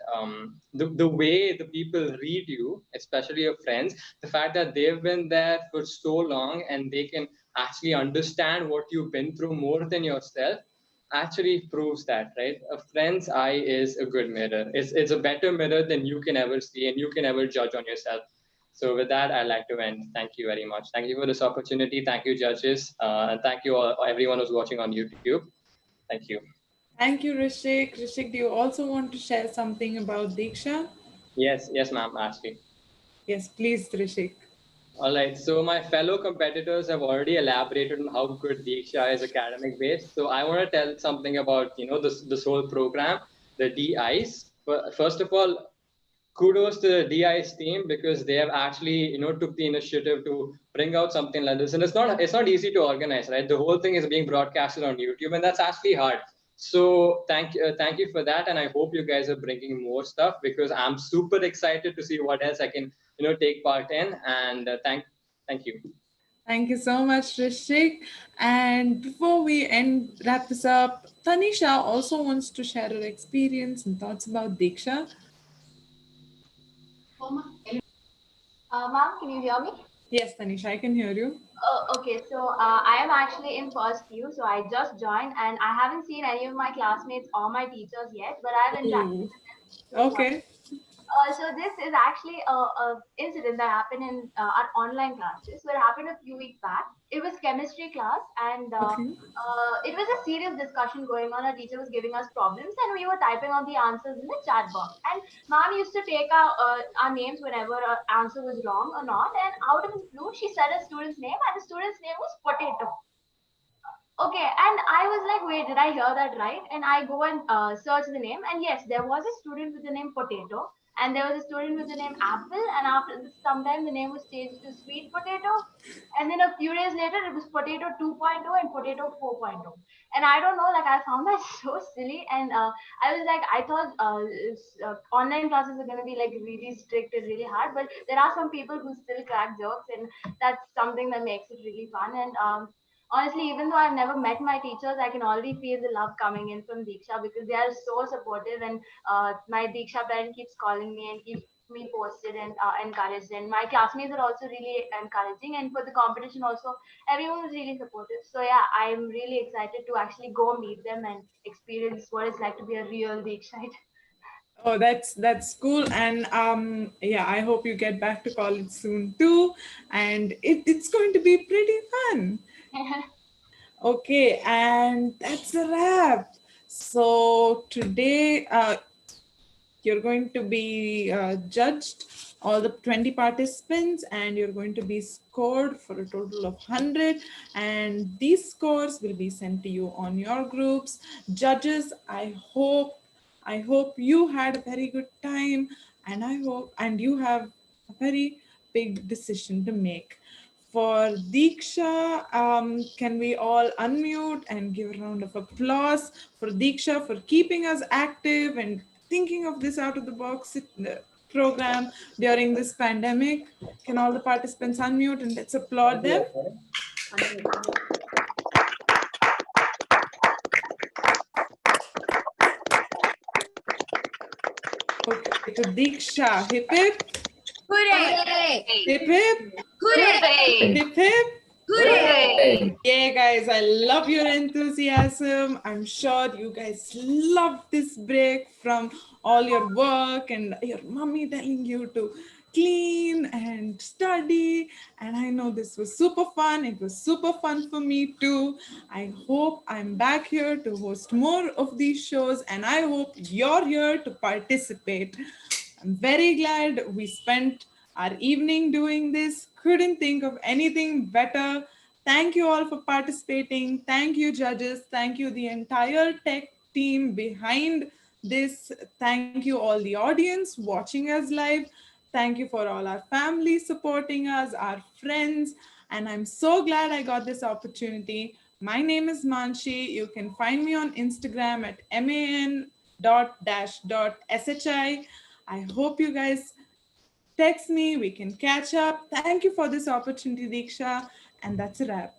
the way the people read you, especially your friends, the fact that they've been there for so long and they can actually understand what you've been through more than yourself actually proves that, right? A friend's eye is a good mirror. It's a better mirror than you can ever see and you can ever judge on yourself. So with that, I'd like to end. Thank you very much. Thank you for this opportunity. Thank you, judges. And thank you all, everyone who's watching on YouTube. Thank you. Thank you, Rishik. Rishik, do you also want to share something about Deeksha? Yes, ma'am, actually. Yes, please, Rishik. All right. So my fellow competitors have already elaborated on how good Deeksha is academic based. So I want to tell something about this whole program, the dICE. First of all, kudos to the dICE team because they have actually took the initiative to bring out something like this. And it's not easy to organize, right? The whole thing is being broadcasted on YouTube, and that's actually hard. So thank you for that, and I hope you guys are bringing more stuff because I'm super excited to see what else I can take part in. And thank you. Thank you so much, Rishik. And before we wrap this up, Tanisha also wants to share her experience and thoughts about Deeksha. Ma'am, can you hear me? Yes, Tanisha, I can hear you. Okay, so I am actually in first year, so I just joined and I haven't seen any of my classmates or my teachers yet, but I've interacted Ooh. with them through WhatsApp. Okay. So this is actually a incident that happened in our online classes. So it happened a few weeks back. It was chemistry class, and Okay. it was a serious discussion going on. Our teacher was giving us problems, and we were typing out the answers in the chat box. And ma'am used to take our names whenever our answer was wrong or not. And out of the blue, she said a student's name, and the student's name was Potato. Okay, and I was like, wait, did I hear that right? And I go and search the name, and yes, there was a student with the name Potato. And there was a student with the name Apple, and after sometime the name was changed to Sweet Potato, and then a few days later it was Potato 2.0 and Potato 4.0. And I don't know, like I found that so silly, and I was like, I thought online classes are going to be like really strict and really hard, but there are some people who still crack jokes, and that's something that makes it really fun. And honestly, even though I've never met my teachers, I can already feel the love coming in from Deeksha because they are so supportive. And my Deeksha parent keeps calling me and keeps me posted and encouraged. And my classmates are also really encouraging. And for the competition, also, everyone was really supportive. So, yeah, I'm really excited to actually go meet them and experience what it's like to be a real Deeksha. Oh, that's cool, and yeah, I hope you get back to college soon too, and it's going to be pretty fun. Okay, and that's a wrap. So today, you're going to be judged, all the 20 participants, and you're going to be scored for a total of 100, and these scores will be sent to you on your groups. Judges, I hope you had a very good time, and I hope and you have a very big decision to make. For Deeksha, can we all unmute and give a round of applause for Deeksha for keeping us active and thinking of this out of the box program during this pandemic? Can all the participants unmute and let's applaud them? Okay, to Deeksha, hip hip. Hooray! Hip hip. Hooray! Hip hip. Hooray! Yeah, guys, I love your enthusiasm. I'm sure you guys love this break from all your work and your mommy telling you to clean and study. And I know this was super fun. It was super fun for me too. I hope I'm back here to host more of these shows, and I hope you're here to participate. I'm very glad we spent our evening doing this. Couldn't think of anything better. Thank you all for participating. Thank you, judges. Thank you, the entire tech team behind this. Thank you, all the audience watching us live. Thank you for all our family supporting us, our friends. And I'm so glad I got this opportunity. My name is Manshi. You can find me on Instagram at man.dash.shi. I hope you guys text me. We can catch up. Thank you for this opportunity, Deeksha. And that's a wrap.